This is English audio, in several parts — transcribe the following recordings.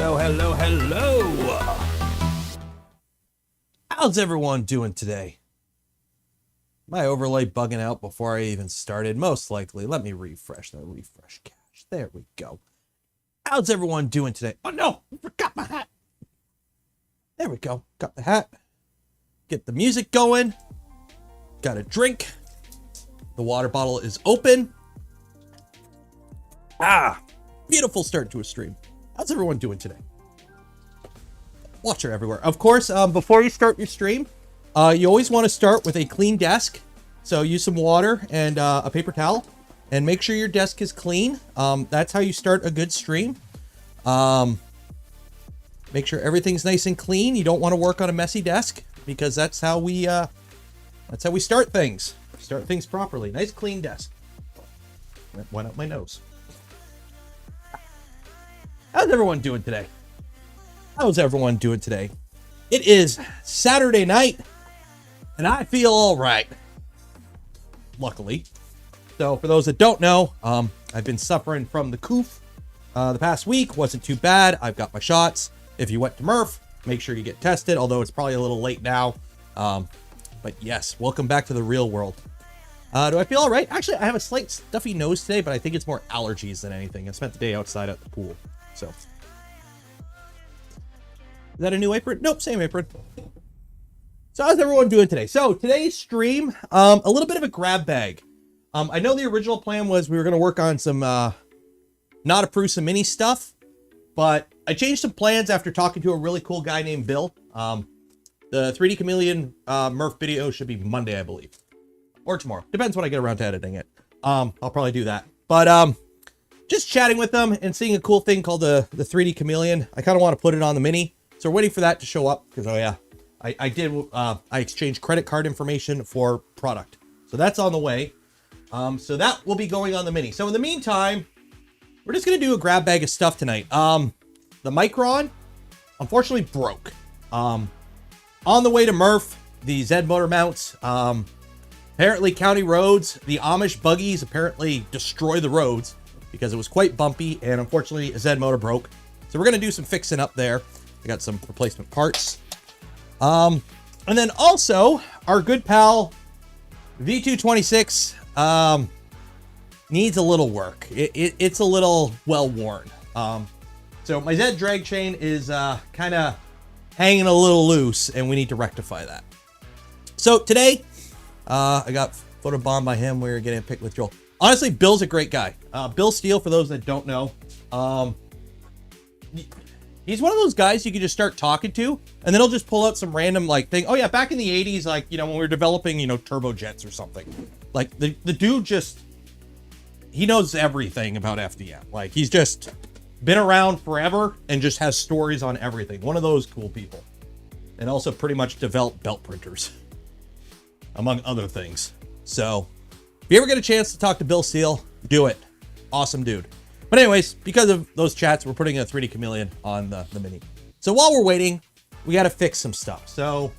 Hello. How's everyone doing today? My overlay bugging out before I even started, most likely. Let me refresh that refresh cache. There we go. How's everyone doing today? Oh no, I forgot my hat. There we go. Got the hat. Get the music going. Got a drink. The water bottle is open. Beautiful start to a stream. How's everyone doing today? Watcher everywhere. Of course, before you start your stream, you always want to start with a clean desk. So use some water and a paper towel and make sure your desk is clean. That's how you start a good stream. Make sure everything's nice and clean. You don't want to work on a messy desk because that's how we start things. Start things properly. Nice clean desk. Went up my nose. How's everyone doing today? How's everyone doing today? It is Saturday night, and I feel all right. Luckily. So for those that don't know, I've been suffering from the coof the past week. Wasn't too bad. I've got my shots. If you went to Murph, make sure you get tested, although it's probably a little late now. But yes, welcome back to the real world. Do I feel all right? Actually, I have a slight stuffy nose today, but I think it's more allergies than anything. I spent the day outside at the pool. So, is that a new apron? Nope, same apron. So how's everyone doing today? So today's stream, a little bit of a grab bag. I know the original plan was we were going to work on some not approve some mini stuff, but I changed some plans after talking to a really cool guy named Bill. The 3D Chameleon Murph video should be Monday, I believe, or tomorrow. Depends when I get around to editing it. I'll probably do that. But just chatting with them and seeing a cool thing called the 3D Chameleon. I kind of want to put it on the mini. So we're waiting for that to show up because, oh yeah, I exchanged credit card information for product. So that's on the way. So that will be going on the mini. So in the meantime, we're just going to do a grab bag of stuff tonight. The micron, unfortunately, broke. On the way to Murph, the Z motor mounts, apparently county roads, the Amish buggies apparently destroy the roads because it was quite bumpy, and unfortunately a Z motor broke. So we're going to do some fixing up there. I got some replacement parts. And then also our good pal V226 needs a little work. It's a little well worn. So my Z drag chain is kind of hanging a little loose, and we need to rectify that. So today, I got photobombed by him. We were getting a pic with Joel. Honestly, Bill's a great guy. Bill Steele, for those that don't know, he's one of those guys you can just start talking to, and then he'll just pull out some random like thing. Oh yeah, back in the 80s, like, you know, when we were developing, you know, turbojets or something. Like the dude just, he knows everything about FDM. Like he's just been around forever and just has stories on everything. One of those cool people. And also pretty much developed belt printers, among other things. So if you ever get a chance to talk to Bill Steele, do it. Awesome dude. But anyways, because of those chats, we're putting a 3D Chameleon on the mini. So while we're waiting, we got to fix some stuff. So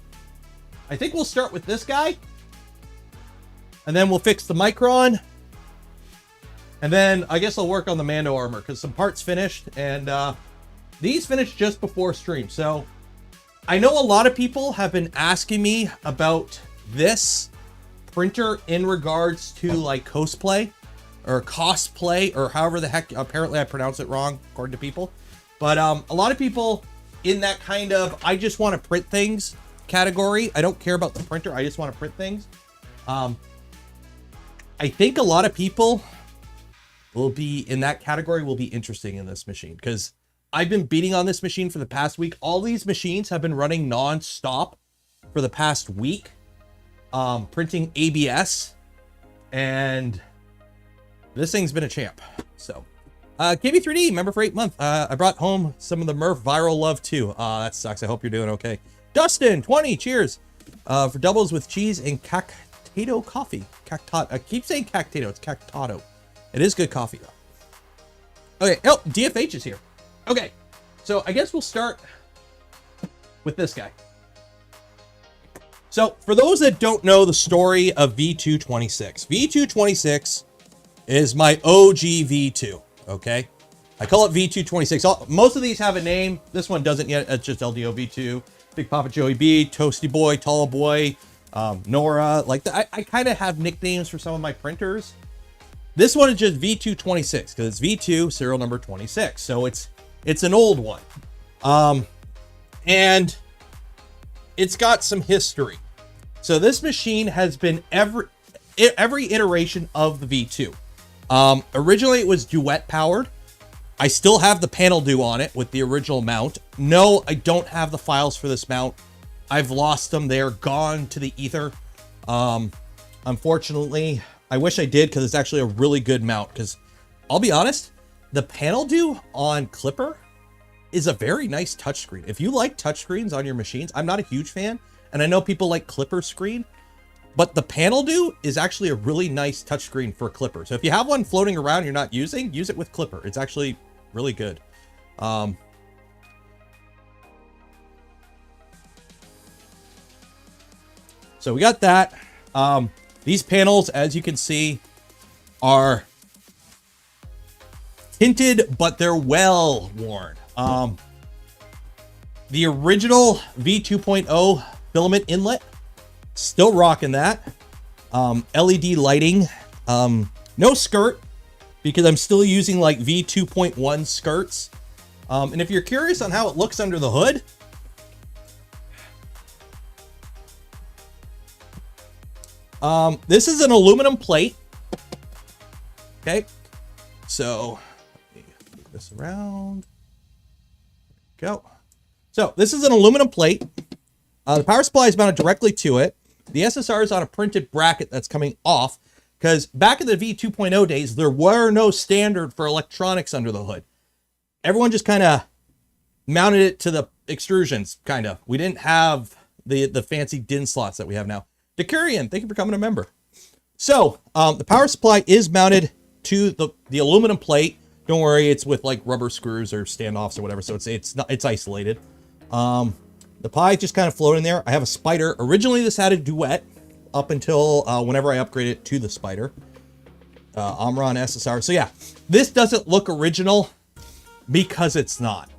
I think we'll start with this guy, and then we'll fix the micron. And then I guess I'll work on the Mando armor because some parts finished, and these finished just before stream. So I know a lot of people have been asking me about this printer in regards to like cosplay or cosplay or however the heck, apparently I pronounce it wrong according to people. But a lot of people in that kind of, I just want to print things category. I don't care about the printer. I just want to print things. I think a lot of people will be in that category, will be interesting in this machine because I've been beating on this machine for the past week. All these machines have been running non-stop for the past week, printing ABS, and this thing's been a champ. So KB3D, member for 8 months. I brought home some of the Murph viral love too. That sucks. I hope you're doing okay. Dustin 20, cheers for doubles with cheese and cactato coffee. I keep saying cactato, it's cactato. It is good coffee though. Okay, oh, DFH is here. Okay, so I guess we'll start with this guy. So for those that don't know the story of V226, V226 is my OG V2, okay? I call it V226. Most of these have a name. This one doesn't yet. It's just LDO V2. Big Papa Joey B, Toasty Boy, Tall Boy, Nora. Like I kind of have nicknames for some of my printers. This one is just V226 because it's V2 serial number 26. So it's an old one. And it's got some history. So this machine has been every iteration of the V2. Originally it was duet powered. I still have the panel do on it with the original mount. No, I don't have the files for this mount. I've lost them. They're gone to the ether. Unfortunately, I wish I did because it's actually a really good mount. Because I'll be honest, the panel do on Clipper is a very nice touchscreen. If you like touchscreens on your machines, I'm not a huge fan. And I know people like Clipper screen, but the panel do is actually a really nice touchscreen for Clipper. So if you have one floating around you're not using, use it with Clipper. It's actually really good. So we got that. These panels, as you can see, are tinted, but they're well worn. The original V2.0 filament inlet, still rocking that. LED lighting, no skirt because I'm still using like V2.1 skirts. And if you're curious on how it looks under the hood, this is an aluminum plate. Okay, so let me move this around. Go. So this is an aluminum plate. The power supply is mounted directly to it. The SSR is on a printed bracket that's coming off because back in the V2.0 days, there were no standard for electronics under the hood. Everyone just kind of mounted it to the extrusions, kind of. We didn't have the fancy DIN slots that we have now. Decurian, thank you for coming a member. So the power supply is mounted to the aluminum plate. Don't worry, it's with like rubber screws or standoffs or whatever, so it's isolated. The pie just kind of floating there. I have a spider. Originally, this had a duet up until whenever I upgraded it to the spider. Omron SSR. So yeah, this doesn't look original because it's not.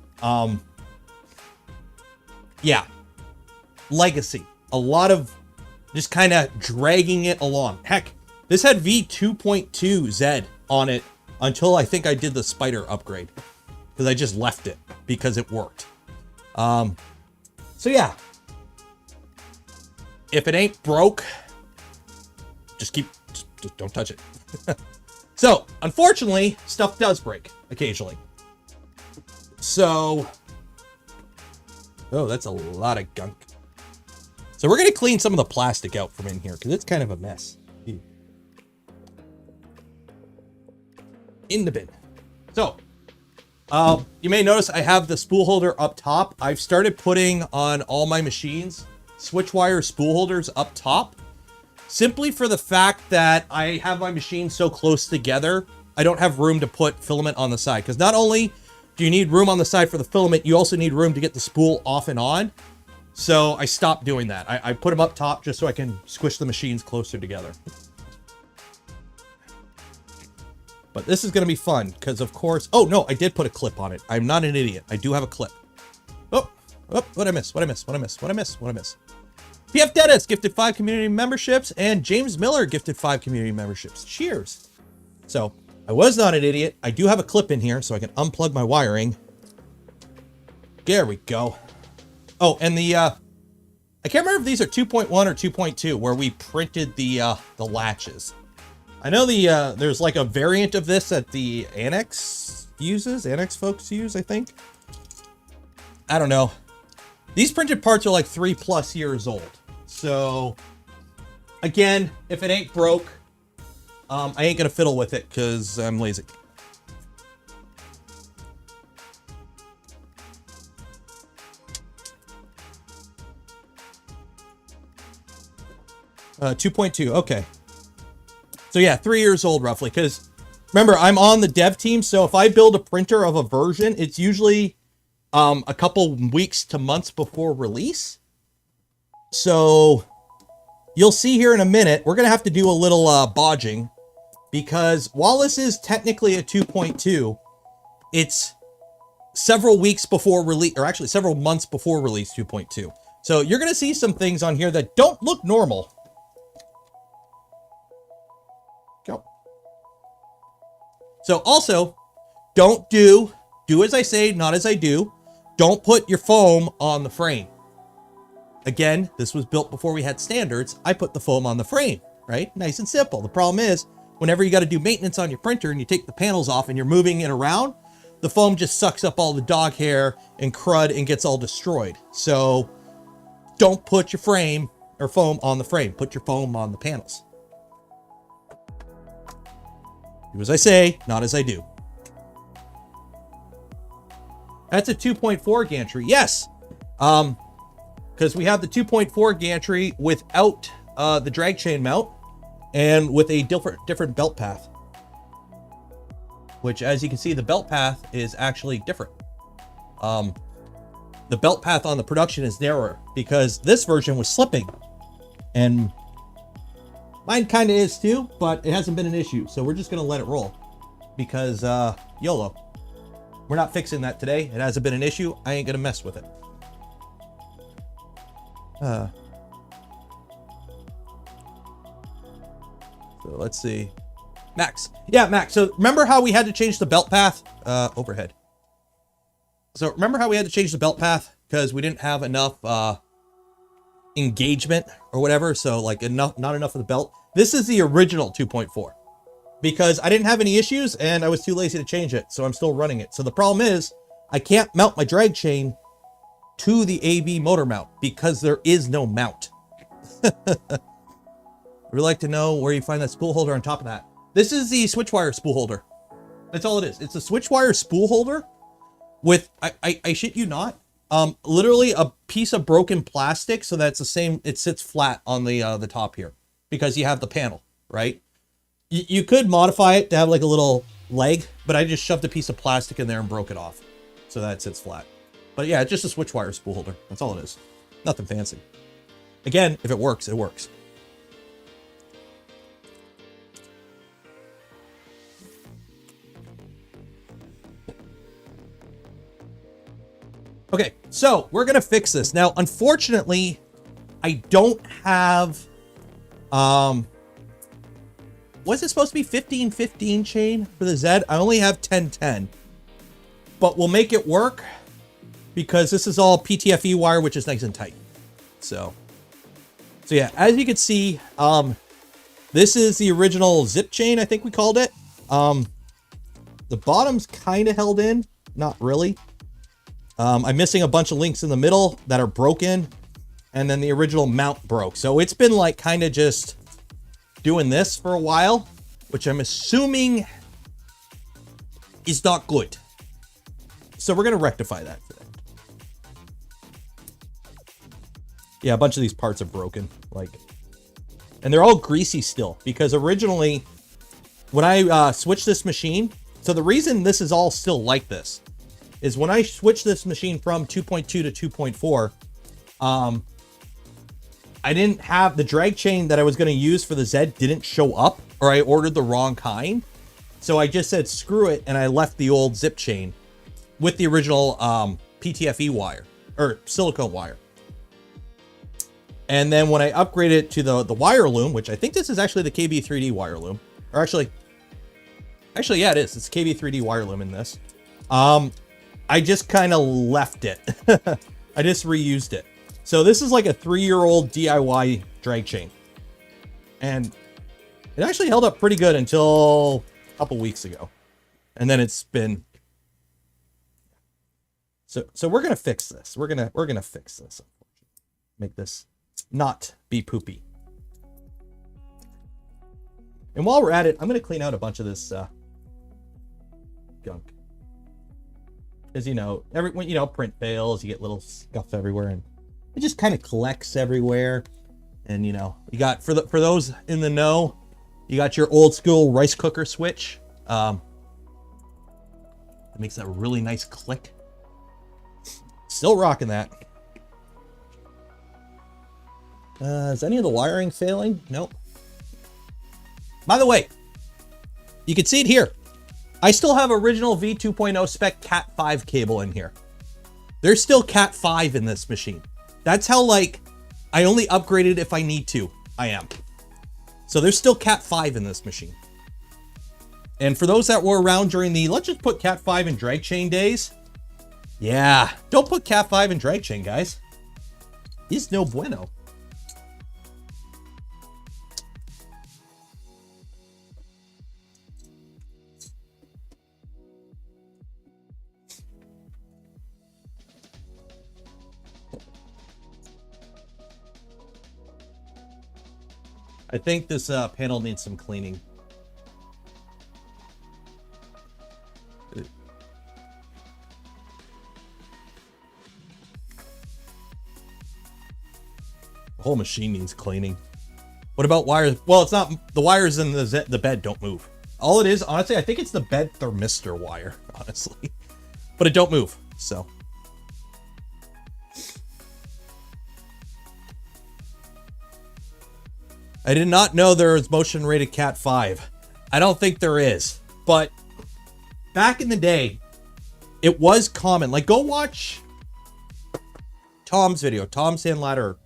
Yeah, legacy. A lot of just kind of dragging it along. Heck, this had V2.2 Z on it until I think I did the spider upgrade because I just left it because it worked. So yeah, if it ain't broke, just don't touch it. So unfortunately, stuff does break occasionally. So, oh, that's a lot of gunk. So we're going to clean some of the plastic out from in here because it's kind of a mess. In the bin. So, you may notice I have the spool holder up top. I've started putting on all my machines switch wire spool holders up top, simply for the fact that I have my machines so close together, I don't have room to put filament on the side. Because not only do you need room on the side for the filament, you also need room to get the spool off and on. So I stopped doing that. I put them up top just so I can squish the machines closer together. But this is going to be fun because, of course... Oh, no, I did put a clip on it. I'm not an idiot. I do have a clip. Oh, what'd I miss? What'd I miss? What'd I miss? What'd I miss? What'd I miss? PF Dennis gifted 5 community memberships, and James Miller gifted 5 community memberships. Cheers. So, I was not an idiot. I do have a clip in here so I can unplug my wiring. There we go. Oh, and the... I can't remember if these are 2.1 or 2.2 where we printed the latches. I know there's like a variant of this that the Annex folks use, I think. I don't know. These printed parts are like 3+ years old. So, again, if it ain't broke, I ain't gonna fiddle with it because I'm lazy. Uh, 2.2, okay. So yeah, 3 years old roughly, because remember, I'm on the dev team, so if I build a printer of a version, it's usually a couple weeks to months before release. So you'll see here in a minute, we're going to have to do a little bodging, because while this is technically a 2.2, it's several weeks before release, or actually several months before release 2.2. So you're going to see some things on here that don't look normal. Go. So also, don't do as I say, not as I do. Don't put your foam on the frame. Again, this was built before we had standards. I put the foam on the frame, right? Nice and simple. The problem is, whenever you got to do maintenance on your printer and you take the panels off and you're moving it around, the foam just sucks up all the dog hair and crud and gets all destroyed. So don't put your frame or foam on the frame. Put your foam on the panels. Do as I say, not as I do. That's a 2.4 gantry. Yes. Because we have the 2.4 gantry without the drag chain mount and with a different belt path. Which, as you can see, the belt path is actually different. The belt path on the production is narrower because this version was slipping. And mine kind of is too, but it hasn't been an issue. So we're just going to let it roll because YOLO. We're not fixing that today. It hasn't been an issue. I ain't going to mess with it. So let's see. Max. Yeah, Max. So remember how we had to change the belt path? Overhead. So remember how we had to change the belt path because we didn't have enough engagement or whatever. So like not enough of the belt. This is the original 2.4 because I didn't have any issues and I was too lazy to change it. So I'm still running it. So the problem is I can't mount my drag chain to the AB motor mount because there is no mount. We'd like to know where you find that spool holder on top of that. This is the switch wire spool holder. That's all it is. It's a switch wire spool holder with, I shit you not, literally a piece of broken plastic so that's the same, it sits flat on the top here because you have the panel, right? You could modify it to have like a little leg, but I just shoved a piece of plastic in there and broke it off so that it sits flat. But yeah, it's just a switch wire spool holder. That's all it is. Nothing fancy. Again, if it works, it works. Okay, so we're gonna fix this. Now, unfortunately, I don't have, was it supposed to be 15-15 chain for the Z? I only have 10-10, but we'll make it work because this is all PTFE wire, which is nice and tight. So yeah, as you can see, this is the original zip chain, I think we called it. The bottom's kind of held in, not really. I'm missing a bunch of links in the middle that are broken, and then the original mount broke. So it's been like kind of just doing this for a while, which I'm assuming is not good. So we're going to rectify that today. Yeah, a bunch of these parts are broken, like, and they're all greasy still because originally when I switched this machine, so the reason this is all still like this is when I switched this machine from 2.2 to 2.4, I didn't have the drag chain that I was going to use for the Z didn't show up, or I ordered the wrong kind. So I just said, screw it. And I left the old zip chain with the original PTFE wire or silicone wire. And then when I upgraded it to the wire loom, which I think this is actually the KB3D wire loom, or actually, yeah, it is. It's KB3D wire loom in this. I just kind of left it. I just reused it. So this is like a 3-year-old DIY drag chain. And it actually held up pretty good until a couple weeks ago. And then it's been... So we're going to fix this. We're going to fix this. Make this not be poopy. And while we're at it, I'm going to clean out a bunch of this gunk. Because, when print fails, you get little scuff everywhere, and it just kind of collects everywhere. And, you got, for those in the know, you got your old school rice cooker switch. It makes that really nice click. Still rocking that. Is any of the wiring failing? Nope. By the way, you can see it here. I still have original V2.0 spec Cat 5 cable in here. There's still Cat 5 in this machine. That's how, like, I only upgraded if I need to. I am. So there's still Cat 5 in this machine. And for those that were around during the, let's just put Cat 5 in drag chain days. Yeah, don't put Cat 5 in drag chain, guys. It's no bueno. I think this panel needs some cleaning. The whole machine needs cleaning. What about wires? Well, it's not, the wires in the bed don't move. All it is, honestly, I think it's the bed thermistor wire, honestly. But it don't move, so. I did not know there was motion rated Cat 5. I don't think there is, but back in the day, it was common. Like, go watch Tom's video, Tom Sandlatter.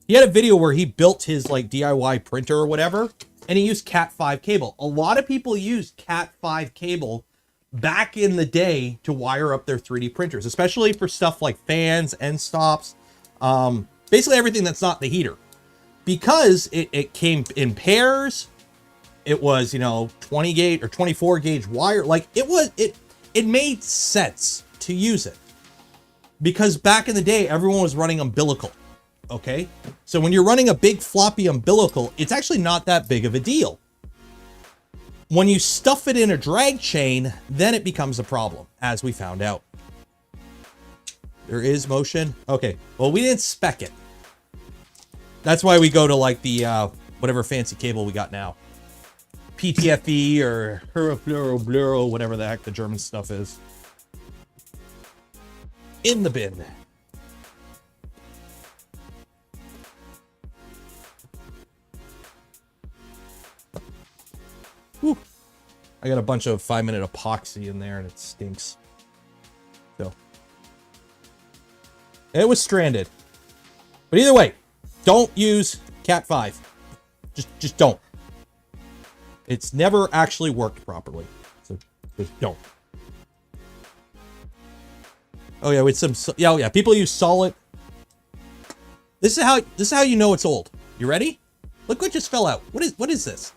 He had a video where he built his like DIY printer or whatever, and he used Cat 5 cable. A lot of people used Cat 5 cable back in the day to wire up their 3D printers, especially for stuff like fans, end stops, basically everything that's not the heater. Because it came in pairs, it was, you know, 20 gauge or 24 gauge wire. Like, it made sense to use it. Because back in the day, everyone was running umbilical, okay? So when you're running a big floppy umbilical, it's actually not that big of a deal. When you stuff it in a drag chain, then it becomes a problem, as we found out. There is motion. Okay, well, we didn't spec it. That's why we go to like the, whatever fancy cable we got now. PTFE or Bluro, whatever the heck the German stuff is. In the bin. Whew. I got a bunch of 5-minute epoxy in there and it stinks. So. It was stranded. But either way. Don't use Cat 5. Just don't. It's never actually worked properly. So just don't. Oh yeah, with some, yeah, people use solid. This is how you know it's old. You ready? Look what just fell out. What is this?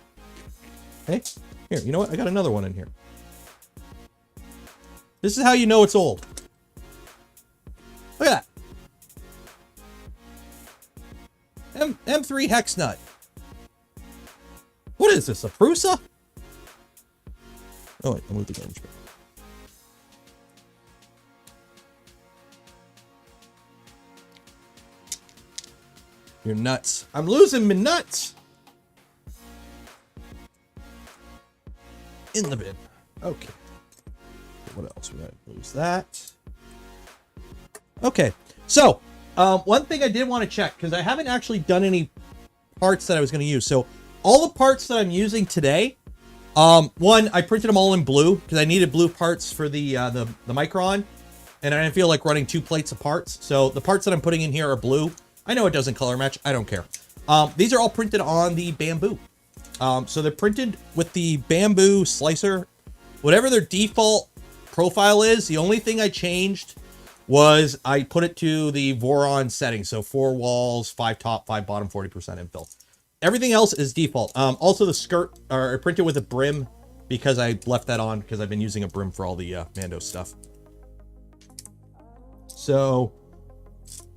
Hey, here, you know what? I got another one in here. This is how you know it's old. Look at that. M3 hex nut. What is this, a Prusa? Oh wait, I moved the game. You're nuts. I'm losing my nuts. In the bin. Okay. What else? We gotta lose that. Okay, so one thing I did want to check, because I haven't actually done any parts that I was going to use. So all the parts that I'm using today, one, I printed them all in blue because I needed blue parts for the micron, and I didn't feel like running 2 plates of parts. So the parts that I'm putting in here are blue. I know it doesn't color match. I don't care. These are all printed on the bamboo. So they're printed with the bamboo slicer. Whatever their default profile is, the only thing I changed was I put it to the Voron setting. So 4 walls, 5 top, 5 bottom, 40% infill. Everything else is default. Also the skirt are printed with a brim because I left that on because I've been using a brim for all the Mando stuff. So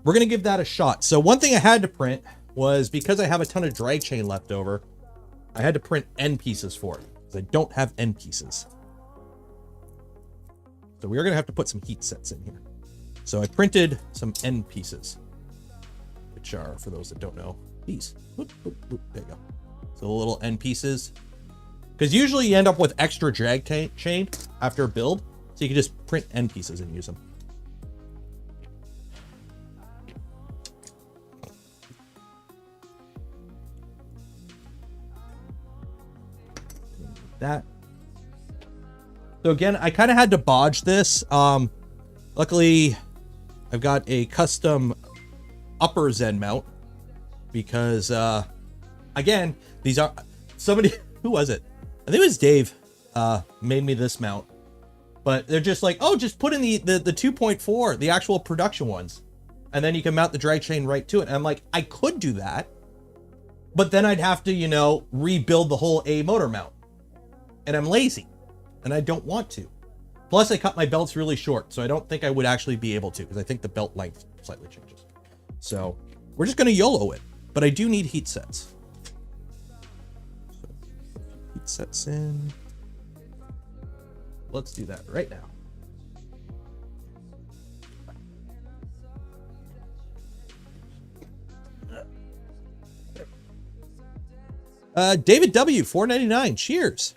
we're going to give that a shot. So one thing I had to print was, because I have a ton of drag chain left over, I had to print end pieces for it because I don't have end pieces. So we are going to have to put some heat sets in here. So I printed some end pieces, which are, for those that don't know, these. Whoop, whoop, whoop. There you go. So the little end pieces, because usually you end up with extra drag chain after a build, so you can just print end pieces and use them. That. So again, I kind of had to bodge this. Luckily, I've got a custom upper Z mount because, again, these are somebody, who was it? I think it was Dave, made me this mount, but they're just like, oh, just put in the 2.4, the actual production ones, and then you can mount the drag chain right to it. And I'm like, I could do that, but then I'd have to, you know, rebuild the whole A motor mount, and I'm lazy and I don't want to. Plus I cut my belts really short, so I don't think I would actually be able to, because I think the belt length slightly changes. So we're just going to YOLO it, but I do need heat sets. So, heat sets in. Let's do that right now. David W, $4.99. Cheers.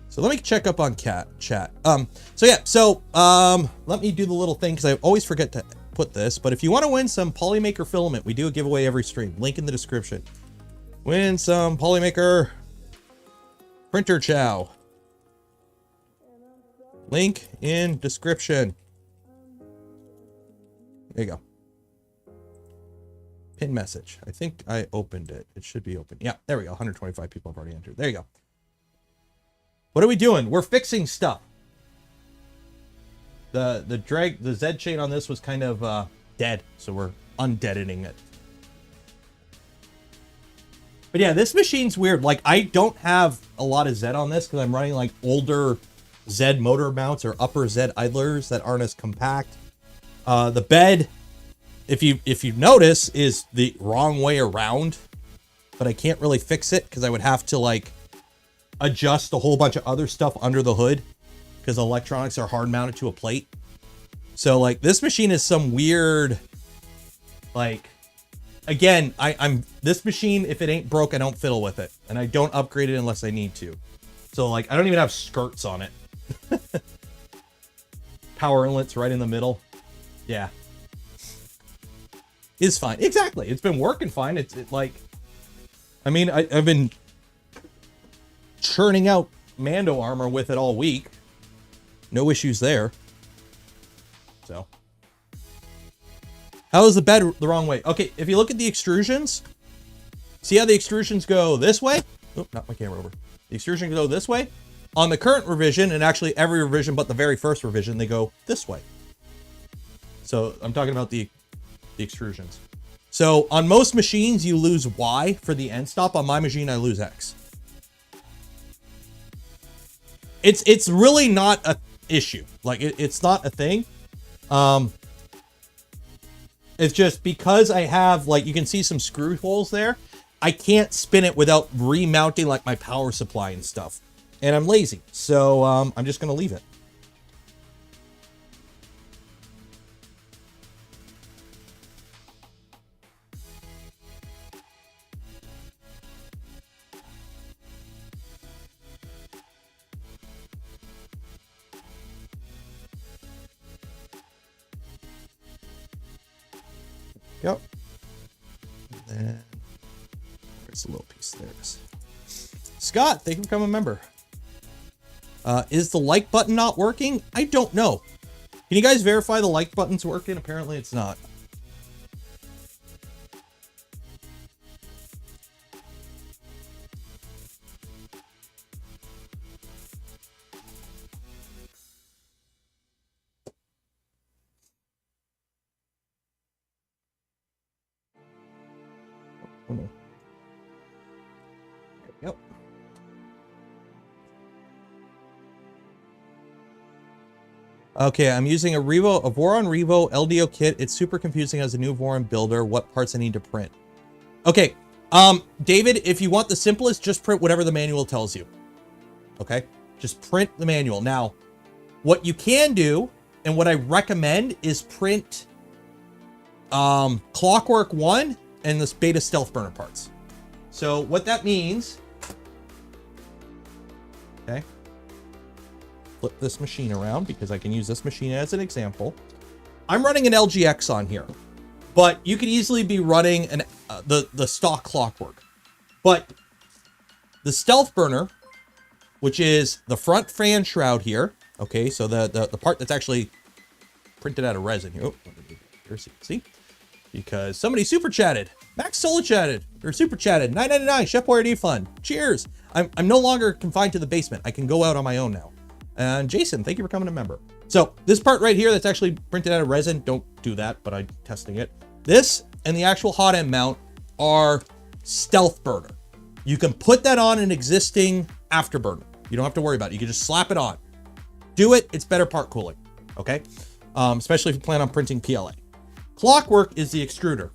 So let me check up on chat. So let me do the little thing, because I always forget to put this, but if you want to win some Polymaker filament, we do a giveaway every stream. Link in the description. Win some Polymaker printer chow. Link in description. There you go. Pin message. I think I opened it. It should be open. Yeah, there we go. 125 people have already entered. There you go. What are we doing? We're fixing stuff. The Z chain on this was kind of dead, so we're undeadening it. But yeah, this machine's weird. Like, I don't have a lot of Z on this because I'm running like older Z motor mounts or upper Z idlers that aren't as compact. The bed, if you notice, is the wrong way around, but I can't really fix it because I would have to like adjust a whole bunch of other stuff under the hood, because electronics are hard mounted to a plate. So like this machine is some weird, like, again, I'm this machine, if it ain't broke, I don't fiddle with it, and I don't upgrade it unless I need to. So like, I don't even have skirts on it. Power inlets right in the middle. Yeah, it's fine. Exactly, it's been working fine. It's like, I mean, I've been churning out Mando armor with it all week. No issues there. So, how is the bed the wrong way? Okay, if you look at the extrusions, see how the extrusions go this way? Oh, not my camera over. The extrusions go this way. On the current revision, and actually every revision but the very first revision, they go this way. So I'm talking about the extrusions. So on most machines, you lose Y for the end stop. On my machine, I lose X. It's really not a issue. Like, it's not a thing. It's just because I have, like, you can see some screw holes there. I can't spin it without remounting like my power supply and stuff. And I'm lazy. So I'm just going to leave it. Yep. And then there's a little piece there. Scott, thank you for becoming a member. Is the like button not working? I don't know. Can you guys verify the like button's working? Apparently it's not. Yep. Okay, I'm using a Voron Revo LDO kit. It's super confusing as a new Voron builder. What parts I need to print? Okay, David, if you want the simplest, just print whatever the manual tells you. Okay, just print the manual. Now, what you can do, and what I recommend, is print Clockwork 1 and this Beta Stealth Burner parts. So what that means, okay, flip this machine around because I can use this machine as an example. I'm running an LGX on here, but you could easily be running the stock clockwork. But the stealth burner, which is the front fan shroud here. Okay, so the part that's actually printed out of resin here. Oh, here, see? Because somebody super chatted. Max Sola chatted, or super chatted. 9.99 Chef Boyardee Fund. Cheers. I'm no longer confined to the basement. I can go out on my own now. And Jason, thank you for coming a member. So this part right here that's actually printed out of resin, don't do that, but I'm testing it. This and the actual hot end mount are stealth burner. You can put that on an existing afterburner. You don't have to worry about it. You can just slap it on. Do it. It's better part cooling. Okay. Especially if you plan on printing PLA. Clockwork is the extruder.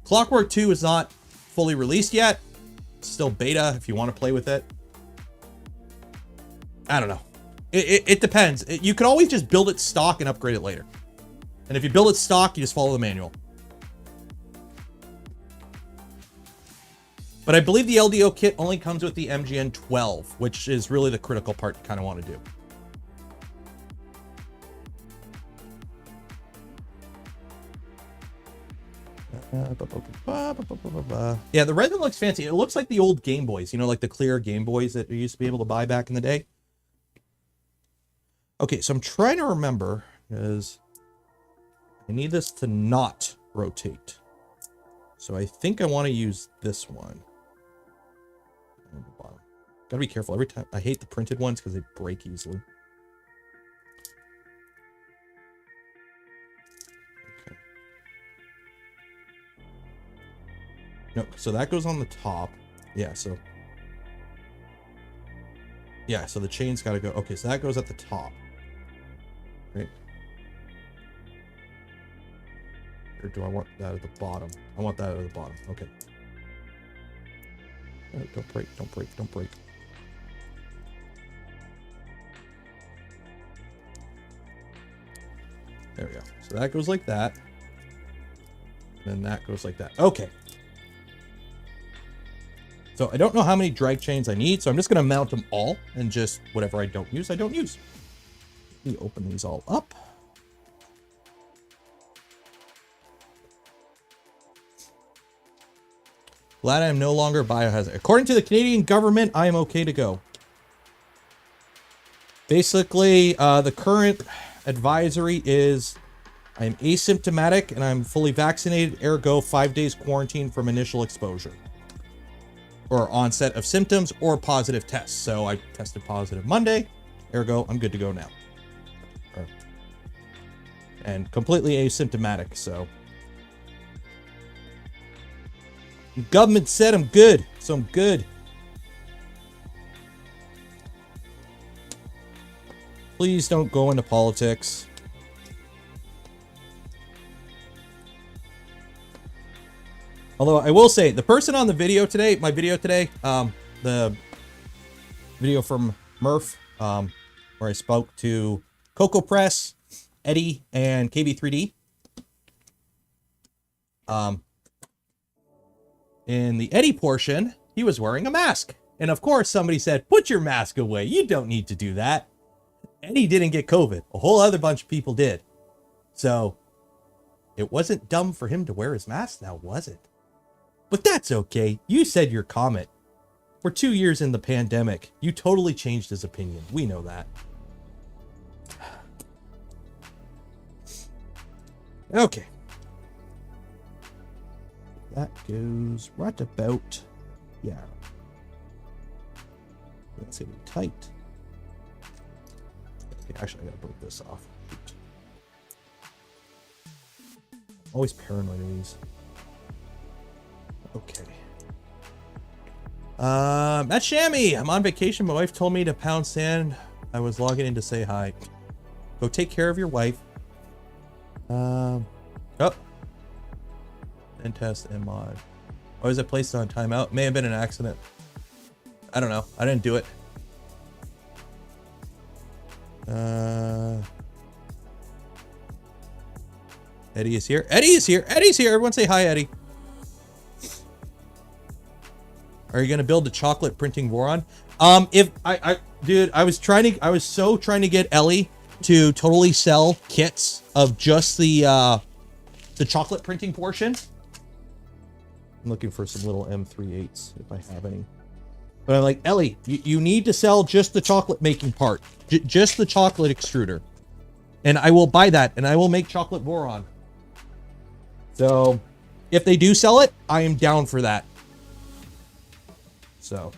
Clockwork 2 is not fully released yet. It's still beta if you want to play with it. I don't know. It depends. You could always just build it stock and upgrade it later. And if you build it stock, you just follow the manual. But I believe the LDO kit only comes with the MGN 12, which is really the critical part you kind of want to do. Yeah, the resin looks fancy. It looks like the old Game Boys, you know, like the clear Game Boys that you used to be able to buy back in the day. Okay, so I'm trying to remember, because I need this to not rotate. So I think I want to use this one. On the bottom. Gotta be careful every time. I hate the printed ones because they break easily. Okay. No, so that goes on the top. Yeah, so the chain's got to go. Okay, so that goes at the top. Right. Or do I want that at the bottom? I want that at the bottom. Okay. Oh, don't break, don't break, don't break. There we go. So that goes like that. And then that goes like that. Okay. So I don't know how many drag chains I need, so I'm just going to mount them all and just whatever I don't use, I don't use. Let me open these all up. Glad I am no longer biohazard. According to the Canadian government, I am okay to go. Basically, the current advisory is I am asymptomatic and I'm fully vaccinated, ergo 5 days quarantine from initial exposure. Or onset of symptoms or positive tests. So I tested positive Monday, ergo I'm good to go now. And completely asymptomatic, so. The government said I'm good, so I'm good. Please don't go into politics. Although I will say, the person on the video today, my video today, the video from Murph, where I spoke to Coco Press, Eddie, and KB3D. In the Eddie portion, he was wearing a mask. And of course, somebody said, put your mask away. You don't need to do that. Eddie didn't get COVID. A whole other bunch of people did. So it wasn't dumb for him to wear his mask now, was it? But that's okay. You said your comment. We're 2 years in the pandemic. You totally changed his opinion. We know that. Okay. That goes right about, yeah. Let's see, tight. Okay, actually, I gotta break this off. Always paranoid of these. Okay. That's Shammy. I'm on vacation. My wife told me to pound sand. I was logging in to say hi. Go take care of your wife. Oh. And test and mod. Why was it placed on timeout? May have been an accident. I don't know. I didn't do it. Eddie is here. Eddie is here. Eddie's here. Everyone say hi, Eddie. Are you gonna build a chocolate printing Voron? Dude, I was so trying to get Ellie to totally sell kits of just the chocolate printing portion. I'm looking for some little M38s if I have any. But I'm like, Ellie, you need to sell just the chocolate making part. Just the chocolate extruder. And I will buy that, and I will make chocolate boron. So, if they do sell it, I am down for that. So.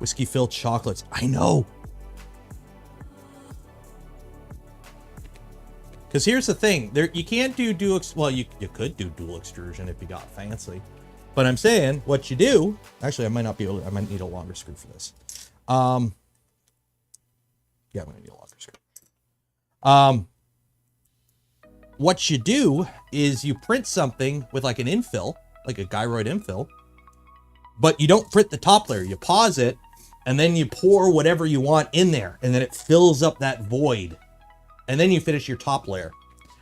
Whiskey-filled chocolates. I know. Because here's the thing. You can't do dual... Well, you could do dual extrusion if you got fancy. But I'm saying, what you do... Actually, I might not be able to... I might need a longer screw for this. Yeah, I'm going to need a longer screw. What you do is you print something with like an infill, like a gyroid infill. But you don't print the top layer. You pause it. And then you pour whatever you want in there, and then it fills up that void. And then you finish your top layer.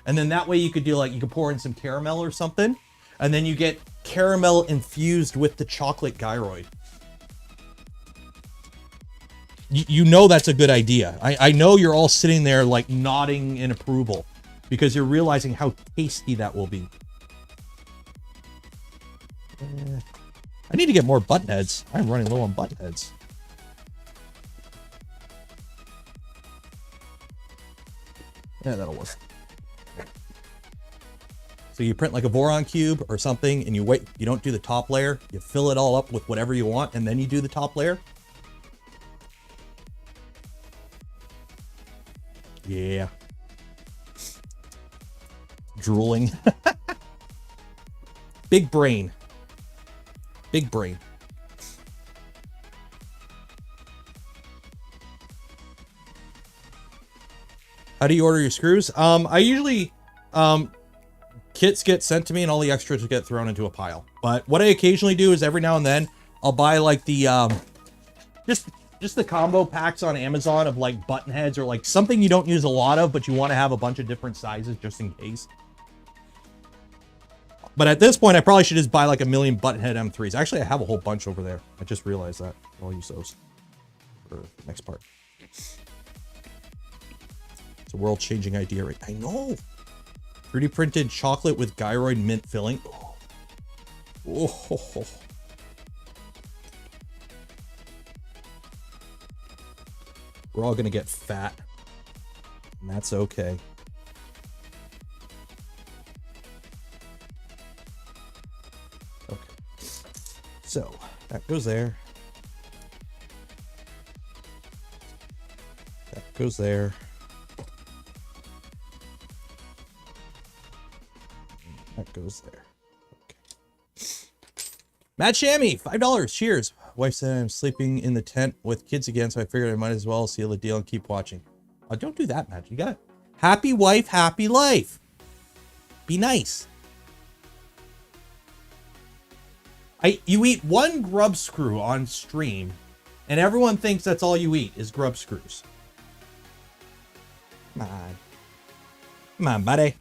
And then that way you could do like, you could pour in some caramel or something, and then you get caramel infused with the chocolate gyroid. You know that's a good idea. I know you're all sitting there like nodding in approval because you're realizing how tasty that will be. I need to get more button heads. I'm running low on button heads. Yeah, that'll work. So you print like a boron cube or something, and you wait. You don't do the top layer. You fill it all up with whatever you want, and then you do the top layer. Yeah. Drooling. Big brain. Big brain. How do you order your screws? I usually, kits get sent to me and all the extras get thrown into a pile. But what I occasionally do is every now and then I'll buy like the, just the combo packs on Amazon of like button heads or like something you don't use a lot of, but you want to have a bunch of different sizes just in case. But at this point, I probably should just buy like a million button head M3s. Actually, I have a whole bunch over there. I just realized that. I'll use those for the next part. It's a world-changing idea, right? I know. 3D printed chocolate with gyroid mint filling. Oh. Oh. We're all gonna get fat, and that's okay. Okay. So that goes there. That goes there. That goes there. Okay. Mad Shammy, $5. Cheers. Wife said I'm sleeping in the tent with kids again, so I figured I might as well seal the deal and keep watching. Don't do that, Matt. You got it. Happy wife, happy life. Be nice. You eat one grub screw on stream, and everyone thinks that's all you eat is grub screws. Come on. Come on, buddy.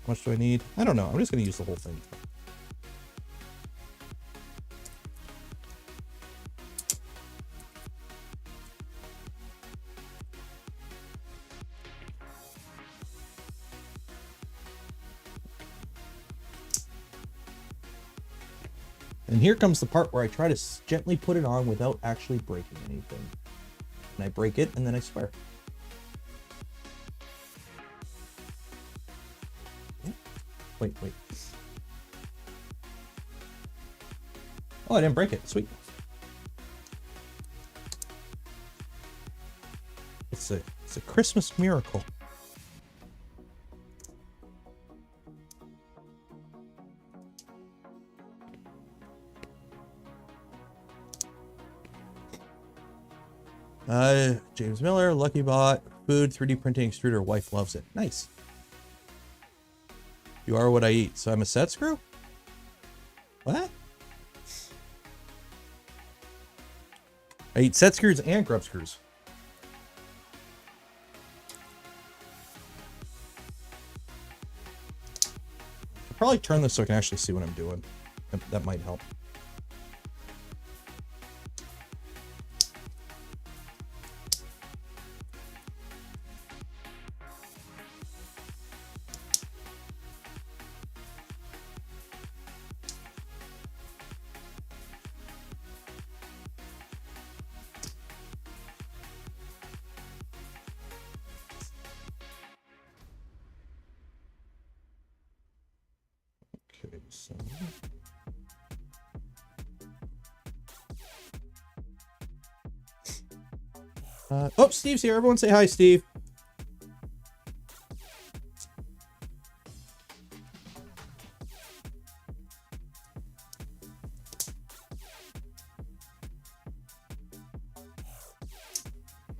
How much do I need? I don't know. I'm just going to use the whole thing. And here comes the part where I try to gently put it on without actually breaking anything. And I break it, and then I swear. Wait. Oh, I didn't break it. Sweet. It's a Christmas miracle. James Miller, Lucky Bot, food, 3D printing extruder, wife loves it. Nice. You are what I eat, so I'm a set screw? What? I eat set screws and grub screws. I'll probably turn this so I can actually see what I'm doing. That might help. Okay, so oh, Steve's here. Everyone say hi, Steve.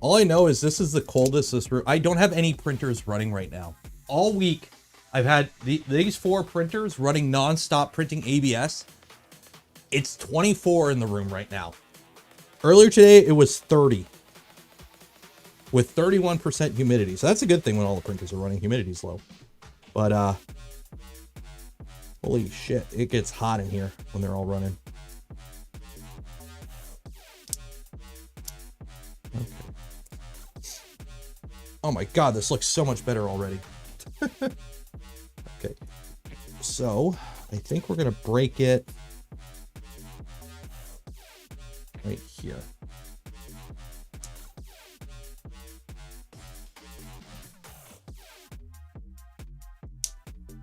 All I know is this is the coldest this room. I don't have any printers running right now. All week, I've had these 4 printers running non-stop printing ABS. It's 24 in the room right now. Earlier today, it was 30 with 31% humidity. So that's a good thing when all the printers are running. Humidity's low. But holy shit, it gets hot in here when they're all running. Okay. Oh my god, this looks so much better already. Okay, so I think we're gonna break it right here.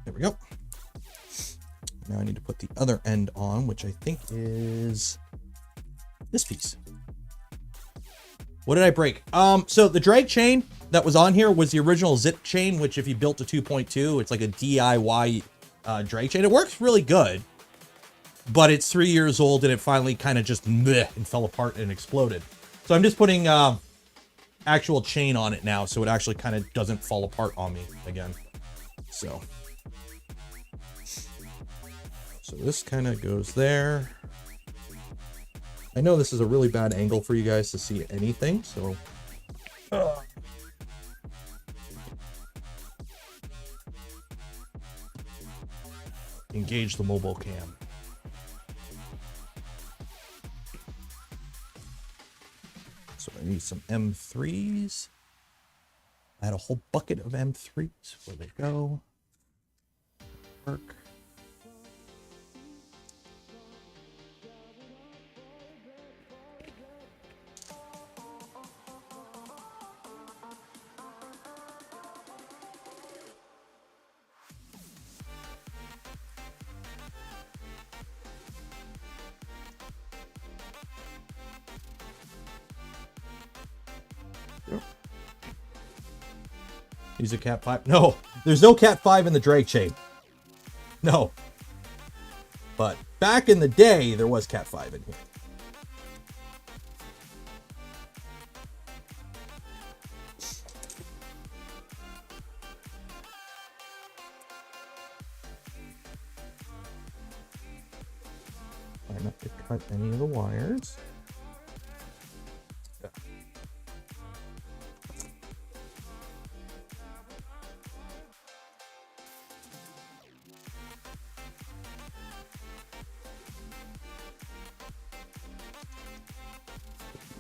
There we go. Now I need to put the other end on, which I think is this piece. What did I break? So the drag chain that was on here was the original zip chain, which if you built a 2.2, it's like a DIY drag chain. It works really good, but it's 3 years old and it finally kind of just bleh and fell apart and exploded. So I'm just putting actual chain on it now, so it actually kind of doesn't fall apart on me again. So this kind of goes there. I know this is a really bad angle for you guys to see anything, so engage the mobile cam. So I need some M3s. I had a whole bucket of M3s. Where they go? Work. Use a Cat 5. No, there's no Cat 5 in the drag chain. No. But back in the day, there was Cat 5 in here. Try not to cut any of the wires.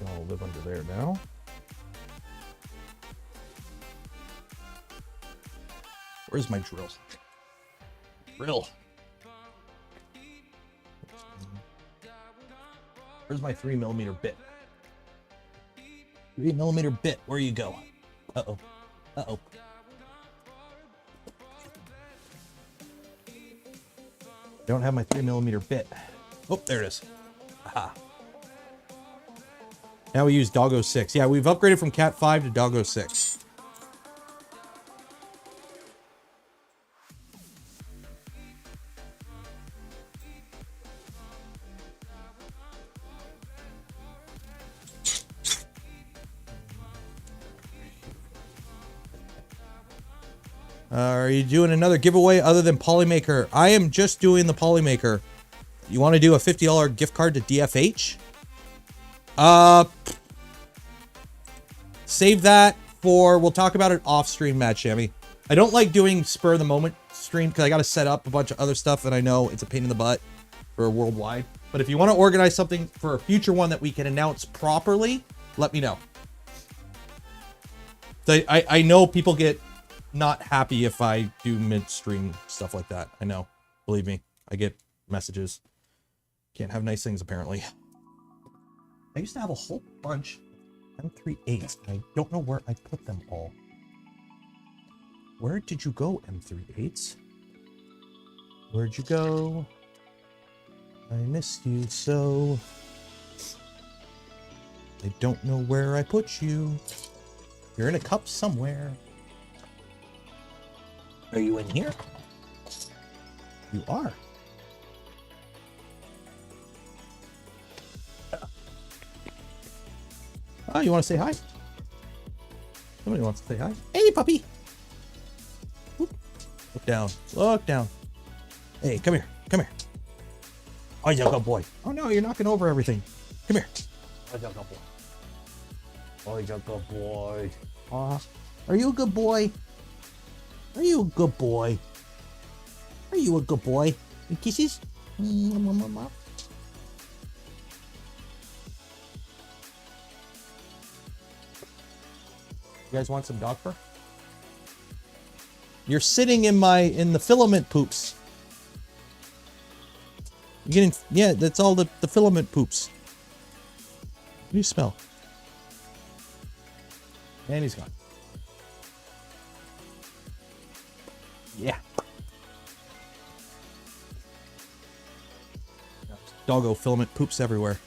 I'll live under there now. Where's my drill? Drill. Where's my 3mm bit? 3mm bit, where you go? Uh-oh. Uh-oh. Don't have my 3mm bit. Oh, there it is. Aha. Now we use Doggo 6. Yeah, we've upgraded from Cat 5 to Doggo 6. Are you doing another giveaway other than Polymaker? I am just doing the Polymaker. You want to do a $50 gift card to DFH? Save that for, we'll talk about it off stream, Mad Shammy. I don't like doing spur of the moment stream because I got to set up a bunch of other stuff that I know it's a pain in the butt for worldwide. But if you want to organize something for a future one that we can announce properly, let me know. I know people get not happy if I do mid-stream stuff like that. I know. Believe me. I get messages. Can't have nice things, apparently. I used to have a whole bunch of M38s. I don't know where I put them all. Where did you go, M38s? Where'd you go? I missed you so. I don't know where I put you. You're in a cup somewhere. Are you in here? You are. Oh, you want to say hi? Somebody wants to say hi. Hey, puppy. Whoop. Look down. Look down. Hey, come here. Come here. Oh, you good boy. Oh, no, you're knocking over everything. Come here. Oh, you good boy. Oh, you good boy. Are you a good boy? Are you a good boy? Are you a good boy? And kisses? You guys want some dog fur? You're sitting in the filament poops. You're getting, yeah, that's all the filament poops. What do you smell? And he's gone. Yeah. Doggo filament poops everywhere.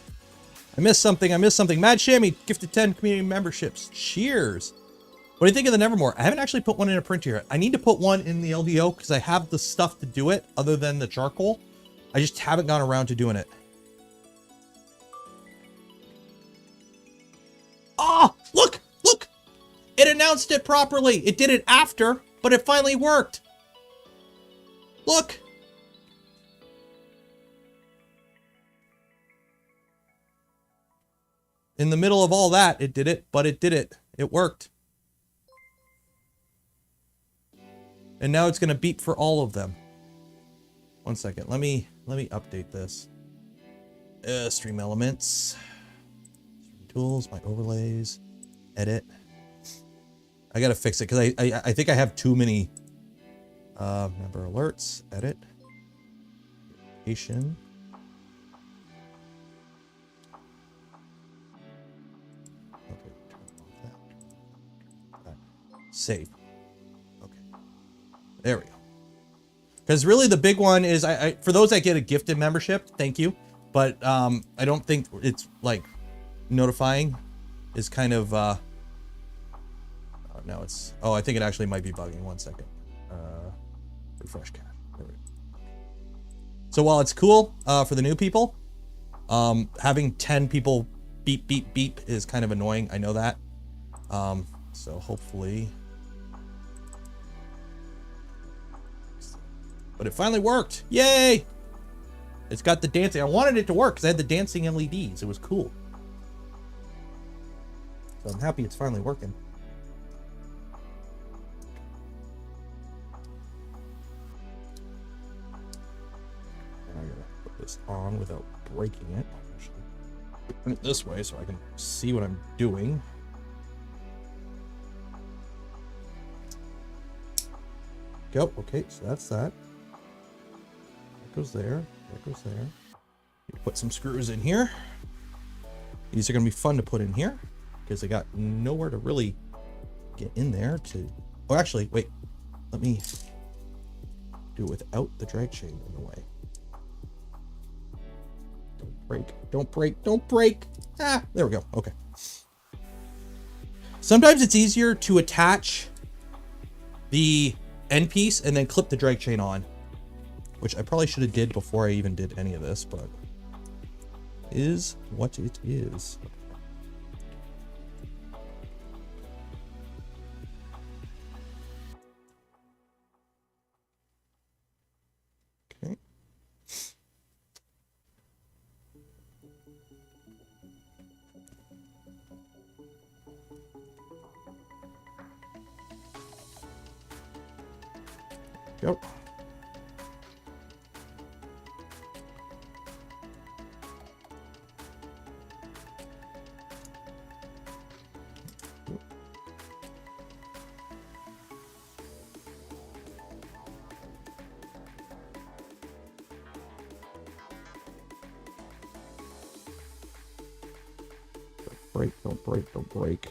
I missed something. I missed something. Mad Shammy gifted 10 community memberships. Cheers. What do you think of the Nevermore? I haven't actually put one in a printer yet. I need to put one in the LDO because I have the stuff to do it other than the charcoal. I just haven't gone around to doing it. Oh, look, look. It announced it properly. It did it after, but it finally worked. Look. In the middle of all that, it did it, but it did it. It worked. And now it's going to beep for all of them. One second. Let me update this. Stream elements. Stream tools, my overlays, edit. I got to fix it because I think I have too many member alerts, edit. Notification. Okay, turn off that. Save. There we go. Because really the big one is, for those that get a gifted membership, thank you. But I don't think it's like notifying is kind of, oh, no, it's, oh, I think it actually might be bugging. One second. Refresh cache. There we go. So while it's cool for the new people, having 10 people beep, beep, beep is kind of annoying. I know that. So hopefully... But it finally worked. Yay! It's got the dancing. I wanted it to work because I had the dancing LEDs. It was cool. So I'm happy it's finally working. Now I gotta put this on without breaking it. Actually, turn it this way so I can see what I'm doing. Go. Okay, so that's that. Goes there, that goes there. Put some screws in here. These are gonna be fun to put in here because I got nowhere to really get in there to. Oh, actually, wait. Let me do it without the drag chain in the way. Don't break, don't break, don't break. Ah, there we go. Okay. Sometimes it's easier to attach the end piece and then clip the drag chain on, which I probably should have did before I even did any of this, but is what it is. Okay. Go. Break, don't break, don't break.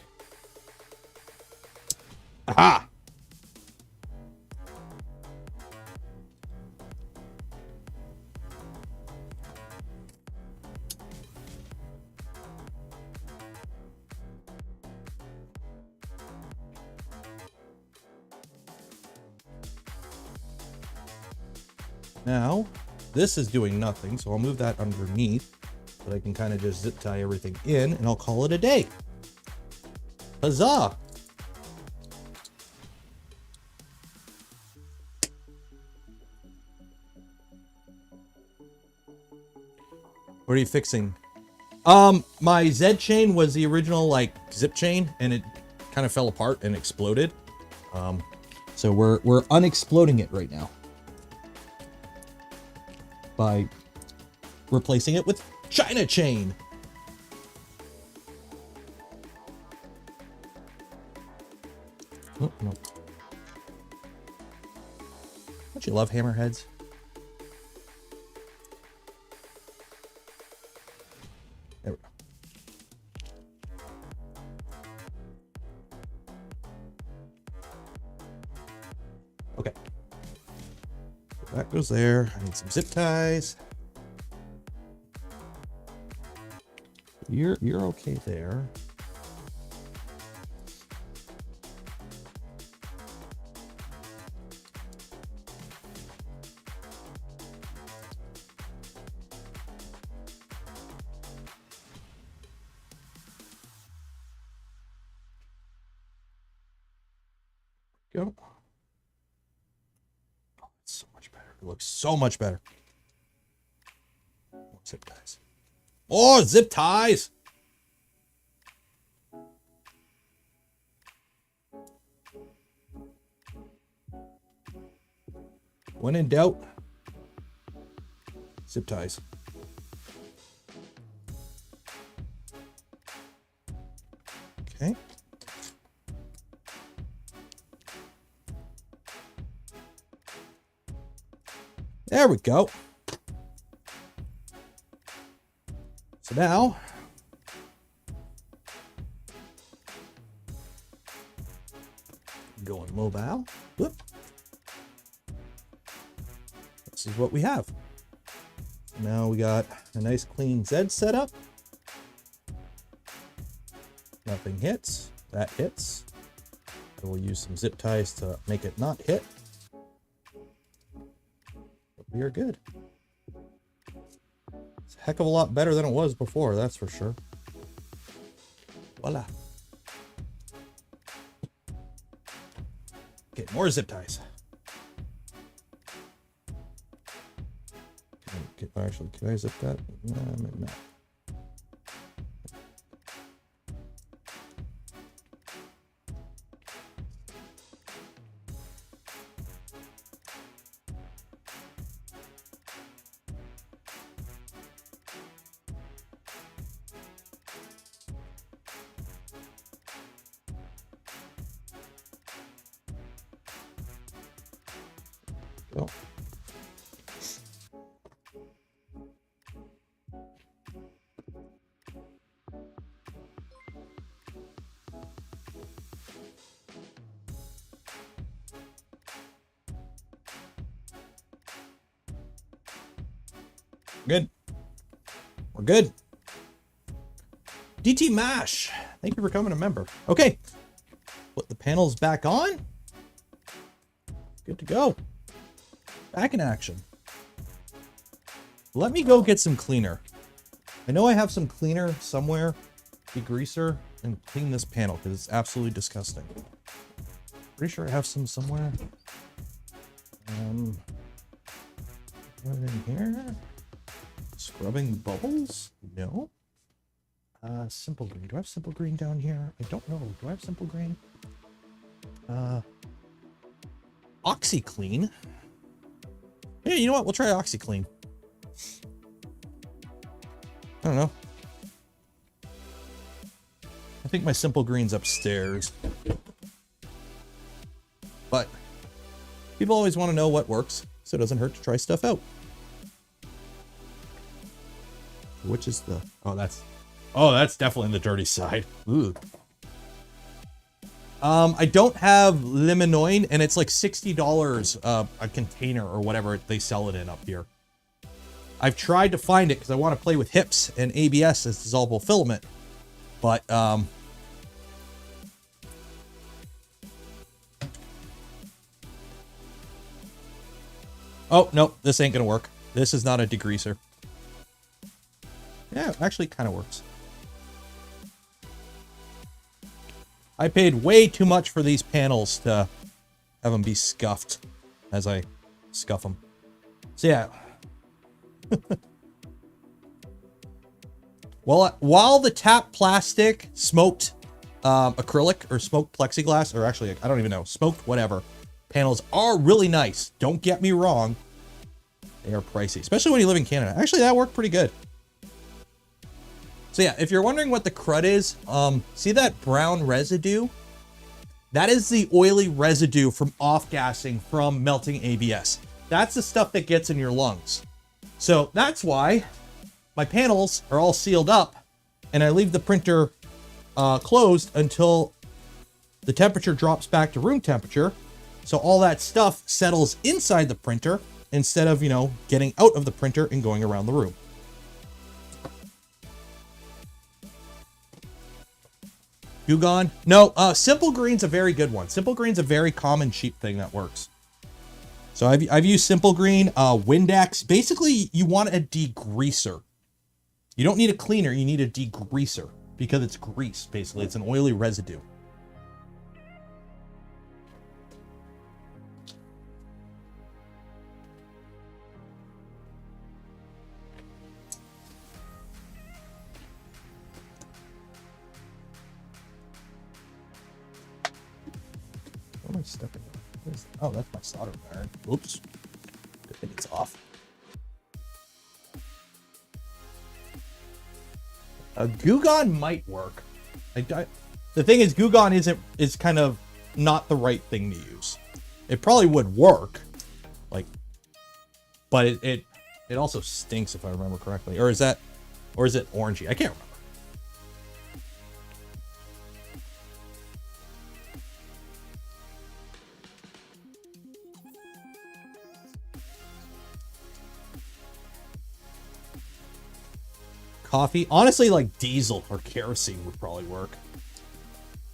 Aha! Now, this is doing nothing, so I'll move that underneath, so I can kind of just zip tie everything in, and I'll call it a day. Huzzah! What are you fixing? My Z chain was the original like zip chain, and it kind of fell apart and exploded. So we're unexploding it right now by replacing it with China chain. Oh, no. Don't you love hammerheads? There we go. Okay. That goes there. I need some zip ties. You're okay there. Go. Oh, it's so much better. It looks so much better. More zip ties. Oh, zip ties. When in doubt, zip ties. Okay. There we go. So now, going mobile. Whoop. This is what we have. Now we got a nice clean Z setup. Nothing hits. That hits. I will use some zip ties to make it not hit. But we are good. It's a heck of a lot better than it was before, that's for sure. Voila. Okay, more zip ties. Actually, can I zip that? No, maybe not. Go. Good. We're good. DT Mash, thank you for becoming a member. Okay, put the panels back on. Good to go. Back in action. Let me go get some cleaner. I know I have some cleaner somewhere. Degreaser and clean this panel because it's absolutely disgusting. Pretty sure I have some somewhere. Put it in here. Scrubbing bubbles? No. Simple green. Do I have simple green down here? I don't know. Do I have simple green? OxyClean. Yeah, you know what? We'll try OxyClean. I don't know. I think my Simple Green's upstairs. But people always want to know what works, so it doesn't hurt to try stuff out. Which is the... Oh, that's definitely the dirty side. Ooh. I don't have Liminoin, and it's like $60 a container or whatever they sell it in up here. I've tried to find it because I want to play with HIPS and ABS as dissolvable filament, but oh no, this ain't gonna work. This is not a degreaser. Yeah, it actually kind of works. I paid way too much for these panels to have them be scuffed as I scuff them. So yeah. Well, while the tap plastic smoked acrylic or smoked plexiglass, or actually, I don't even know, smoked whatever, panels are really nice. Don't get me wrong. They are pricey, especially when you live in Canada. Actually, that worked pretty good. So yeah, if you're wondering what the crud is, see that brown residue? That is the oily residue from off-gassing from melting ABS. That's the stuff that gets in your lungs. So that's why my panels are all sealed up and I leave the printer closed until the temperature drops back to room temperature. So all that stuff settles inside the printer instead of, you know, getting out of the printer and going around the room. Goo-Gone? No, Simple Green's a very good one. Simple Green's a very common cheap thing that works. So I've used Simple Green, Windex. Basically, you want a degreaser. You don't need a cleaner, you need a degreaser because it's grease, basically. It's an oily residue. What am I stepping on? Oh, that's my soldering iron. Oops. Good thing it's off. Goo-Gone might work. The thing is, Goo-Gone is kind of not the right thing to use. It probably would work, like, but it also stinks if I remember correctly. Or is it orangey? I can't remember. Coffee, honestly, like diesel or kerosene would probably work.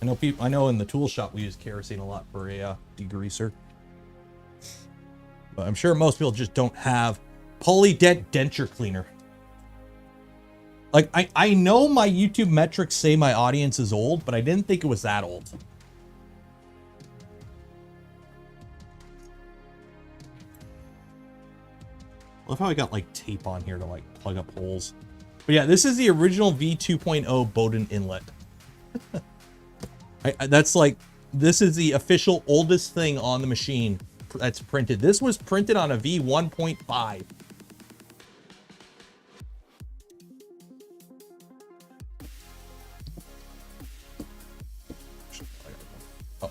I know in the tool shop we use kerosene a lot for a degreaser, but I'm sure most people just don't have Polydent denture cleaner. Like I know my YouTube metrics say my audience is old, but I didn't think it was that old. I love how I got like tape on here to like plug up holes. But yeah, this is the original V2.0 Bowden inlet. That's like, this is the official oldest thing on the machine that's printed. This was printed on a V1.5. Oh.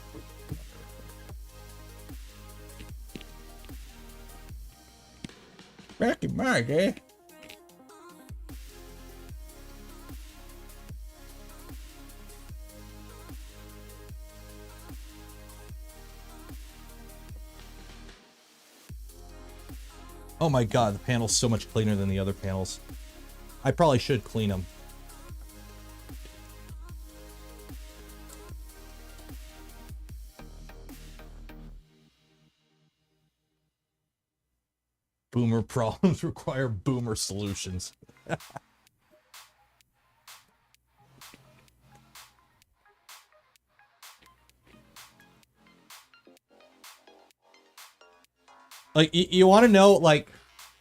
Back in my day. Oh my god, the panel's so much cleaner than the other panels. I probably should clean them. Boomer problems require boomer solutions. Like, you want to know, like,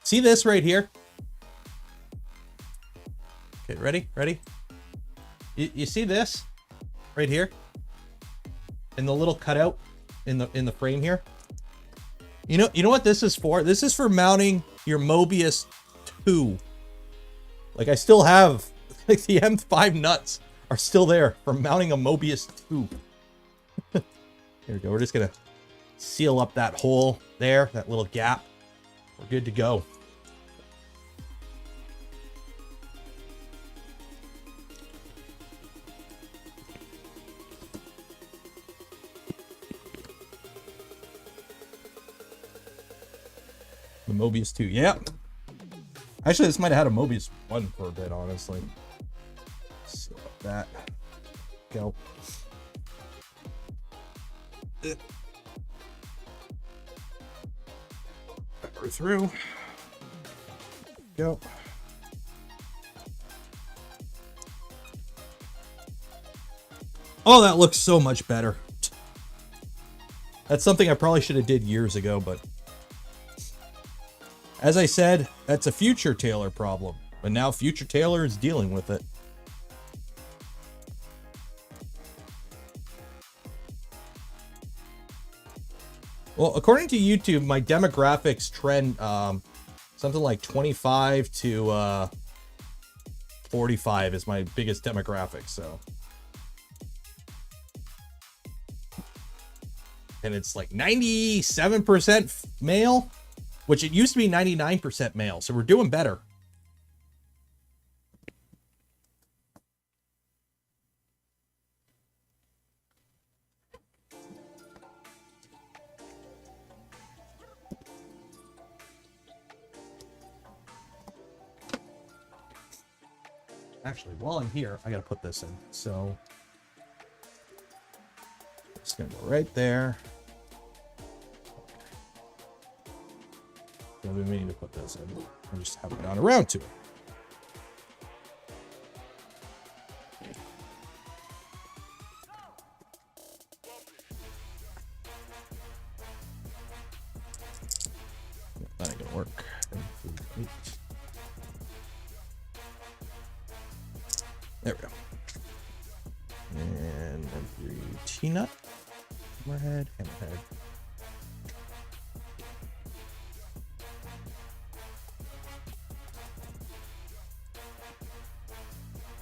see this right here? Okay, ready? Ready? You see this right here? In the little cutout in the frame here? You know what this is for? This is for mounting your Mobius 2. Like, I still have, like, the M5 nuts are still there for mounting a Mobius 2. Here we go. We're just gonna seal up that hole there, that little gap. We're good to go. The Mobius 2, yeah. Actually, this might have had a Mobius 1 for a bit, honestly. So that go. Pepper through. Go. Oh, that looks so much better. That's something I probably should have did years ago, but as I said, that's a future Taylor problem. But now future Taylor is dealing with it. Well, according to YouTube, my demographics trend something like 25 to 45 is my biggest demographic, so. And it's like 97% male, which it used to be 99% male, so we're doing better. Actually, while I'm here, I gotta put this in. So it's gonna go right there. I've been meaning to put this in. I just haven't gone around to it. That ain't gonna work. There we go. And every T-nut, hammerhead, hammerhead.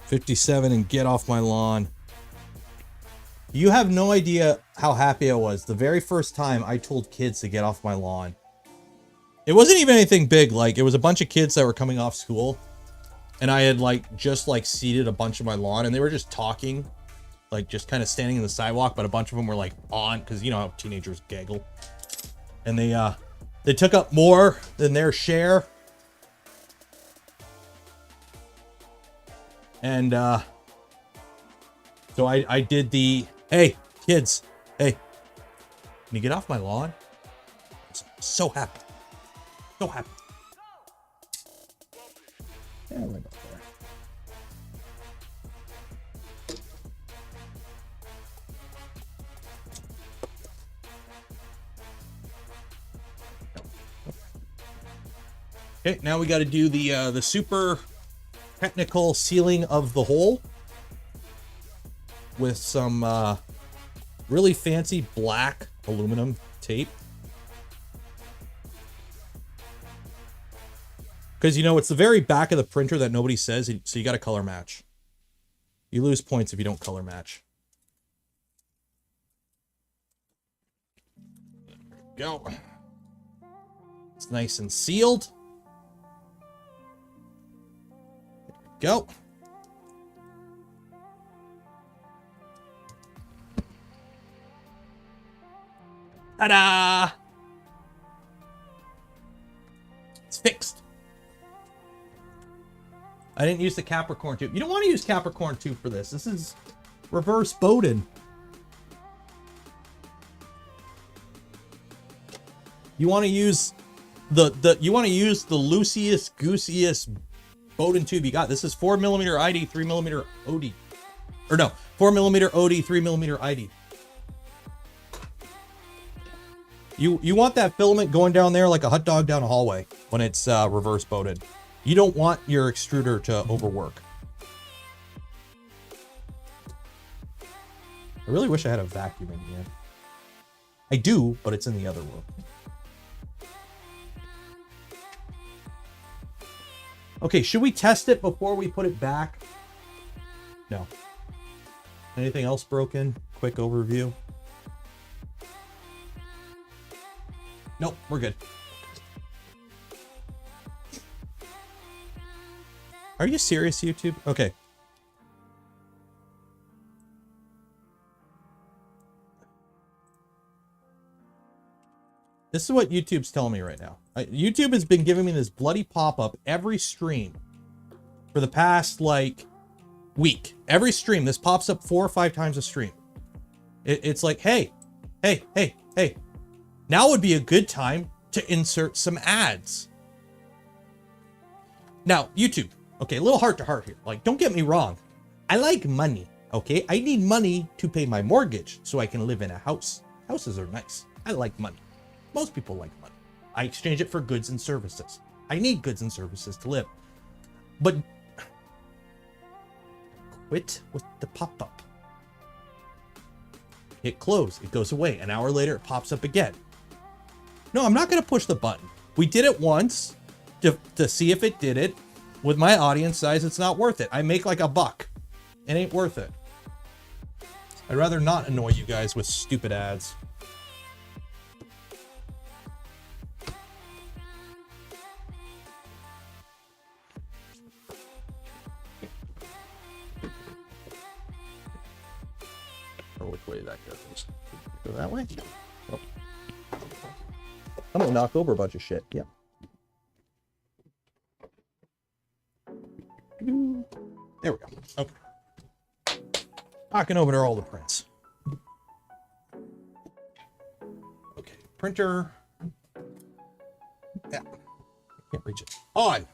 $57 and get off my lawn. You have no idea how happy I was the very first time I told kids to get off my lawn. It wasn't even anything big. Like, it was a bunch of kids that were coming off school. And I had just seeded a bunch of my lawn, and they were just talking, like just kind of standing in the sidewalk, but a bunch of them were like on, because you know how teenagers gaggle. And they took up more than their share. And so I did the, hey, kids, hey, can you get off my lawn? I'm so happy. So happy. Yeah, right up there. Okay, now we got to do the super technical sealing of the hole with some really fancy black aluminum tape. Because, you know, it's the very back of the printer that nobody says, so you got to color match. You lose points if you don't color match. There we go. It's nice and sealed. There we go. Ta-da! It's fixed. I didn't use the Capricorn tube. You don't want to use Capricorn tube for this. This is reverse Bowden. You want to use the loosiest, goosiest Bowden tube you got. This is 4mm ID, 3mm OD. Or no, 4mm OD, 3mm ID. You want that filament going down there like a hot dog down a hallway when it's reverse Bowden. You don't want your extruder to overwork. I really wish I had a vacuum in here. I do, but it's in the other room. Okay, should we test it before we put it back? No. Anything else broken? Quick overview. Nope, we're good. Are you serious, YouTube? Okay. This is what YouTube's telling me right now. YouTube has been giving me this bloody pop-up every stream for the past, like, week. Every stream, this pops up 4 or 5 times a stream. It's like, hey, now would be a good time to insert some ads. Now, YouTube, okay, a little heart to heart here. Like, don't get me wrong. I like money, okay? I need money to pay my mortgage so I can live in a house. Houses are nice. I like money. Most people like money. I exchange it for goods and services. I need goods and services to live. But quit with the pop-up. Hit close. It goes away. An hour later, it pops up again. No, I'm not going to push the button. We did it once to see if it did it. With my audience size, it's not worth it. I make like $1. It ain't worth it. I'd rather not annoy you guys with stupid ads. Or which way that goes? Go that way? Oh. I'm gonna knock over a bunch of shit. Yeah. There we go. Okay. Knocking over all the prints. Okay. Printer. Yeah. Can't reach it. On.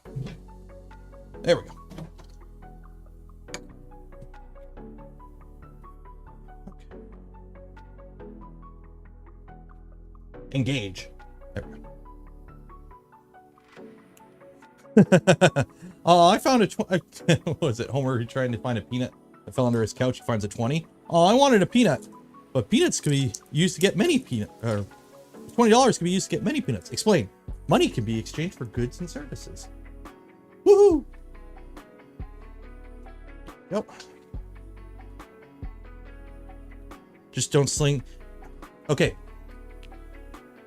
There we go. Engage. There we go. Oh, I found a what was it? Homer trying to find a peanut that fell under his couch. He finds a 20. Oh, I wanted a peanut, but peanuts can be used to get many peanuts. Or $20 can be used to get many peanuts. Explain. Money can be exchanged for goods and services. Woohoo! Yep. Just don't sling. Okay.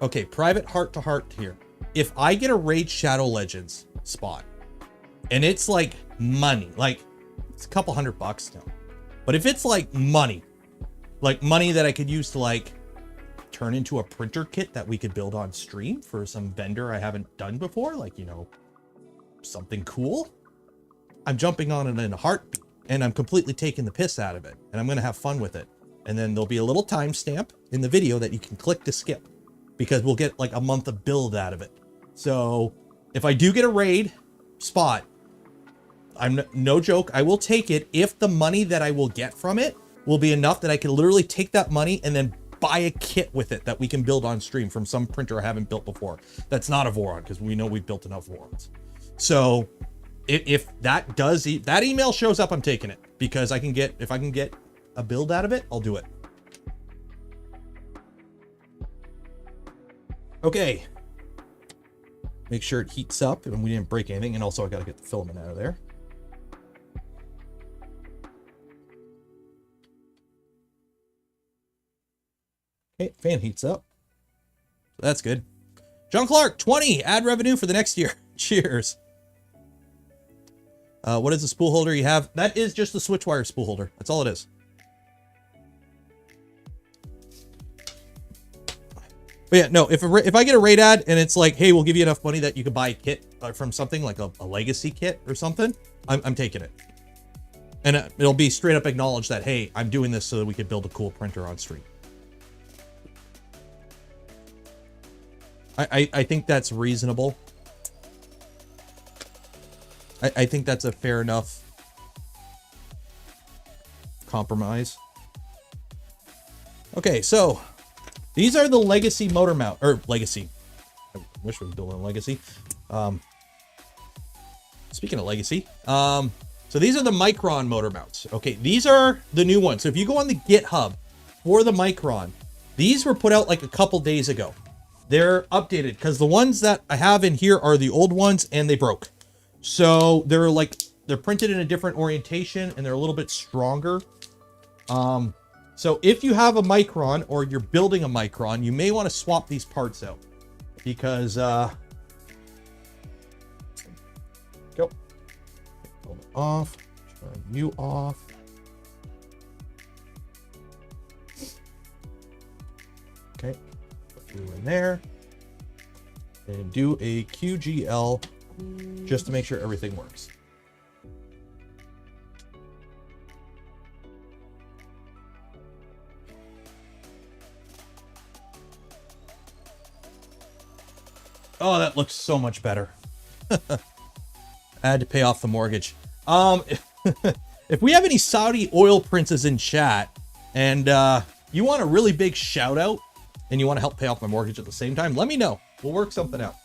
Okay, private heart to heart here. If I get a Raid Shadow Legends spot, and it's like money, like it's a couple $100 now. But if it's like money that I could use to like turn into a printer kit that we could build on stream for some vendor I haven't done before, like, you know, something cool, I'm jumping on it in a heartbeat, and I'm completely taking the piss out of it, and I'm going to have fun with it. And then there'll be a little timestamp in the video that you can click to skip, because we'll get like a month of build out of it. So if I do get a raid spot, I'm no joke, I will take it if the money that I will get from it will be enough that I can literally take that money and then buy a kit with it that we can build on stream from some printer I haven't built before. That's not a Voron, because we know we've built enough Vorons. So if that does, that email shows up, I'm taking it, because I can get, if I can get a build out of it, I'll do it. Okay. Make sure it heats up and we didn't break anything. And also I got to get the filament out of there. Okay, fan heats up. So that's good. John Clark, 20 ad revenue for the next year. Cheers. What is the spool holder you have? That is just the switch wire spool holder. That's all it is. But yeah, no, if I get a raid ad and it's like, hey, we'll give you enough money that you can buy a kit from something like a legacy kit or something, I'm taking it. And it'll be straight up acknowledged that, hey, I'm doing this so that we can build a cool printer on stream. I think that's reasonable. I think that's a fair enough compromise. Okay, so these are the legacy motor mount, or legacy. I wish we were building a legacy. Speaking of legacy, so these are the micron motor mounts. Okay, these are the new ones. So if you go on the GitHub for the micron, these were put out like a couple days ago. They're updated because the ones that I have in here are the old ones and they broke. So they're printed in a different orientation and they're a little bit stronger. So if you have a micron or you're building a micron, you may want to swap these parts out because, go. Pull it off, turn you off. Okay, put you in there and do a QGL just to make sure everything works. Oh, that looks so much better. I had to pay off the mortgage. If we have any Saudi oil princes in chat and you want a really big shout out and you want to help pay off my mortgage at the same time, let me know. We'll work something out.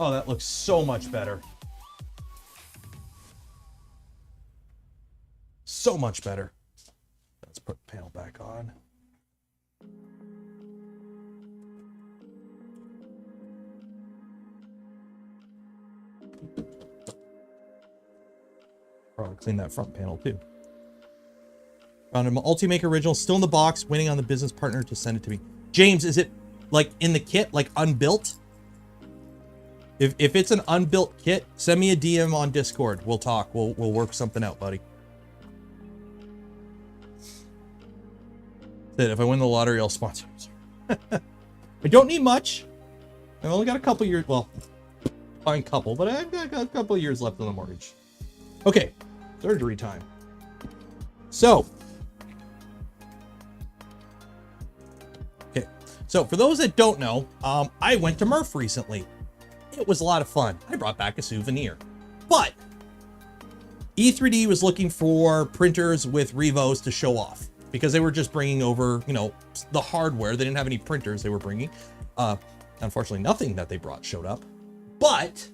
Oh, that looks so much better. So much better. Let's put the panel back on. Probably clean that front panel too. Found a Multimaker original still in the box, waiting on the business partner to send it to me. James, is it like in the kit, like unbuilt? If it's an unbuilt kit, send me a DM on Discord. We'll talk. We'll work something out, buddy. If I win the lottery, I'll sponsor. I don't need much. I've only got a couple years. Well, fine couple, but I've got a couple of years left on the mortgage. Okay, surgery time. So, okay. So for those that don't know, I went to Murph recently. It was a lot of fun. I brought back a souvenir, but E3D was looking for printers with Revos to show off because they were just bringing over, you know, the hardware. They didn't have any printers they were bringing. Unfortunately, nothing that they brought showed up, but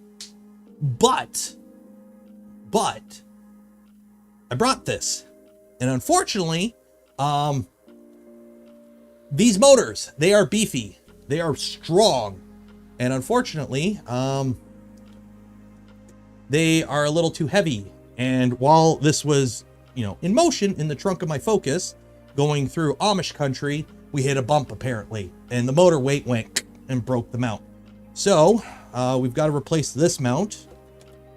I brought this, and unfortunately, these motors, they are beefy, they are strong, and unfortunately, they are a little too heavy. And while this was, you know, in motion in the trunk of my Focus, going through Amish country, we hit a bump apparently, and the motor weight went and broke the mount. So we've got to replace this mount,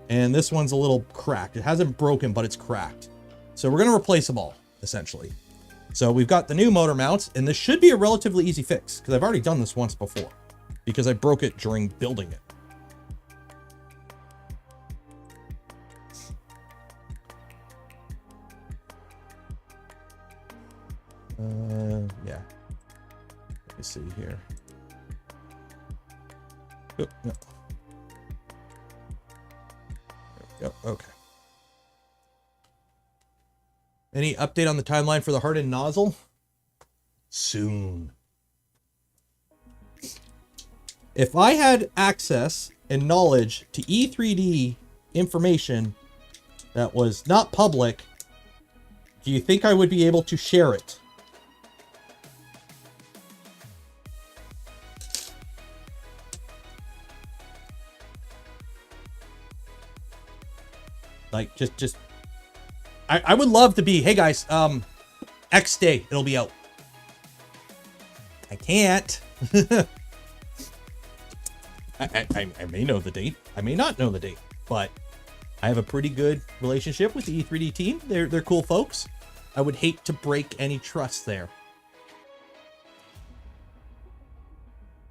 and this one's a little cracked. It hasn't broken, but it's cracked. So we're going to replace them all, essentially. So we've got the new motor mounts, and this should be a relatively easy fix, because I've already done this once before, because I broke it during building it. Yeah. Let me see here. Oh, no. There we go. Okay. Any update on the timeline for the hardened nozzle? Soon. If I had access and knowledge to E3D information that was not public, do you think I would be able to share it? Like, just, I would love to be, hey guys, X day, it'll be out. I can't. I may know the date. I may not know the date, but I have a pretty good relationship with the E3D team. They're cool folks. I would hate to break any trust there.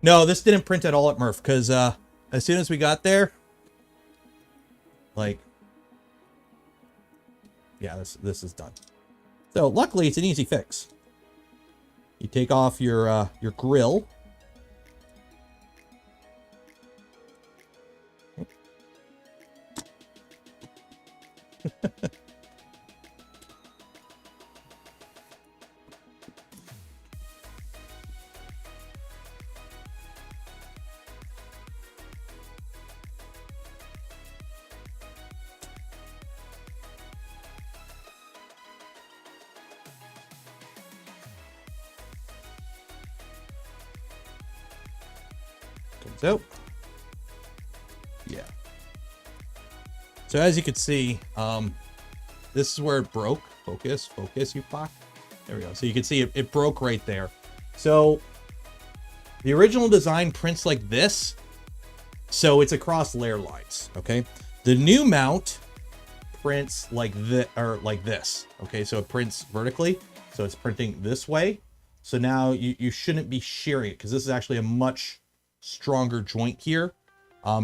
No, this didn't print at all at Murph, because as soon as we got there, like, yeah, this is done. So luckily, it's an easy fix. You take off your grill. So, yeah. So as you can see, this is where it broke. Focus, you fuck. There we go. So you can see it broke right there. So the original design prints like this. So it's across layer lines, okay? The new mount prints like this, or like this, okay? So it prints vertically. So it's printing this way. So now you shouldn't be shearing it, because this is actually a much stronger joint here,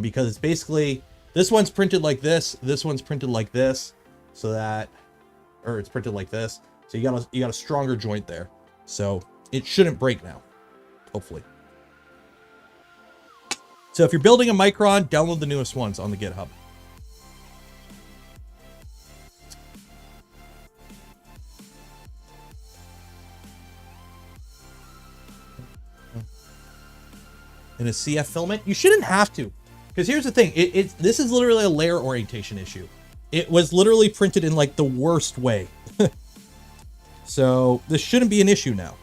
because it's basically, this one's printed like this one's printed like this, so that, or it's printed like this, so you got a stronger joint there, so it shouldn't break now, hopefully. So if you're building a micron, download the newest ones on the GitHub. In a CF filament, you shouldn't have to, because here's the thing, this is literally a layer orientation issue. It was literally printed in like the worst way. So this shouldn't be an issue now.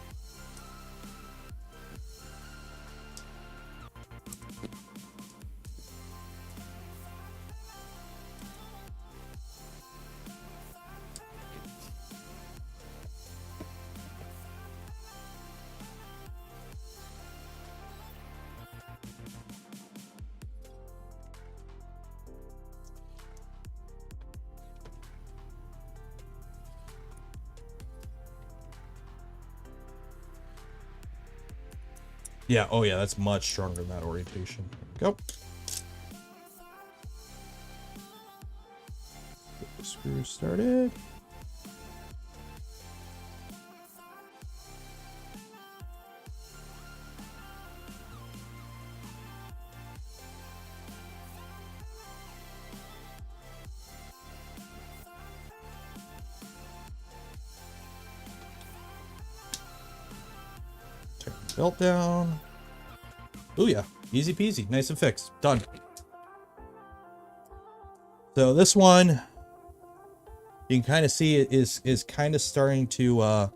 Yeah, oh yeah, that's much stronger than that orientation. Go. Get the screw started. Turn the belt down. Oh yeah, easy peasy, nice and fixed, done. So this one, you can kind of see it is kind of starting to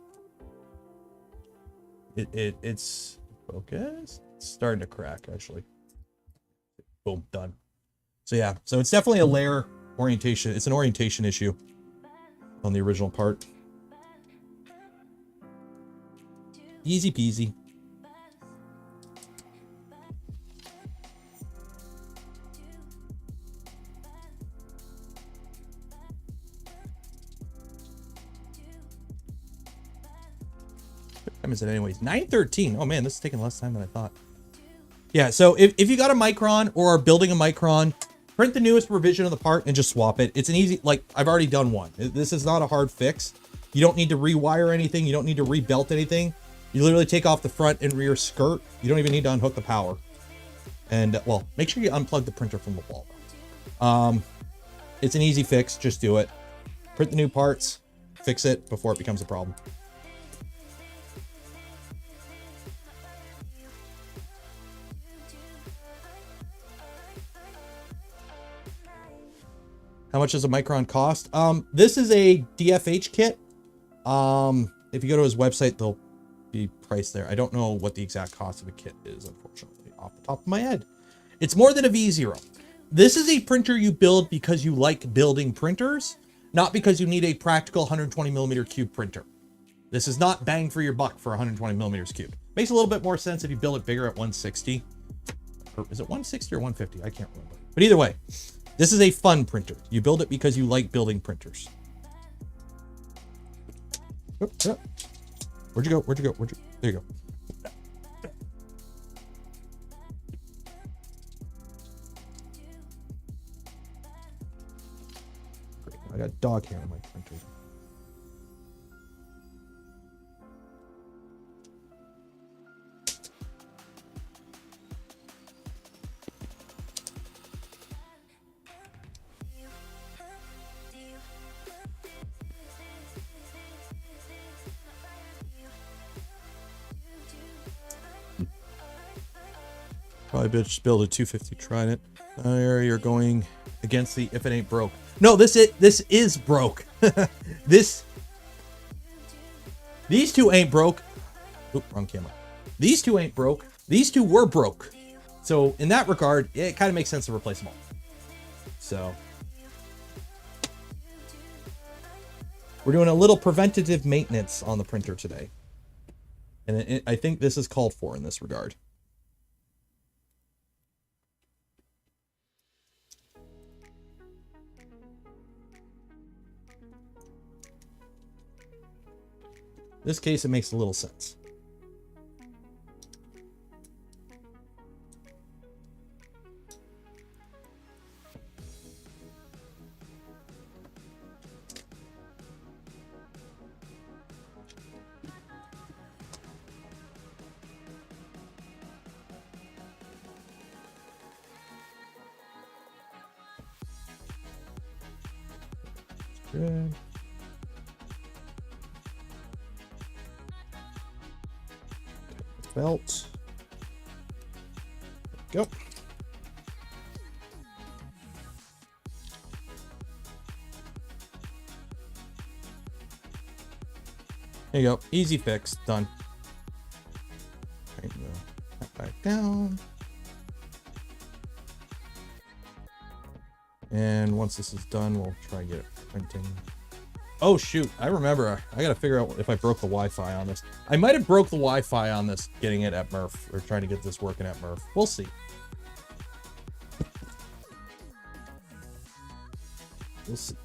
it's focused. It's starting to crack actually. Boom, done. So yeah, so it's definitely a layer orientation. It's an orientation issue on the original part. Easy peasy. What time is it anyways? 9:13. Oh man, this is taking less time than I thought. Yeah, so if you got a micron or are building a micron, print the newest revision of the part and just swap it. It's an easy, like I've already done one. This is not a hard fix. You don't need to rewire anything. You don't need to rebelt anything. You literally take off the front and rear skirt. You don't even need to unhook the power. And well, make sure you unplug the printer from the wall. It's an easy fix. Just do it. Print the new parts, fix it before it becomes a problem. How much does a micron cost? This is a DFH kit. If you go to his website, there'll be price there. I don't know what the exact cost of a kit is, unfortunately, off the top of my head. It's more than a V0. This is a printer you build because you like building printers, not because you need a practical 120mm cube printer. This is not bang for your buck for 120mm cube. Makes a little bit more sense if you build it bigger at 160. Or is it 160 or 150? I can't remember. But either way, this is a fun printer. You build it because you like building printers. Oh, yeah. Where'd you go? Where'd you go? Where'd you? There you go. Great. I got dog hair on my printer. Probably just build a 250 Trident. You're going against the if it ain't broke. No, this is broke. These two ain't broke. Oop, wrong camera. These two ain't broke. These two were broke. So in that regard, it kind of makes sense to replace them all. So we're doing a little preventative maintenance on the printer today. And I think this is called for in this regard. In this case, it makes a little sense. Good. Belt. Go. There you go. Easy fix. Done. Back down. And once this is done, we'll try and get it printing. Oh shoot, I remember. I gotta figure out if I broke the Wi-Fi on this. I might have broke the Wi-Fi on this, getting it at Murph, or trying to get this working at Murph. We'll see. We'll see.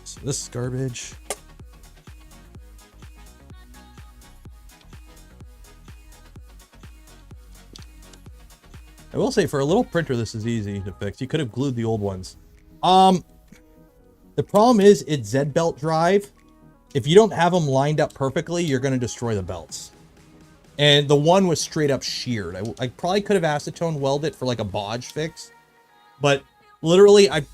So this is garbage. I will say, for a little printer, this is easy to fix. You could have glued the old ones. The problem is, it's Z-belt drive. If you don't have them lined up perfectly, you're going to destroy the belts. And the one was straight up sheared. I probably could have acetone welded it for like a bodge fix. But literally, I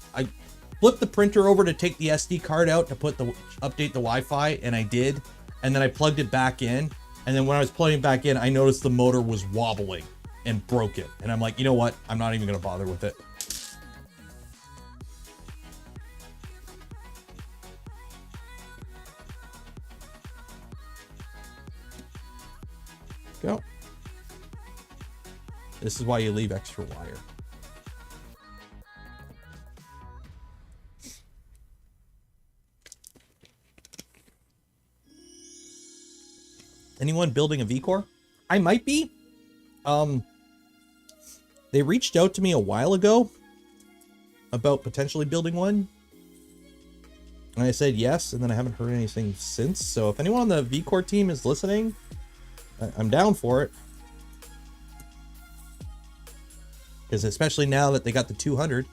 flipped the printer over to take the SD card out to update the Wi-Fi, and I did. And then I plugged it back in. And then when I was plugging it back in, I noticed the motor was wobbling and broke it. And I'm like, you know what? I'm not even going to bother with it. Go. This is why you leave extra wire. Anyone building a V-Core? I might be. They reached out to me a while ago about potentially building one. And I said yes, and then I haven't heard anything since. So if anyone on the V-Core team is listening, I'm down for it. Because especially now that they got the 200.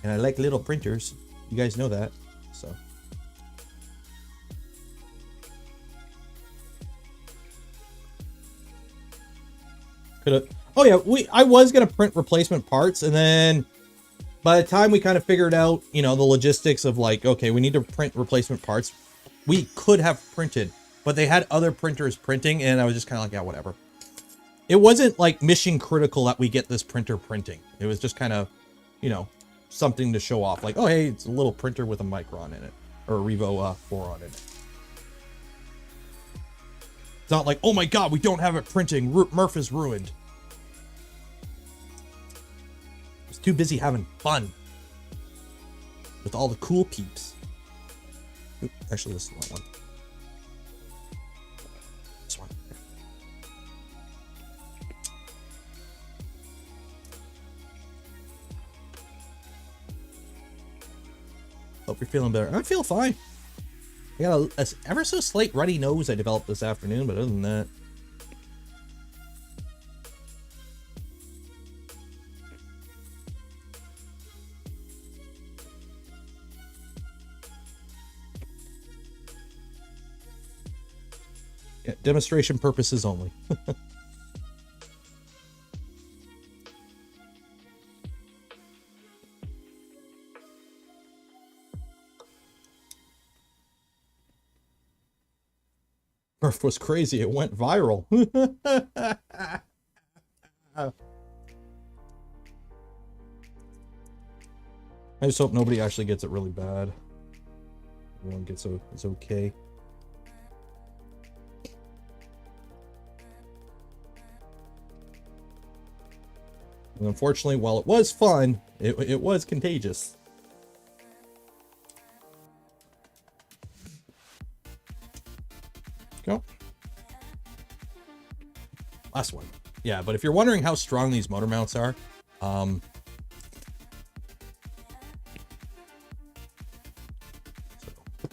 And I like little printers. You guys know that. So. Oh yeah, I was going to print replacement parts. And then by the time we kind of figured out, you know, the logistics of like, okay, we need to print replacement parts. We could have printed. But they had other printers printing, and I was just kind of like, yeah, whatever. It wasn't like mission critical that we get this printer printing. It was just kind of, you know, something to show off. Like, oh, hey, it's a little printer with a micron in it, or a Revo boron in it. It's not like, oh my God, we don't have it printing. Murph is ruined. I was too busy having fun with all the cool peeps. Oop, actually, this is the wrong one. Hope you're feeling better. I feel fine. I got a ever so slight runny nose I developed this afternoon, but other than that. Yeah, demonstration purposes only. Murph was crazy. It went viral. I just hope nobody actually gets it really bad. Everyone gets it's okay. And unfortunately, while it was fun, it was contagious. Go. Last one. Yeah, but if you're wondering how strong these motor mounts are, so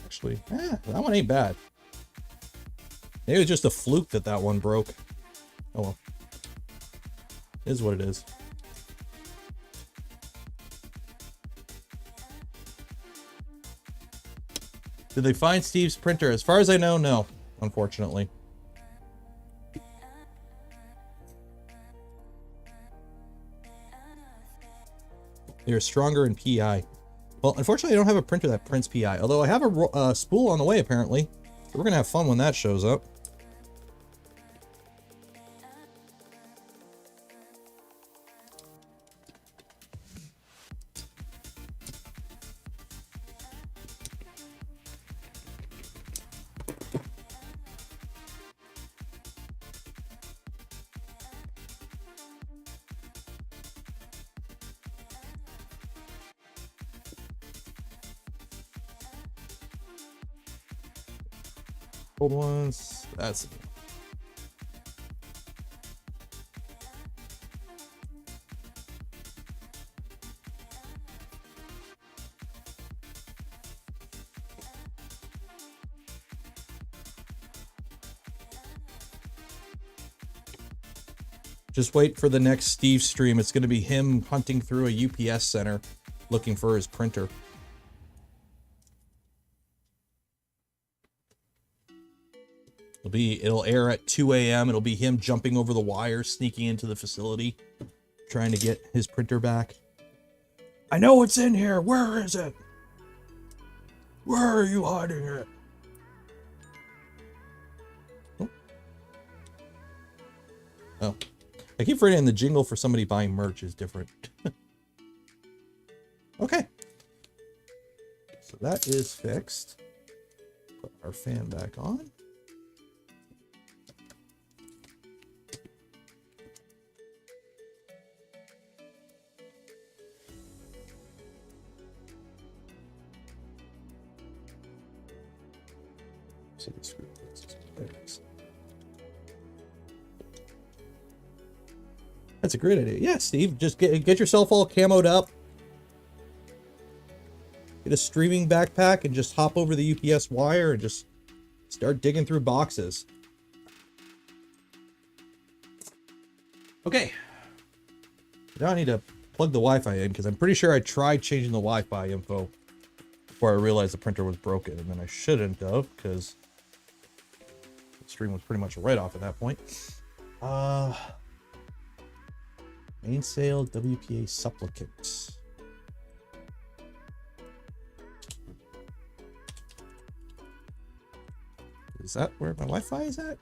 actually, that one ain't bad. Maybe it was just a fluke that that one broke. Oh well. It is what it is. Did they find Steve's printer? As far as I know, no, unfortunately. They're stronger in PI. Well, unfortunately, I don't have a printer that prints PI, although I have a spool on the way, apparently. So we're going to have fun when that shows up. Old ones, that's just wait for the next Steve stream. It's going to be him hunting through a UPS center looking for his printer. It'll air at 2 a.m. It'll be him jumping over the wire, sneaking into the facility, trying to get his printer back. I know it's in here. Where is it? Where are you hiding it? Oh. I keep forgetting the jingle for somebody buying merch is different. Okay. So that is fixed. Put our fan back on. See the screw. That's a great idea. Yeah, Steve, just get yourself all camoed up. Get a streaming backpack and just hop over the UPS wire and just start digging through boxes. Okay. Now I need to plug the Wi-Fi in because I'm pretty sure I tried changing the Wi-Fi info before I realized the printer was broken, and then I shouldn't have because the stream was pretty much right off at that point. Mainsail WPA supplicant. Is that where my Wi-Fi is at?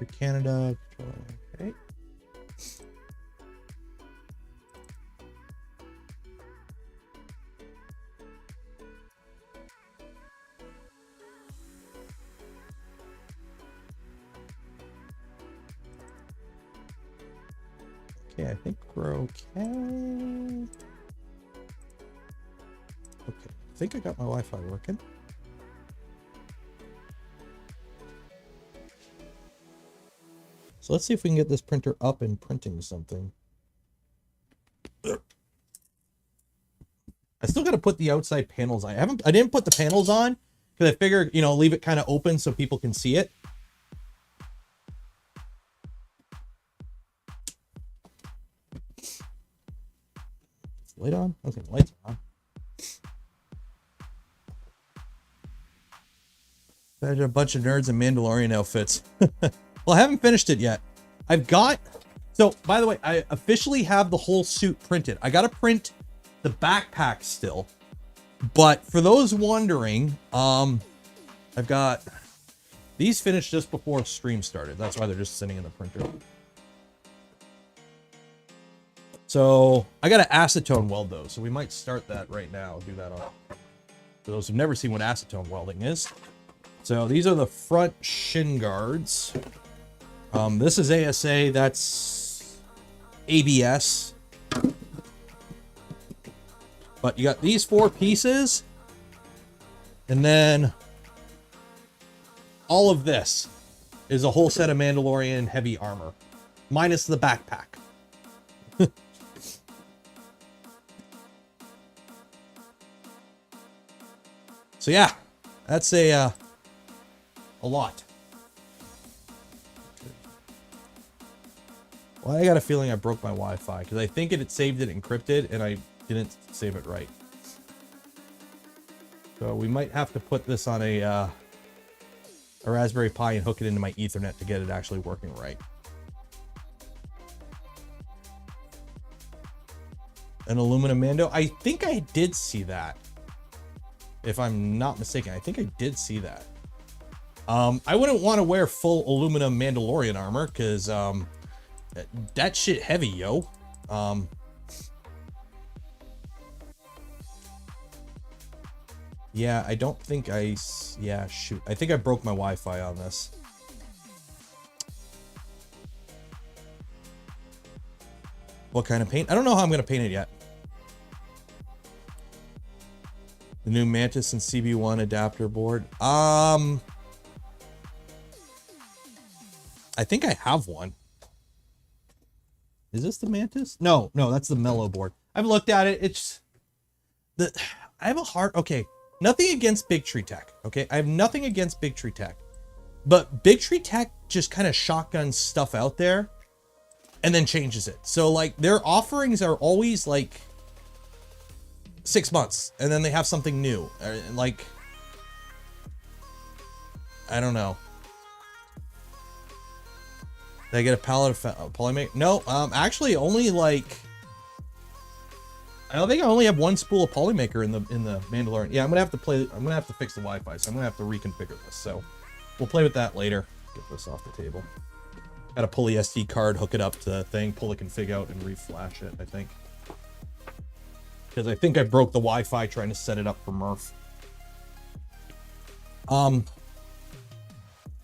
Country Canada. Okay. Okay, I think we're okay. Okay, I think I got my Wi-Fi working. So let's see if we can get this printer up and printing something. I still got to put the outside panels on. I didn't put the panels on because I figured, you know, leave it kind of open so people can see it. Light on? Okay, lights are on. Imagine a bunch of nerds in Mandalorian outfits. Well, I haven't finished it yet. I've got... So, by the way, I officially have the whole suit printed. I got to print the backpack still. But for those wondering, I've got... These finished just before stream started. That's why they're just sitting in the printer. So I got to acetone weld those. So we might start that right now. Do that on. For those who've never seen what acetone welding is. So these are the front shin guards. This is ASA. That's ABS. But you got these 4 pieces. And then all of this is a whole set of Mandalorian heavy armor. Minus the backpack. So yeah, that's a lot. Well, I got a feeling I broke my Wi-Fi because I think it saved it encrypted and I didn't save it right. So we might have to put this on a Raspberry Pi and hook it into my Ethernet to get it actually working right. An aluminum Mando. I think I did see that. If I'm not mistaken, I think I did see that. I wouldn't want to wear full aluminum Mandalorian armor because that shit heavy, yo. Yeah, I don't think yeah, shoot. I think I broke my Wi-Fi on this. What kind of paint? I don't know how I'm going to paint it yet. The new Mantis and CB1 adapter board. I think I have one. Is this the Mantis? No, that's the Mellow board. I've looked at it. It's I have a hard, okay. Nothing against Big Tree Tech. Okay. I have nothing against Big Tree Tech, but Big Tree Tech just kind of shotguns stuff out there and then changes it. So like their offerings are always like 6 months and then they have something new. Like, I don't know. Did I get a pallet of Polymaker? No, actually only like, I don't think I only have 1 spool of Polymaker in the Mandalorian. Yeah, I'm gonna have to fix the Wi-Fi, so I'm gonna have to reconfigure this. So we'll play with that later. Get this off the table. Gotta pull the SD card, hook it up to the thing, pull the config out, and reflash it, I think. Because I think I broke the Wi-Fi trying to set it up for Murph. But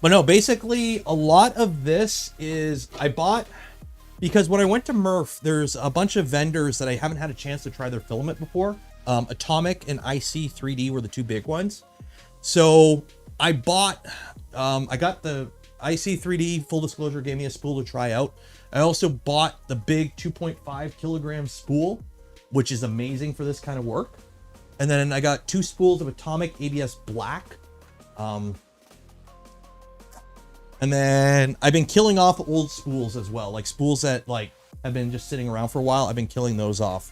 no, basically a lot of this is I bought, because when I went to Murph, there's a bunch of vendors that I haven't had a chance to try their filament before. Atomic and IC 3D were the 2 big ones. So I bought, I got the IC 3D, full disclosure, gave me a spool to try out. I also bought the big 2.5 kilogram spool, which is amazing for this kind of work. And then I got 2 spools of Atomic ABS Black. And then I've been killing off old spools as well, like spools that like have been just sitting around for a while. I've been killing those off.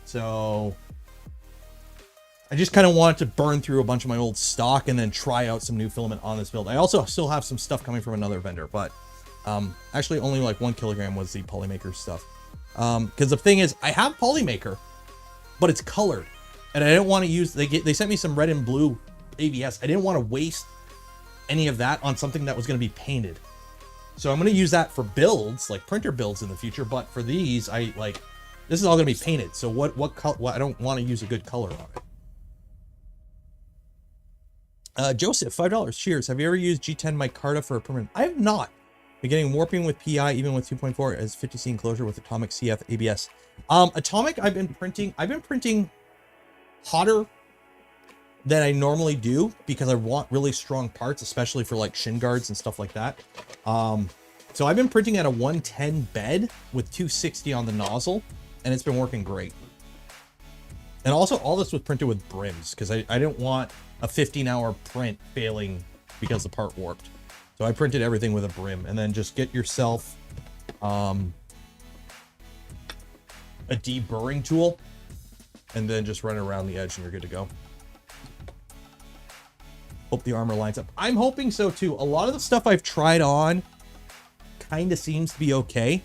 So I just kind of wanted to burn through a bunch of my old stock and then try out some new filament on this build. I also still have some stuff coming from another vendor, but actually only like 1 kilogram was the Polymaker stuff. Because the thing is, I have Polymaker, but it's colored, and I didn't want to use. They sent me some red and blue ABS. I didn't want to waste any of that on something that was going to be painted. So I'm going to use that for builds, like printer builds in the future. But for these, this is all going to be painted. So what color? I don't want to use a good color on it. Joseph, $5. Cheers. Have you ever used G10 micarta for a permanent? I have not. Beginning warping with PI, even with 2.4 as 50C enclosure with Atomic CF ABS. Atomic, I've been printing hotter than I normally do because I want really strong parts, especially for like shin guards and stuff like that. So I've been printing at a 110 bed with 260 on the nozzle, and it's been working great. And also all this was printed with brims because I didn't want a 15-hour print failing because the part warped. So I printed everything with a brim, and then just get yourself a deburring tool and then just run it around the edge and you're good to go. Hope the armor lines up. I'm hoping so too. A lot of the stuff I've tried on kind of seems to be okay.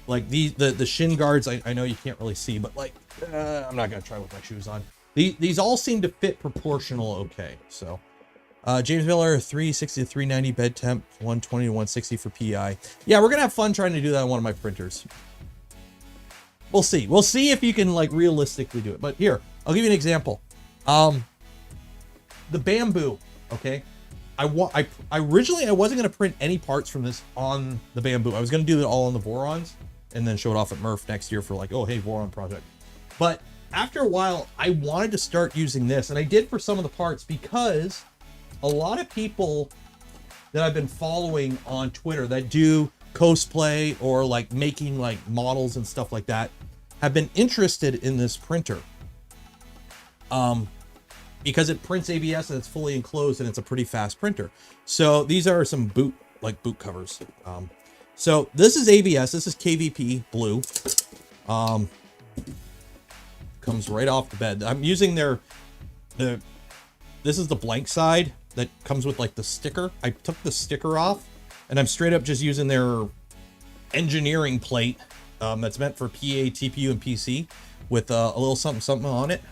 Like the shin guards, I know you can't really see, but like I'm not gonna try with my shoes on. These all seem to fit proportional okay. So James Miller, 360 to 390 bed temp, 120 to 160 for PI. Yeah, we're gonna have fun trying to do that on one of my printers. We'll see. We'll see if you can like realistically do it. But here, I'll give you an example. The bamboo, okay? I originally I wasn't gonna print any parts from this on the bamboo. I was gonna do it all on the Vorons and then show it off at Murph next year for like, oh hey, Voron project. But after a while, I wanted to start using this, and I did for some of the parts because a lot of people that I've been following on Twitter that do cosplay or like making like models and stuff like that have been interested in this printer. Because it prints ABS and it's fully enclosed and it's a pretty fast printer. So these are some boot covers. So this is ABS, this is KVP blue. Comes right off the bed. I'm using this is the blank side that comes with like the sticker. I took the sticker off and I'm straight up just using their engineering plate that's meant for PA, TPU, and PC with a little something on it.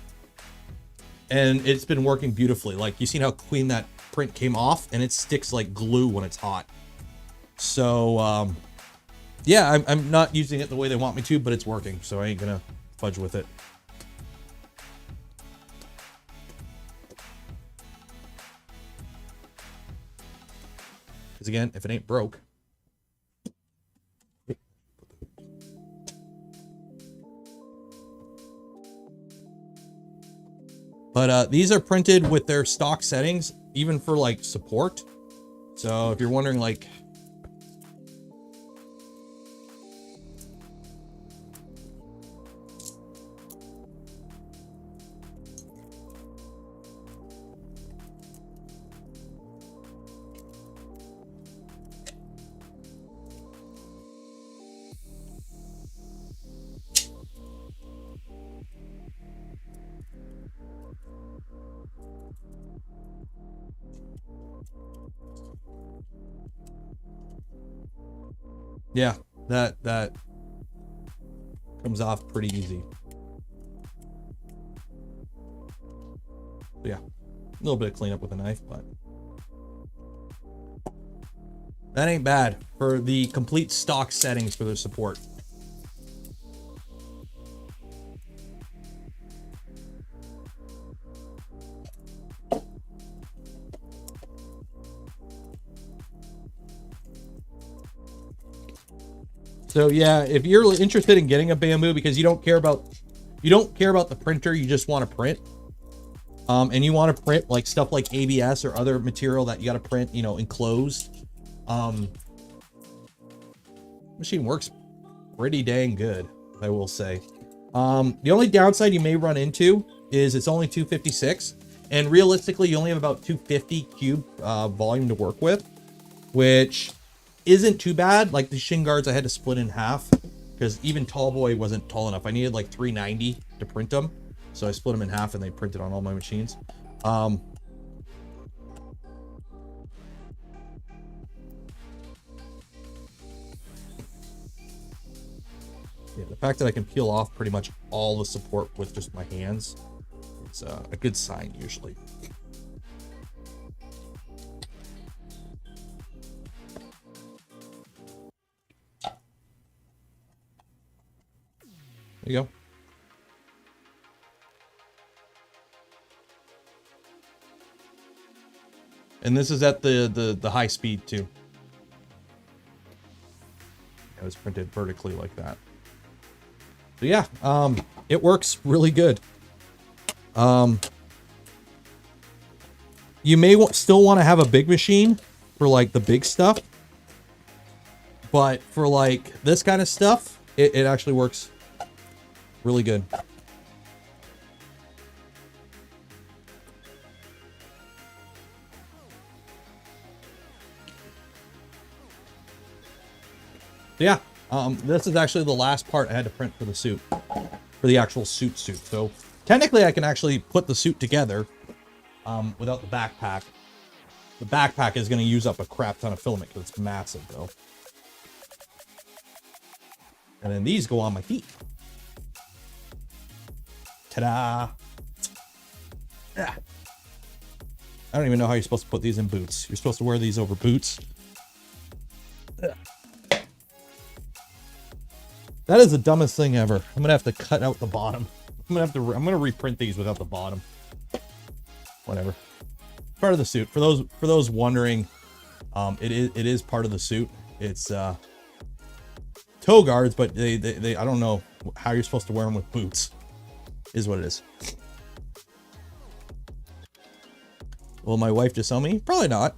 And it's been working beautifully. Like, you seen how clean that print came off, and it sticks like glue when it's hot. So yeah, I'm not using it the way they want me to, but it's working, so I ain't gonna fudge with it. Because again, if it ain't broke. But these are printed with their stock settings, even for like support. So if you're wondering, like, yeah, that comes off pretty easy. So yeah, a little bit of cleanup with a knife, but that ain't bad for the complete stock settings for their support. So yeah, if you're interested in getting a bamboo because you don't care about the printer, you just want to print, and you want to print like stuff like ABS or other material that you got to print, you know, enclosed. Machine works pretty dang good, I will say. The only downside you may run into is it's only 256, and realistically, you only have about 250 cube volume to work with, which isn't too bad. Like the Shin Guards, I had to split in half because even Tallboy wasn't tall enough. I needed like 390 to print them, so I split them in half and they printed on all my machines. Yeah, the fact that I can peel off pretty much all the support with just my hands, it's a good sign usually. There you go. And this is at the high speed too. It was printed vertically like that. So yeah, it works really good. You may still want to have a big machine for like the big stuff, but for like this kind of stuff, it actually works really good. Yeah, this is actually the last part I had to print for the suit, for the actual suit. So technically I can actually put the suit together without the backpack. The backpack is going to use up a crap ton of filament because it's massive though. And then these go on my feet. Ta-da! Yeah. I don't even know how you're supposed to put these in boots. You're supposed to wear these over boots. That is the dumbest thing ever. I'm gonna have to cut out the bottom. I'm gonna reprint these without the bottom. Whatever. Part of the suit. For those wondering, it is part of the suit. It's toe guards, but they I don't know how you're supposed to wear them with boots. Is what it is. Will my wife disown me? Probably not.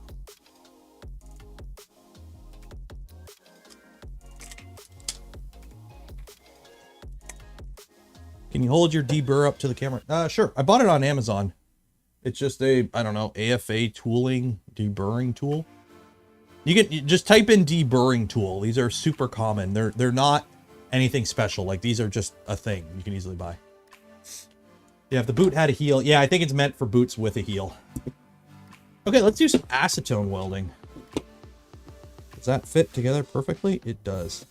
Can you hold your deburr up to the camera? Sure. I bought it on Amazon. It's just a, I don't know, AFA tooling deburring tool. You just type in deburring tool. These are super common. They're not anything special. Like, these are just a thing you can easily buy. Yeah, if the boot had a heel. Yeah, I think it's meant for boots with a heel. Okay, let's do some acetone welding. Does that fit together perfectly? It does.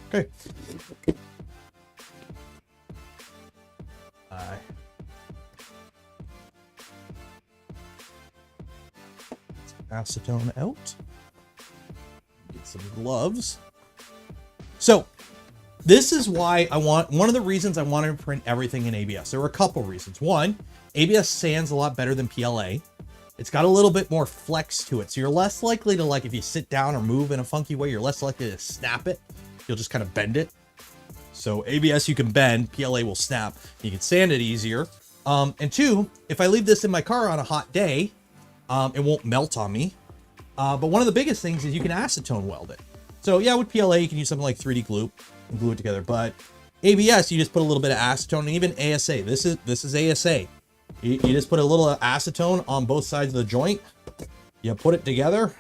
Okay. Acetone out. Get some gloves. So this is why one of the reasons I wanted to print everything in ABS. There were a couple reasons. One, ABS sands a lot better than PLA. It's got a little bit more flex to it. So you're less likely to, like, if you sit down or move in a funky way, you're less likely to snap it. You'll just kind of bend it. So ABS you can bend, PLA will snap. You can sand it easier. And two, if I leave this in my car on a hot day, it won't melt on me. But one of the biggest things is you can acetone weld it. So yeah, with PLA, you can use something like 3D glue and glue it together. But ABS, you just put a little bit of acetone, and even ASA. This is ASA. You just put a little acetone on both sides of the joint. You put it together.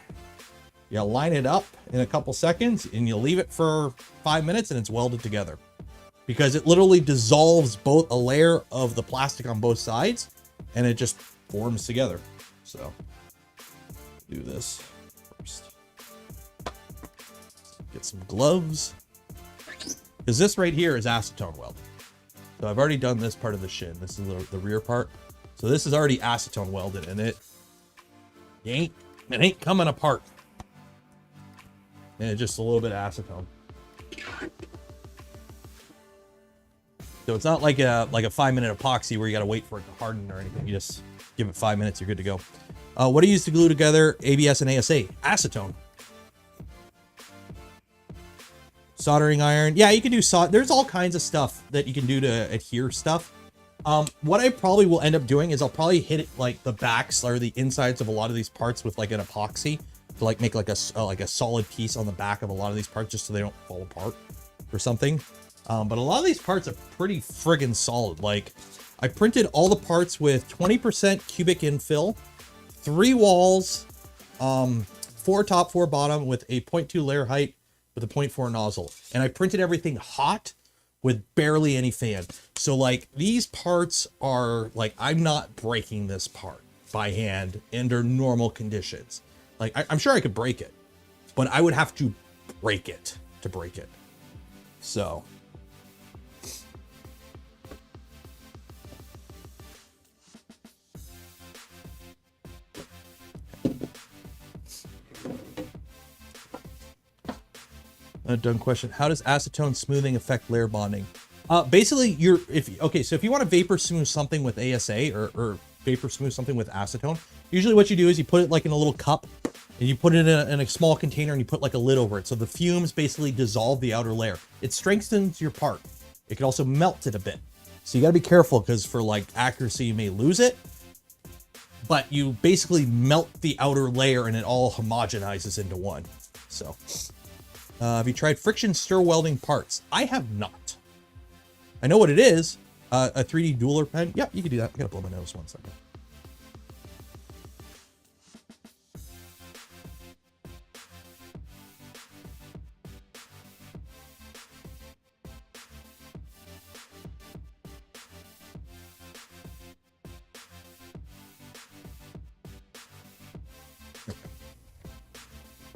You line it up in a couple seconds, and you leave it for 5 minutes, and it's welded together. Because it literally dissolves both a layer of the plastic on both sides, and it just forms together. So do this first. Get some gloves. Because this right here is acetone weld. So I've already done this part of the shin. This is the rear part. So this is already acetone welded, and it ain't coming apart. And it's just a little bit of acetone. So it's not like a 5-minute epoxy where you got to wait for it to harden or anything. You just give it 5 minutes, you're good to go. What do you use to glue together ABS and ASA? Acetone. Soldering iron. Yeah, you can do there's all kinds of stuff that you can do to adhere stuff. What I probably will end up doing is I'll probably hit it like the backs or the insides of a lot of these parts with like an epoxy to like make like a solid piece on the back of a lot of these parts just so they don't fall apart or something. But a lot of these parts are pretty friggin' solid. Like, I printed all the parts with 20% cubic infill, 3 walls, 4 top, 4 bottom with a 0.2 layer height with a 0.4 nozzle. And I printed everything hot with barely any fan. So like, these parts are like, I'm not breaking this part by hand under normal conditions. Like, I'm sure I could break it, but I would have to break it to break it. So a dumb question. How does acetone smoothing affect layer bonding? Basically, if you want to vapor smooth something with ASA or vapor smooth something with acetone, usually what you do is you put it like in a little cup and you put it in a small container and you put like a lid over it. So the fumes basically dissolve the outer layer. It strengthens your part. It can also melt it a bit. So you got to be careful because for like accuracy, you may lose it, but you basically melt the outer layer and it all homogenizes into one. So have you tried friction stir welding parts? I have not. I know what it is. A 3D dueler pen. Yep, you can do that. I gotta blow my nose 1 second.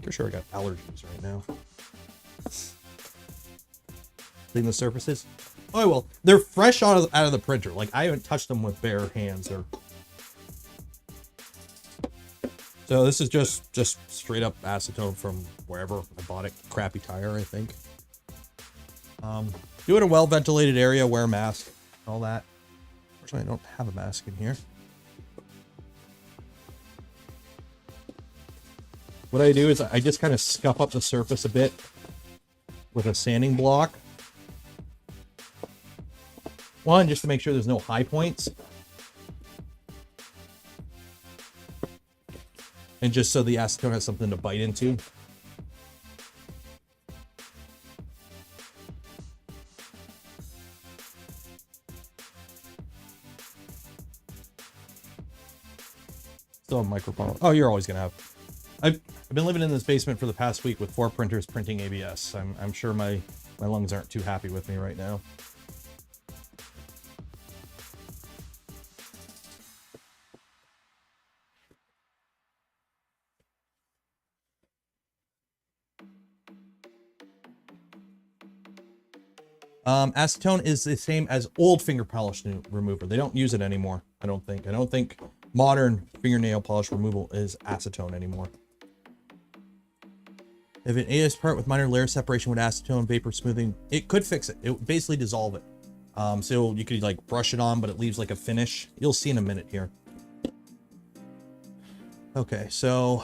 For sure I got allergies right now. Clean the surfaces. Oh, well, they're fresh out of the printer. Like, I haven't touched them with bare hands. So this is just straight up acetone from wherever I bought it. Crappy tire, I think. Do it in a well-ventilated area, wear a mask, all that. Unfortunately, I don't have a mask in here. What I do is I just kind of scuff up the surface a bit with a sanding block. One, just to make sure there's no high points. And just so the acetone has something to bite into. Still have micron. Oh, you're always gonna have. I've been living in this basement for the past week with 4 printers printing ABS. I'm sure my lungs aren't too happy with me right now. Acetone is the same as old finger polish remover. They don't use it anymore, I don't think. I don't think modern fingernail polish removal is acetone anymore. If an AS part with minor layer separation with acetone vapor smoothing, it could fix it. It would basically dissolve it. So you could like brush it on, but it leaves like a finish. You'll see in a minute here. Okay, so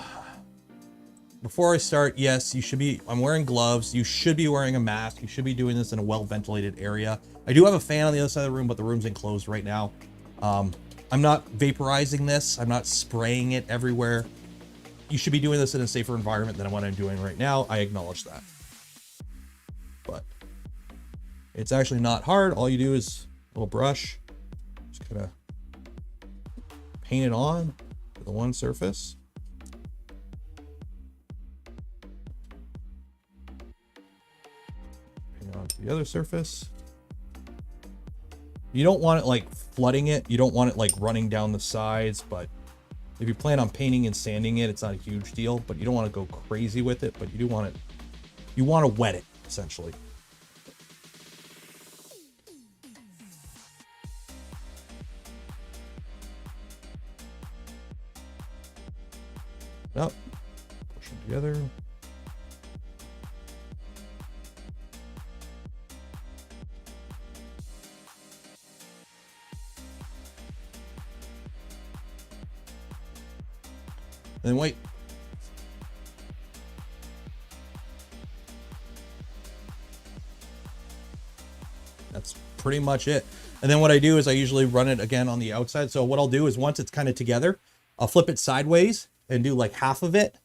before I start, yes, you should be, I'm wearing gloves. You should be wearing a mask. You should be doing this in a well-ventilated area. I do have a fan on the other side of the room, but the room's enclosed right now. I'm not vaporizing this. I'm not spraying it everywhere. You should be doing this in a safer environment than what I'm doing right now. I acknowledge that. But it's actually not hard. All you do is a little brush. Just kind of paint it on to the one surface. Paint it on to the other surface. You don't want it like flooding it. You don't want it like running down the sides, but if you plan on painting and sanding it, it's not a huge deal, but you don't want to go crazy with it, but you do want it, you want to wet it, essentially. Up, push them together. Then wait. That's pretty much it. And then what I do is I usually run it again on the outside. So what I'll do is once it's kind of together, I'll flip it sideways and do like half of it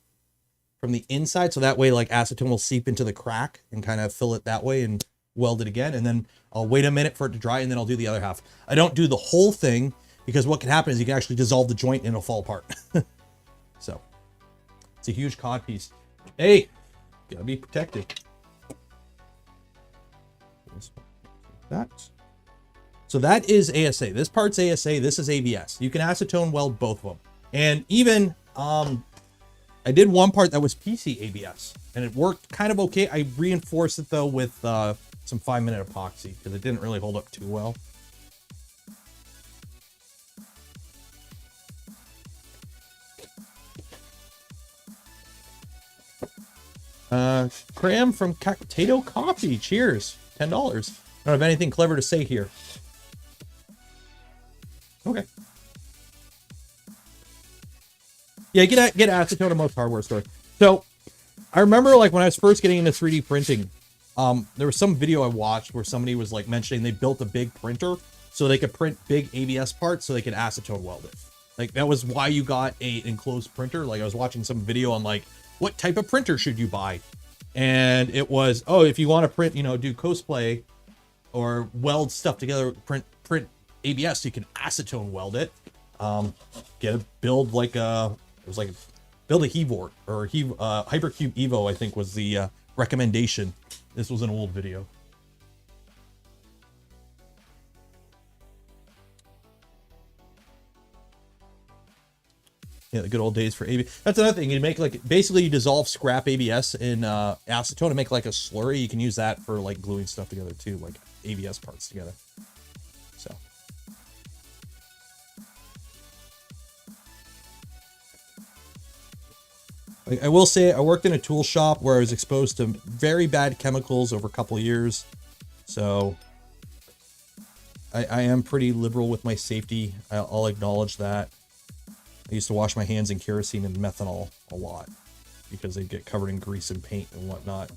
from the inside. So that way like acetone will seep into the crack and kind of fill it that way and weld it again. And then I'll wait a minute for it to dry and then I'll do the other half. I don't do the whole thing because what can happen is you can actually dissolve the joint and it'll fall apart. So it's a huge cod piece. Hey, gotta be protected. That. So that is ASA. This part's ASA. This is ABS. You can acetone weld both of them. And even I did one part that was PC ABS, and it worked kind of okay. I reinforced it though with some 5-minute epoxy because it didn't really hold up too well. Cram from Potato Coffee. Cheers. $10. I don't have anything clever to say here. Okay. Yeah, get acetone at most hardware stores. So I remember like when I was first getting into 3D printing, there was some video I watched where somebody was like mentioning they built a big printer so they could print big ABS parts so they could acetone weld it. Like that was why you got an enclosed printer. Like I was watching some video on like, what type of printer should you buy? And it was, oh, if you want to print, you know, do cosplay or weld stuff together, print ABS, you can acetone weld it. Build like a, it was like build a Hevort or Hypercube Evo, I think was the recommendation. This was an old video. Yeah, the good old days for ABS. That's another thing. You make like, basically you dissolve scrap ABS in acetone to make like a slurry. You can use that for like gluing stuff together too. Like ABS parts together. So. I will say I worked in a tool shop where I was exposed to very bad chemicals over a couple of years. So I am pretty liberal with my safety. I'll acknowledge that. I used to wash my hands in kerosene and methanol a lot because they get covered in grease and paint and whatnot.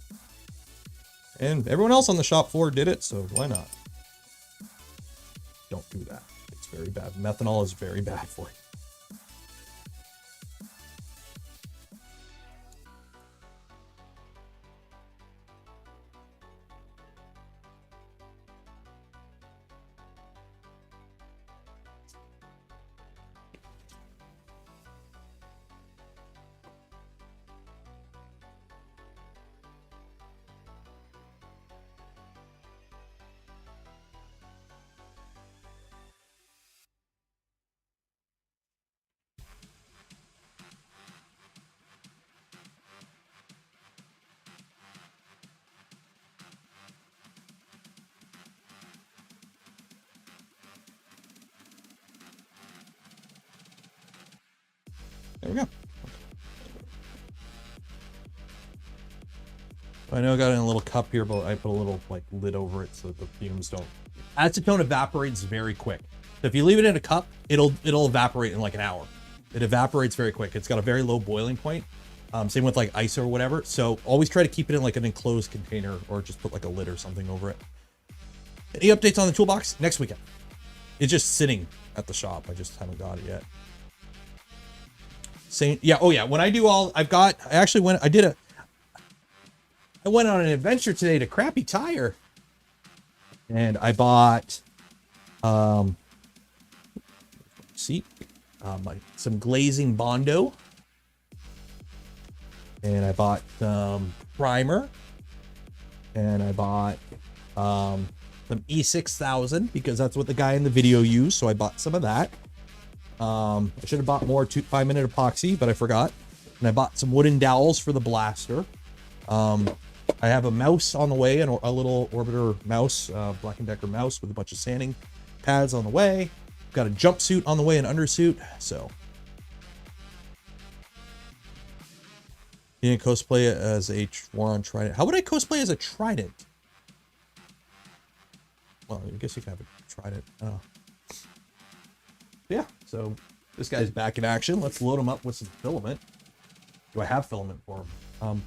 And everyone else on the shop floor did it, so why not? Don't do that. It's very bad. Methanol is very bad for you. There we go. I know I got it in a little cup here, but I put a little like lid over it so that the fumes don't. Acetone evaporates very quick. So if you leave it in a cup, it'll evaporate in like an hour. It evaporates very quick. It's got a very low boiling point. Same with like ice or whatever. So always try to keep it in like an enclosed container or just put like a lid or something over it. Any updates on the toolbox? Next weekend. It's just sitting at the shop. I just haven't got it yet. Same, yeah, oh yeah, when I do all, I actually went, I went on an adventure today to Crappy Tire. And I bought, some glazing Bondo. And I bought some primer. And I bought, some E6000 because that's what the guy in the video used. So I bought some of that. I should have bought more 5-minute epoxy, but I forgot. And I bought some wooden dowels for the blaster. I have a mouse on the way, and a little Orbiter mouse, Black & Decker mouse with a bunch of sanding pads on the way. Got a jumpsuit on the way, an undersuit. So you didn't cosplay as a Warren Trident. How would I cosplay as a Trident? Well, I guess you can have a Trident. Oh. Yeah, so this guy's back in action. Let's load him up with some filament. Do I have filament for him?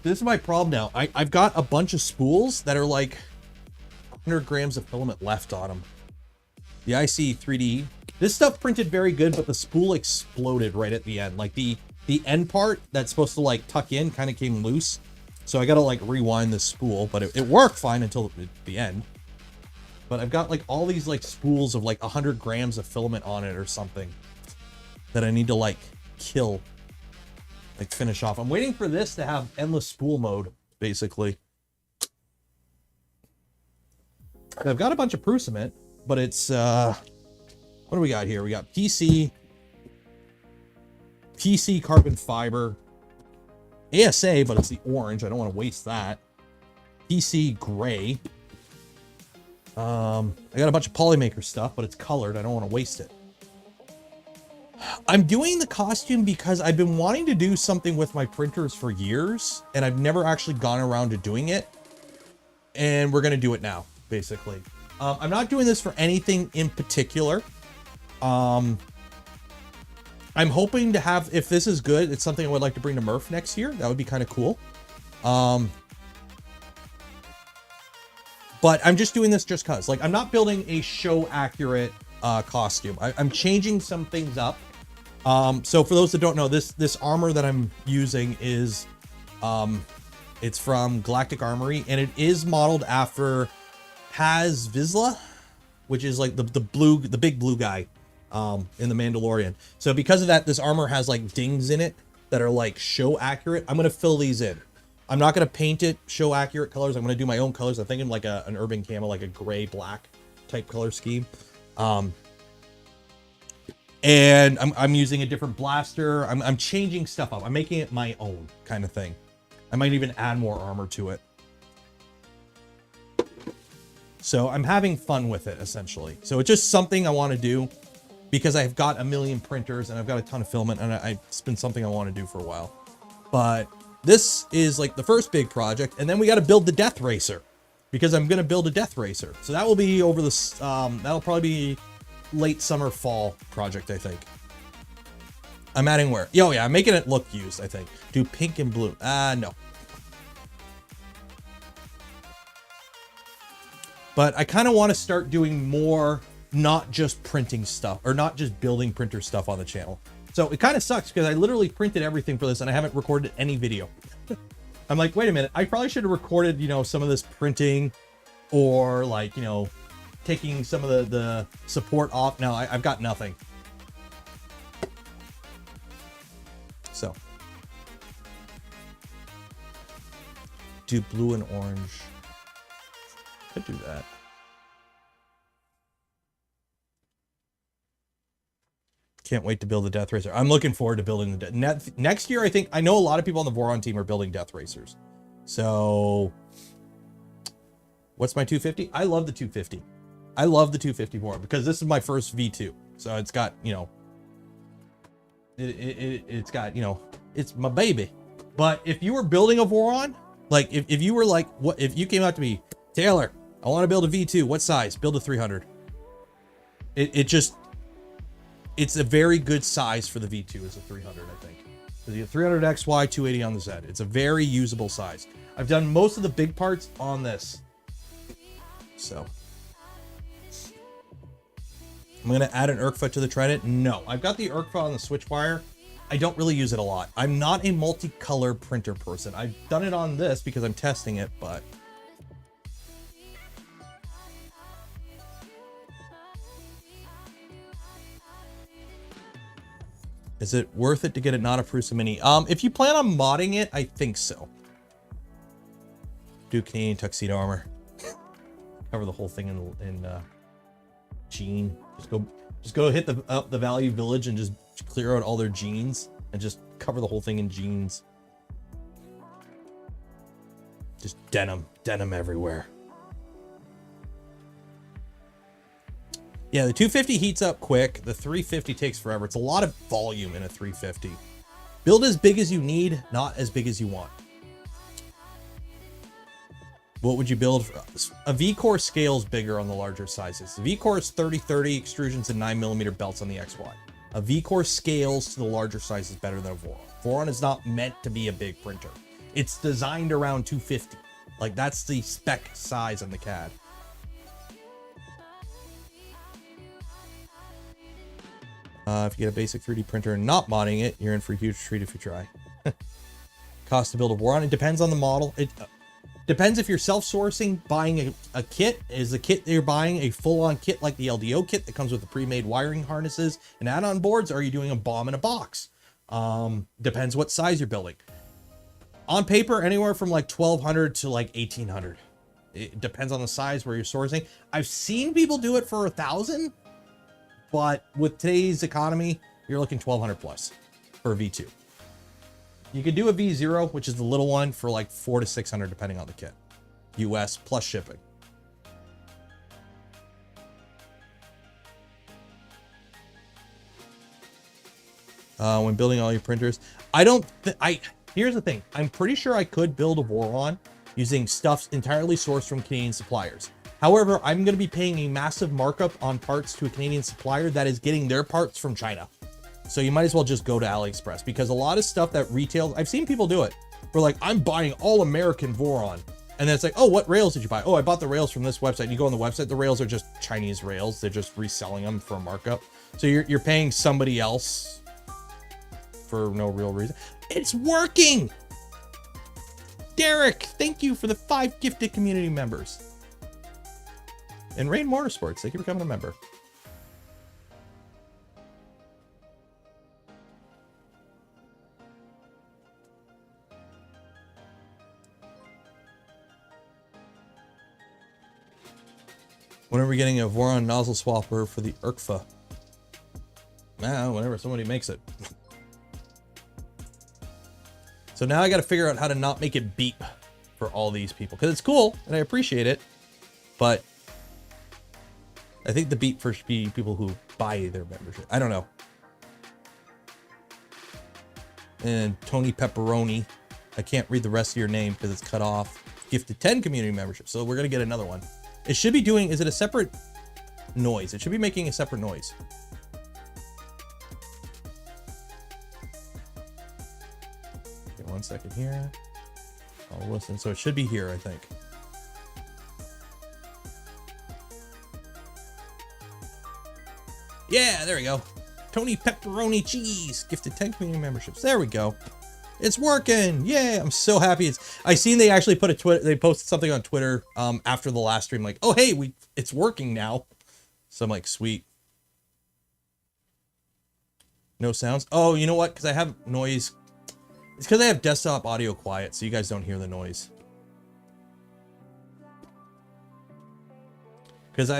This is my problem now. I've got a bunch of spools that are like 100 grams of filament left on them. The IC 3D. This stuff printed very good, but the spool exploded right at the end. Like the end part that's supposed to like tuck in kind of came loose. So I got to like rewind the spool, but it worked fine until the end. But I've got like all these like spools of like 100 grams of filament on it or something that I need to like kill, like finish off. I'm waiting for this to have endless spool mode, basically. I've got a bunch of Prusament, but it's, what do we got here? We got PC carbon fiber, ASA, but it's the orange. I don't want to waste that. PC gray. I got a bunch of Polymaker stuff, but it's colored. I don't want to waste it. I'm doing the costume because I've been wanting to do something with my printers for years, and I've never actually gone around to doing it. And we're going to do it now, basically. I'm not doing this for anything in particular. I'm hoping to have, if this is good, it's something I would like to bring to Murph next year. That would be kind of cool. But I'm just doing this just cause, like, I'm not building a show accurate costume. I'm changing some things up. So for those that don't know, this armor that I'm using is, it's from Galactic Armory, and it is modeled after Paz Vizsla, which is like the big blue guy in the Mandalorian. So because of that, this armor has like dings in it that are like show accurate. I'm gonna fill these in. I'm not going to paint it show accurate colors. I'm going to do my own colors. I'm thinking like an urban camo, like a gray black type color scheme. And I'm using a different blaster. I'm changing stuff up. I'm making it my own kind of thing. I might even add more armor to it. So I'm having fun with it, essentially. So it's just something I want to do because I've got a million printers and I've got a ton of filament, and it's been something I want to do for a while. But this is like the first big project, and then we got to build the Death Racer because I'm going to build a Death Racer. So that will be over this, that'll probably be late summer, fall project, I think. I'm adding where? Oh yeah, I'm making it look used, I think. Do pink and blue. No. But I kind of want to start doing more, not just printing stuff, or not just building printer stuff on the channel. So it kind of sucks because I literally printed everything for this and I haven't recorded any video. I'm like, wait a minute, I probably should have recorded, you know, some of this printing, or like, you know, taking some of the support off. No, I've got nothing. So. Do blue and orange. Could do that. Can't wait to build the Death Racer. I'm looking forward to building the next year. I know a lot of people on the Voron team are building Death Racers. So what's my 250? I love the 250. I love the 250 Voron because this is my first V2. So it's got, you know, it's got, you know, it's my baby. But if you were building a Voron, like if you were like, what if you came out to me, Taylor, I want to build a V2. What size? Build a 300. It's a very good size for the V2 is a 300, I think. The 300XY, 280 on the Z. It's a very usable size. I've done most of the big parts on this. So. I'm going to add an ERCFA to the Trident. No, I've got the ERCFA on the switch wire. I don't really use it a lot. I'm not a multicolor printer person. I've done it on this because I'm testing it, but is it worth it to get it not a Prusa Mini? If you plan on modding it, I think so. Do Canadian tuxedo armor. Cover the whole thing in jean. Just go hit the Value Village and just clear out all their jeans and just cover the whole thing in jeans. Just denim everywhere. Yeah, the 250 heats up quick. The 350 takes forever. It's a lot of volume in a 350. Build as big as you need, not as big as you want. What would you build? A V-Core scales bigger on the larger sizes. The V-Core is 30-30 extrusions and 9mm belts on the XY. A V-Core scales to the larger sizes better than a Voron. Voron is not meant to be a big printer. It's designed around 250. Like, that's the spec size on the CAD. If you get a basic 3D printer and not modding it, you're in for a huge treat if you try. Cost to build a Voron, it depends on the model. It depends if you're self-sourcing, buying a kit. Is the kit that you're buying a full-on kit like the LDO kit that comes with the pre-made wiring harnesses and add-on boards, or are you doing a bomb in a box? Depends what size you're building. On paper, anywhere from like 1,200 to like 1,800. It depends on the size where you're sourcing. I've seen people do it for 1,000. But with today's economy, you're looking 1,200 plus for a V2. You could do a V0, which is the little one, for like 400 to 600, depending on the kit. US plus shipping. When building all your printers, here's the thing. I'm pretty sure I could build a Voron using stuff entirely sourced from Canadian suppliers. However, I'm going to be paying a massive markup on parts to a Canadian supplier that is getting their parts from China. So you might as well just go to AliExpress, because a lot of stuff that retails, I've seen people do it. We're like, I'm buying all American Voron. And then it's like, oh, what rails did you buy? Oh, I bought the rails from this website. You go on the website, the rails are just Chinese rails. They're just reselling them for a markup. So you're paying somebody else for no real reason. It's working. Derek, thank you for the 5 gifted community members. And Rain Motorsports, thank you for becoming a member. When are we getting a Voron nozzle swapper for the ERCFA? Whenever somebody makes it. So now I got to figure out how to not make it beep for all these people, because it's cool and I appreciate it, but I think the beep first be people who buy their membership. I don't know. And Tony Pepperoni. I can't read the rest of your name because it's cut off. Gifted 10 community memberships. So we're going to get another one. It should be doing, is it a separate noise? It should be making a separate noise. Okay, 1 second here. I'll listen. So it should be here, I think. Yeah, there we go. Tony Pepperoni Cheese. Gifted 10 community memberships. There we go. It's working. Yeah, I'm so happy. I seen they actually put a Twitter, they posted something on Twitter after the last stream, like, oh hey, it's working now. So I'm like, sweet. No sounds. Oh, you know what? Because I have noise. It's because I have desktop audio quiet, so you guys don't hear the noise. Because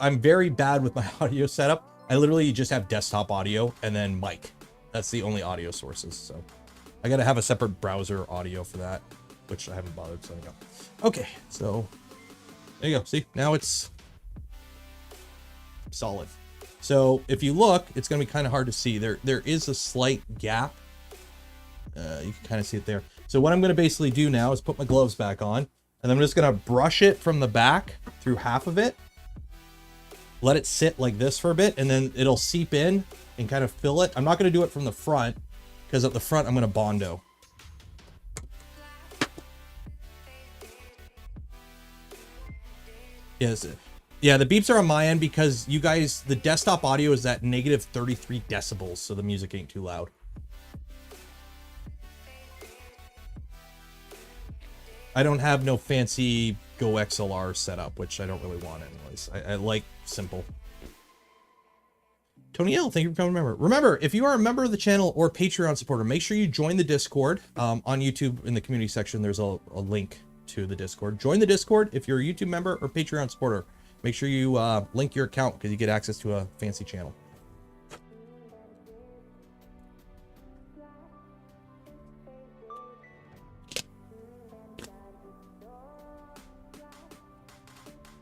I'm very bad with my audio setup. I literally just have desktop audio and then mic. That's the only audio sources. So I got to have a separate browser audio for that, which I haven't bothered setting up. Okay, so there you go. See, now it's solid. So if you look, it's going to be kind of hard to see. There is a slight gap. You can kind of see it there. So what I'm going to basically do now is put my gloves back on, and I'm just going to brush it from the back through half of it. Let it sit like this for a bit, and then it'll seep in and kind of fill it. I'm not going to do it from the front, because at the front, I'm going to Bondo. Yes. Yeah, the beeps are on my end because you guys, the desktop audio is at negative 33 decibels, so the music ain't too loud. I don't have no fancy Go XLR setup, which I don't really want anyways. I like simple. Tony L, thank you for becoming a member. Remember, if you are a member of the channel or Patreon supporter, make sure you join the Discord. On YouTube, in the community section, there's a link to the Discord. Join the Discord if you're a YouTube member or Patreon supporter. Make sure you link your account because you get access to a fancy channel.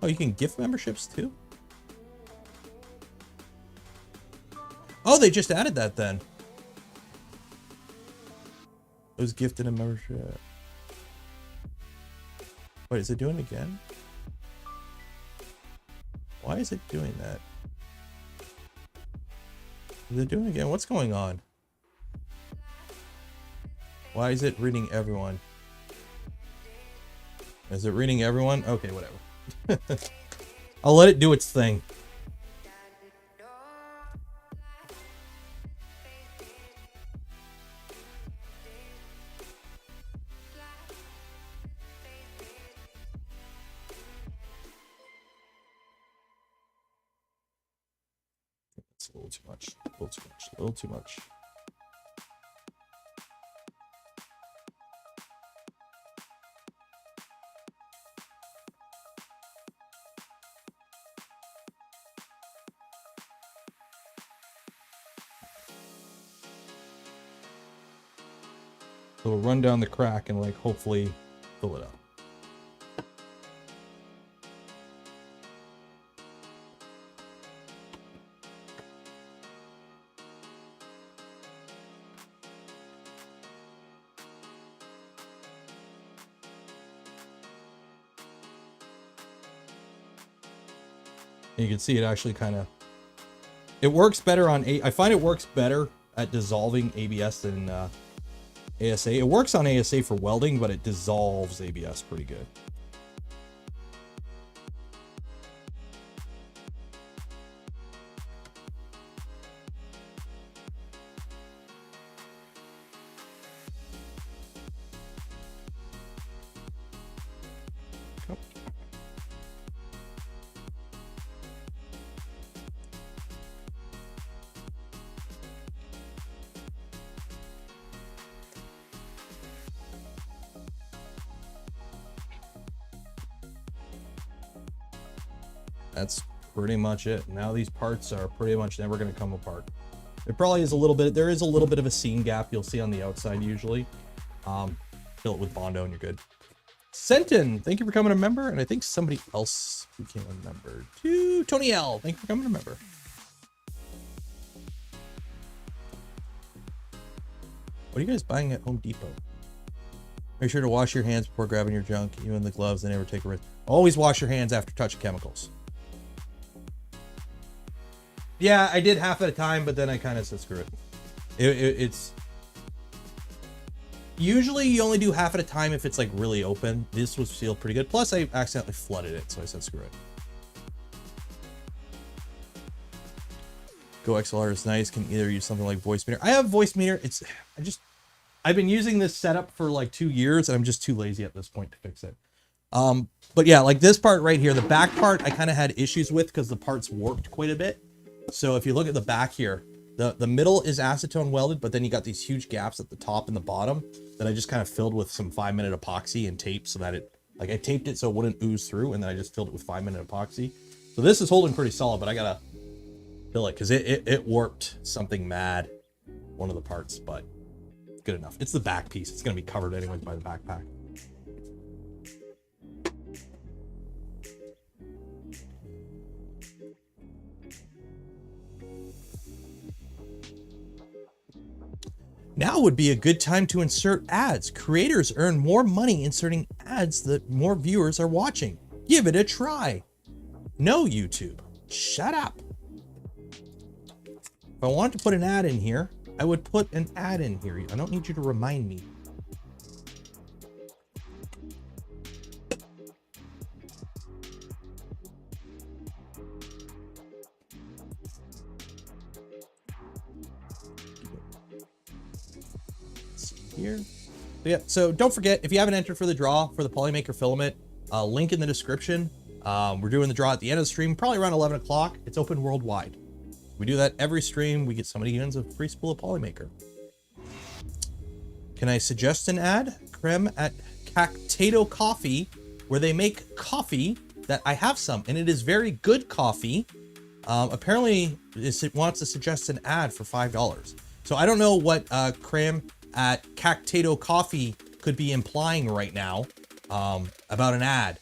Oh, you can gift memberships too? Oh, they just added that then. It was gifted a membership. Wait, is it doing it again? Why is it doing that? Is it doing it again? What's going on? Why is it reading everyone? Is it reading everyone? Okay, whatever. I'll let it do its thing. It's a little too much. A little too much. A little too much. So we'll run down the crack and like hopefully fill it up. And you can see it actually kind of, it works better on I find it works better at dissolving ABS than ASA. It works on ASA for welding, but it dissolves ABS pretty good. That's pretty much it. Now these parts are pretty much never going to come apart. There probably is a little bit, there is a little bit of a seam gap you'll see on the outside usually. Fill it with Bondo and you're good. Senton, thank you for becoming a member. And I think somebody else became a member too. Tony L, thank you for becoming a member. What are you guys buying at Home Depot? Make sure to wash your hands before grabbing your junk, even the gloves, and never take a risk. Always wash your hands after touching chemicals. Yeah, I did half at a time, but then I kind of said screw it. It's usually you only do half at a time if it's like really open. This was sealed pretty good. Plus I accidentally flooded it, so I said screw it. Go XLR is nice. Can either use something like voice meter. I have voice meter. I've been using this setup for like 2 years and I'm just too lazy at this point to fix it. But yeah, like this part right here, the back part I kind of had issues with because the parts warped quite a bit. So if you look at the back here, the middle is acetone welded, but then you got these huge gaps at the top and the bottom that I just kind of filled with some 5-minute epoxy and tape so that it, like I taped it so it wouldn't ooze through, and then I just filled it with 5-minute epoxy. So this is holding pretty solid, but I gotta fill it because it warped something mad, one of the parts, but good enough. It's the back piece. It's gonna be covered anyways by the backpack. Now would be a good time to insert ads. Creators earn more money inserting ads that more viewers are watching. Give it a try. No, YouTube. Shut up. If I wanted to put an ad in here, I would put an ad in here. I don't need you to remind me. Here. But yeah, so don't forget, if you haven't entered for the draw for the Polymaker filament, link in the description. We're doing the draw at the end of the stream, probably around 11 o'clock. It's open worldwide. We do that every stream. We get somebody who wins a free spool of Polymaker. Can I suggest an ad? Creme at Cactato Coffee, where they make coffee that I have some, and it is very good coffee. Apparently, it wants to suggest an ad for $5. So I don't know what Creme at Cactato Coffee could be implying right now about an ad.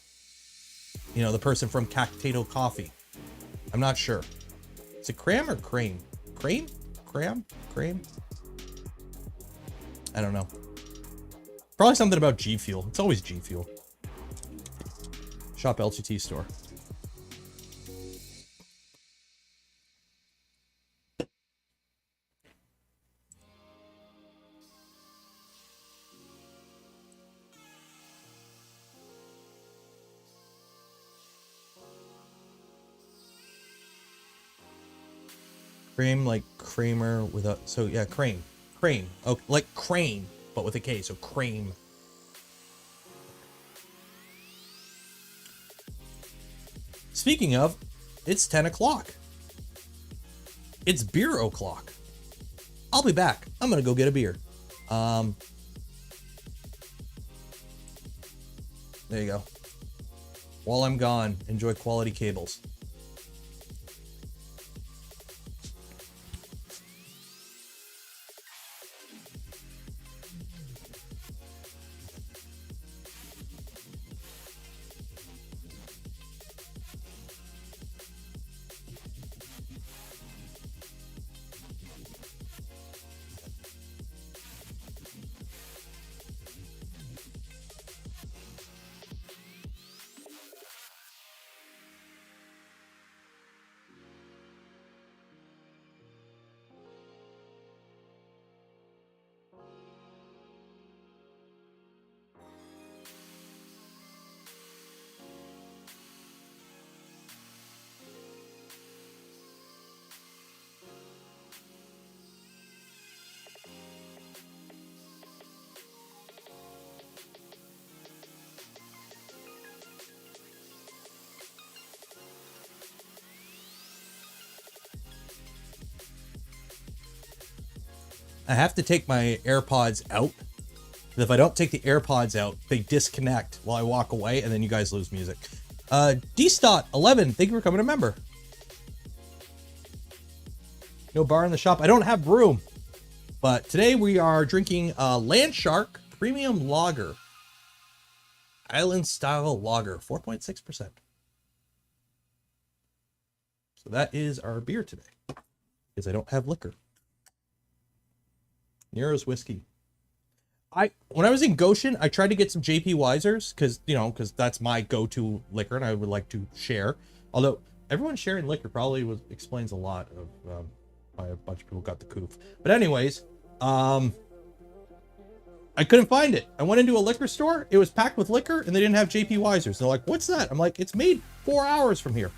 You know, the person from Cactato Coffee. I'm not sure. Is it Cram or Crane? Crane? Cram? Crane? I don't know. Probably something about G Fuel. It's always G Fuel. Shop LGT store. Cream like Kramer with a, so yeah, Crane. Oh, like Crane, but with a K, so Crane. Speaking of, it's 10 o'clock. It's beer o'clock. I'll be back. I'm gonna go get a beer. There you go. While I'm gone, enjoy quality cables. I have to take my AirPods out. If I don't take the AirPods out, they disconnect while I walk away, and then you guys lose music. D-Stot11, thank you for coming a member. No bar in the shop. I don't have room. But today we are drinking Landshark Premium Lager. Island style lager, 4.6%. So that is our beer today, because I don't have liquor. Nero's whiskey. When I was in Goshen, I tried to get some JP Weisers because that's my go-to liquor, and I would like to share. Although everyone sharing liquor probably explains a lot of why a bunch of people got the coof. But anyways, I couldn't find it. I went into a liquor store. It was packed with liquor, and they didn't have JP Weisers. They're like, "What's that?" I'm like, "It's made 4 hours from here."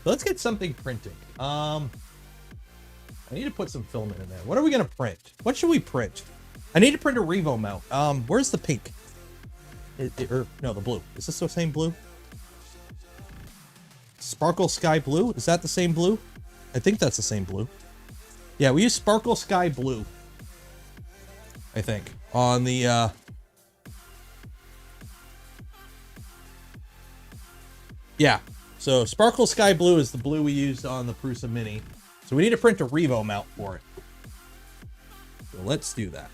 So let's get something printing. I need to put some filament in there. What are we gonna print? What should we print? I need to print a Revo mount. Where's the pink? Or no, the blue. Is this the same blue? Sparkle Sky Blue? Is that the same blue? I think that's the same blue. Yeah, we use Sparkle Sky Blue, I think, on the yeah. So Sparkle Sky Blue is the blue we used on the Prusa Mini. So we need to print a Revo mount for it. So let's do that.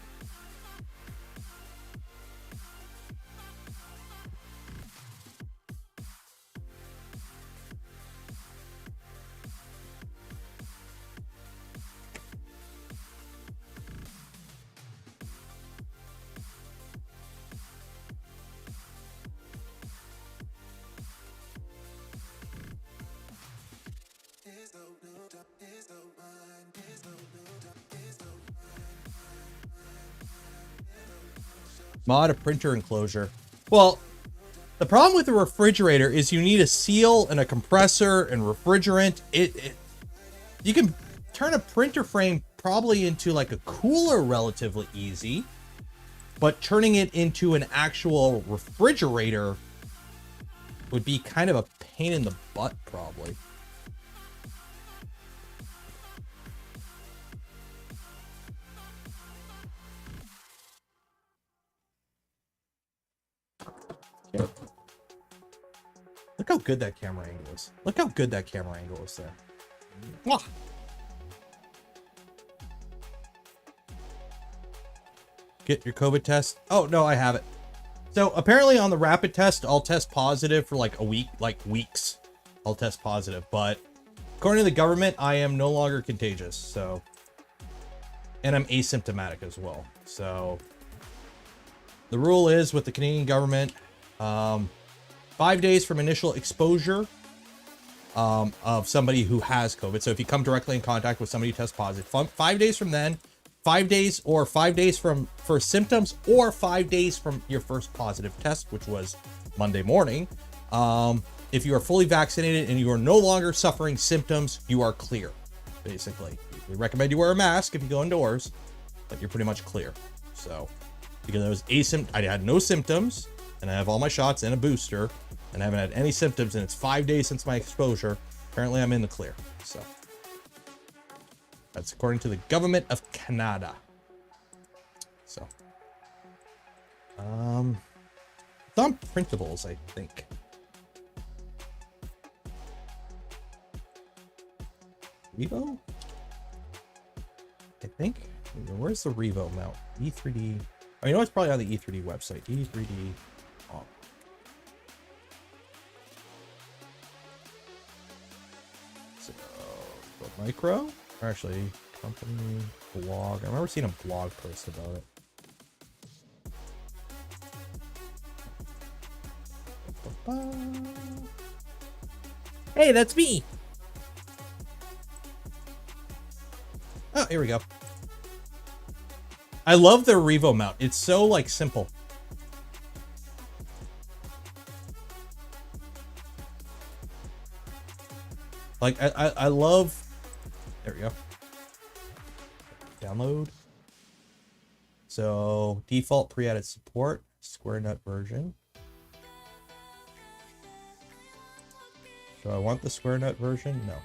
Mod a printer enclosure. Well, the problem with the refrigerator is you need a seal and a compressor and refrigerant. You can turn a printer frame probably into like a cooler relatively easy, but turning it into an actual refrigerator would be kind of a pain in the butt probably. Look how good that camera angle is. Look how good that camera angle is there. Mwah! Get your COVID test. Oh, no, I have it. So apparently on the rapid test, I'll test positive for like a week, like weeks. I'll test positive, but according to the government, I am no longer contagious. So, and I'm asymptomatic as well. So the rule is with the Canadian government, 5 days from initial exposure of somebody who has COVID. So if you come directly in contact with somebody who tests positive, 5 days from then, 5 days or 5 days from first symptoms, or 5 days from your first positive test, which was Monday morning. If you are fully vaccinated and you are no longer suffering symptoms, you are clear, basically. We recommend you wear a mask if you go indoors, but you're pretty much clear. So because I was I had no symptoms, and I have all my shots and a booster, and I haven't had any symptoms, and it's 5 days since my exposure. Apparently I'm in the clear. So that's according to the government of Canada. So it's on printables, I think. Revo? I think. Where's the Revo mount? E3D. Oh, you know it's probably on the E3D website. E3D. Oh. So, the micro? Or actually, company blog. I remember seeing a blog post about it. Hey, that's me. Oh, here we go. I love their Revo mount. It's so like simple. Like I love. There we go. Download. So default pre-added support, square nut version. Do I want the square nut version? No.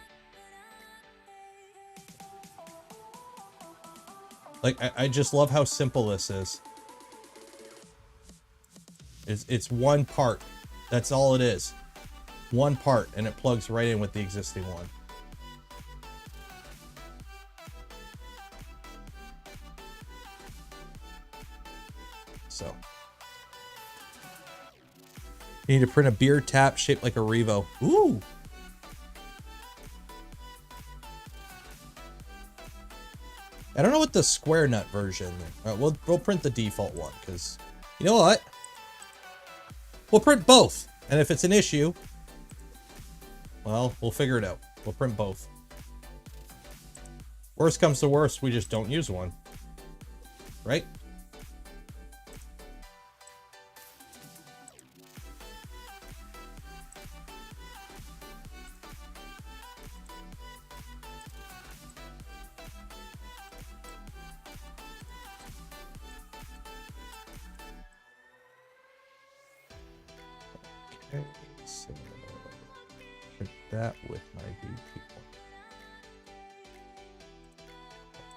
Like, I just love how simple this is. It's one part. That's all it is. one part and it plugs right in with the existing one. So you need to print a beer tap shaped like a Revo. Ooh. I don't know what the square nut version. We'll print the default one because you know what? We'll print both, and if it's an issue, well, we'll figure it out. We'll print both. Worst comes to worst, we just don't use one, right? Okay, so print that with my VP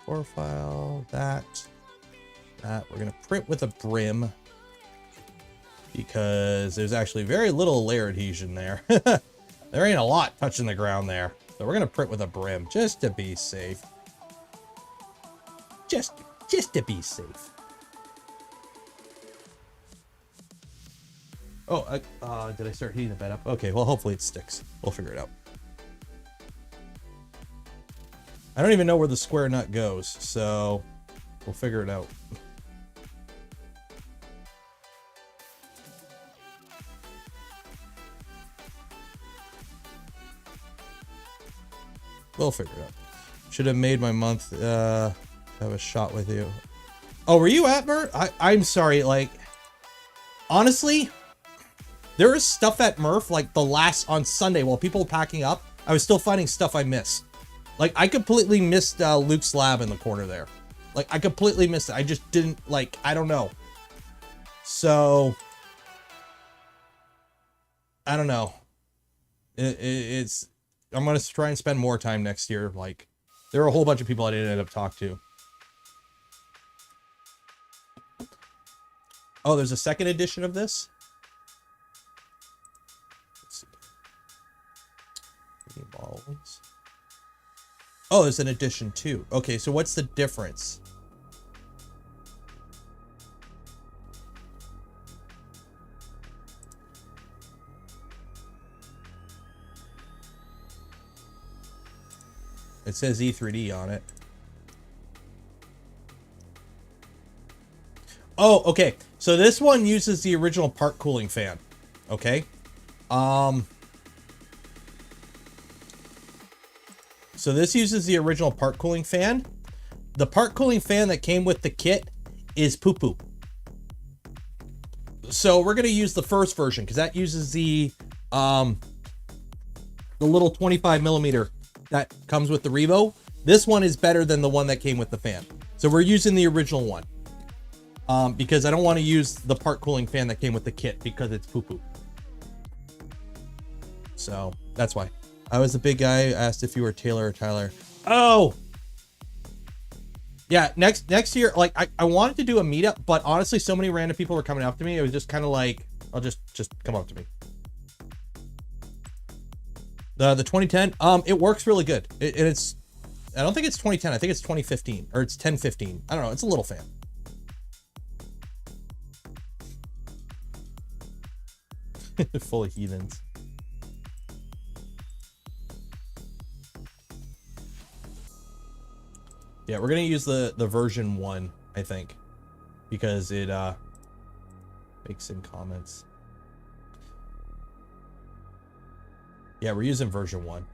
profile, that we're gonna print with a brim because there's actually very little layer adhesion there. There ain't a lot touching the ground there, so we're gonna print with a brim just to be safe. Just to be safe. Oh, did I start heating the bed up? Okay, well, hopefully it sticks. We'll figure it out. I don't even know where the square nut goes, so we'll figure it out. We'll figure it out. Should have made my month have a shot with you. Oh, were you at Murph? I'm sorry, like, honestly, there is stuff at Murph, like on Sunday while people were packing up, I was still finding stuff I missed. Like, I completely missed Luke's lab in the corner there. Like, I completely missed it. I just didn't, like, I don't know. So, I don't know. It's, I'm going to try and spend more time next year. Like, there are a whole bunch of people I didn't end up talking to. Oh, there's a second edition of this? Let's see. Bottles. Oh, there's an edition too. Okay, so what's the difference? It says E3D on it. Oh, okay. So this one uses the original part cooling fan. Okay. So this uses the original part cooling fan. The part cooling fan that came with the kit is poo-poo. So we're going to use the first version because that uses the little 25 millimeter that comes with the Revo. This one is better than the one that came with the fan. So we're using the original one because I don't want to use the part cooling fan that came with the kit because it's poo-poo. So that's why. I was the big guy who asked if you were Taylor or Tyler. Oh, yeah. Next year, like I wanted to do a meetup, but honestly, so many random people were coming up to me. It was just kind of like, I'll just come up to me. The 2010, it works really good. It's, I don't think it's 2010. I think it's 2015 or it's 1015. I don't know. It's a little fan. Full of heathens. Yeah, we're gonna use the version 1, I think, because it makes in comments. Yeah, we're using version 1.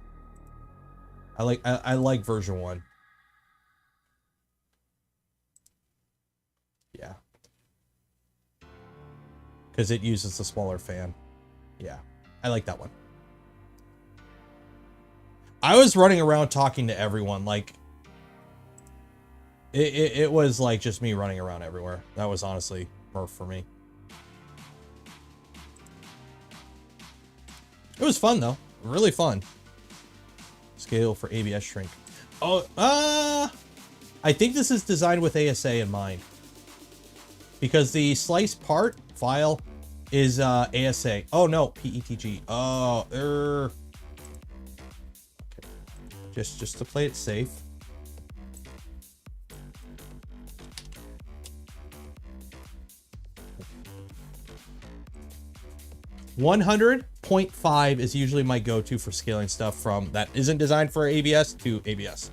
I like version 1. Yeah, because it uses a smaller fan. Yeah, I like that one. I was running around talking to everyone, like. It was like just me running around everywhere. That was honestly Murph for me. It was fun though. Really fun. Scale for ABS shrink. Oh, I think this is designed with ASA in mind. Because the slice part file is ASA. Oh no, PETG. Oh, okay. Just to play it safe. .5 is usually my go-to for scaling stuff from that isn't designed for ABS to ABS.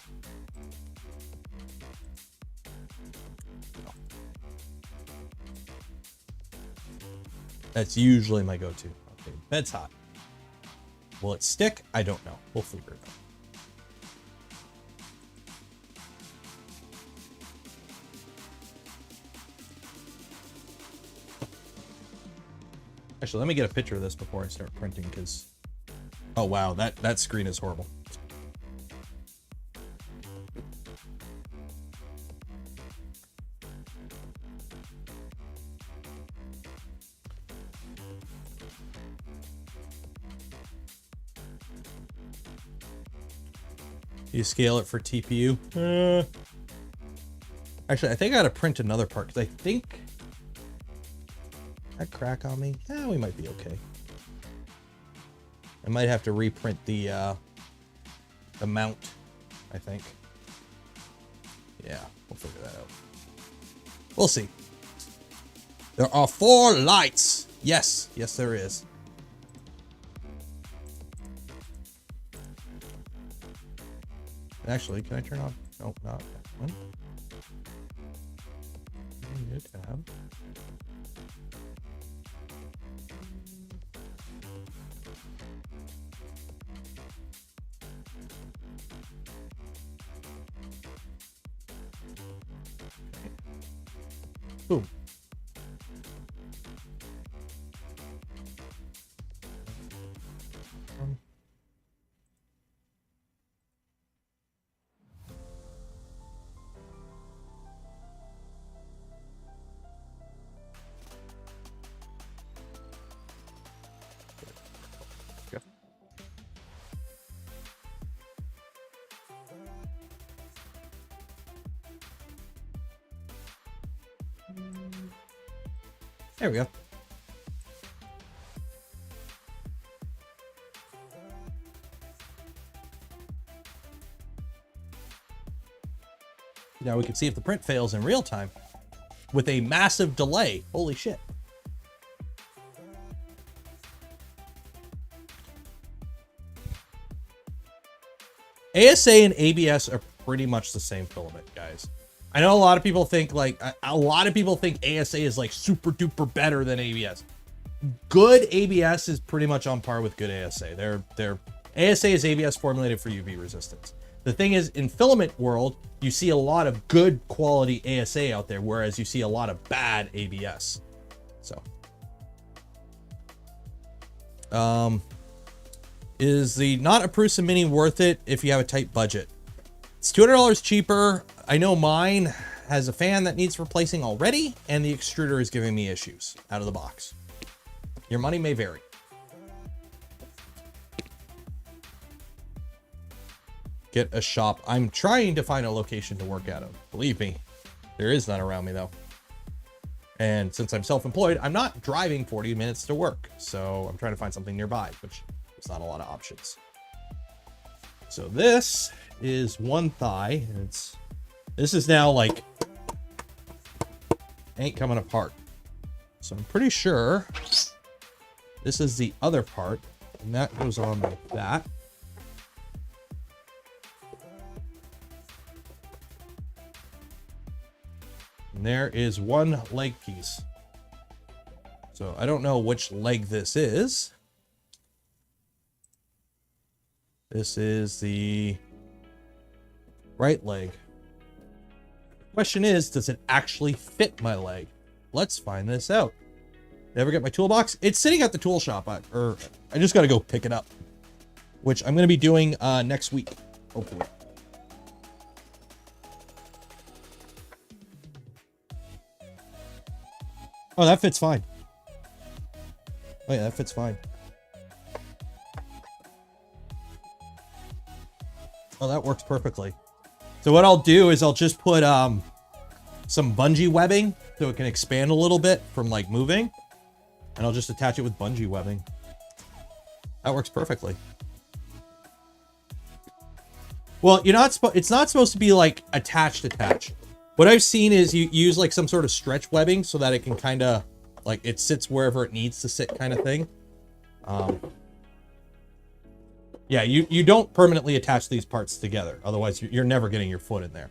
That's usually my go-to. Okay, bed's hot. Will it stick? I don't know. We'll figure it out. Actually, let me get a picture of this before I start printing, because oh wow, that screen is horrible. You scale it for TPU? Actually, I think I gotta print another part, because I think that crack on me. We might be okay. I might have to reprint the mount, I think. Yeah, we'll figure that out. We'll see. There are 4 lights. Yes, yes there is. Actually, can I turn off? No, not that one. New tab. Boom. There we go. Now we can see if the print fails in real time with a massive delay. Holy shit. ASA and ABS are pretty much the same filament, guys. I know a lot of people think ASA is like super duper better than ABS. Good ABS is pretty much on par with good ASA. ASA is ABS formulated for UV resistance. The thing is, in filament world, you see a lot of good quality ASA out there, whereas you see a lot of bad ABS. So, is the not a Prusa Mini worth it if you have a tight budget? It's $200 cheaper. I know mine has a fan that needs replacing already, and the extruder is giving me issues out of the box. Your money may vary. Get a shop. I'm trying to find a location to work out of. Believe me, there is none around me though. And since I'm self-employed, I'm not driving 40 minutes to work. So I'm trying to find something nearby, which is not a lot of options. So this is one thigh, and this is now like ain't coming apart. So I'm pretty sure this is the other part, and that goes on like that. And there is one leg piece. So I don't know which leg this is. This is the right leg. Question is, does it actually fit my leg? Let's find this out. Did I ever get my toolbox? It's sitting at the tool shop, or I just got to go pick it up, which I'm going to be doing next week, hopefully. Oh, that fits fine. Oh yeah, that fits fine. Oh, that works perfectly. So what I'll do is I'll just put some bungee webbing so it can expand a little bit from like moving. and I'll just attach it with bungee webbing. That works perfectly. Well, it's not supposed to be like attached. What I've seen is you use like some sort of stretch webbing so that it can kind of like it sits wherever it needs to sit kind of thing. Yeah, you don't permanently attach these parts together. Otherwise, you're never getting your foot in there.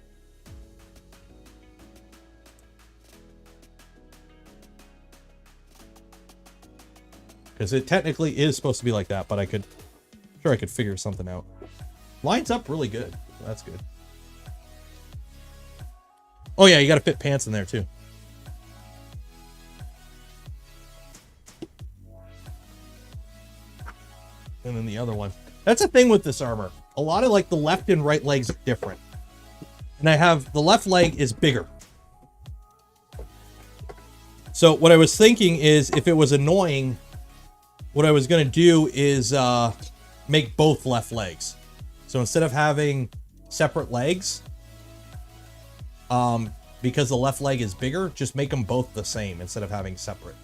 Because it technically is supposed to be like that, but I could figure something out. Lines up really good. That's good. Oh yeah, you got to fit pants in there too. And then the other one. That's the thing with this armor. A lot of like the left and right legs are different. And I have the left leg is bigger. So what I was thinking is if it was annoying, what I was going to do is make both left legs. So instead of having separate legs, because the left leg is bigger, just make them both the same instead of having separate.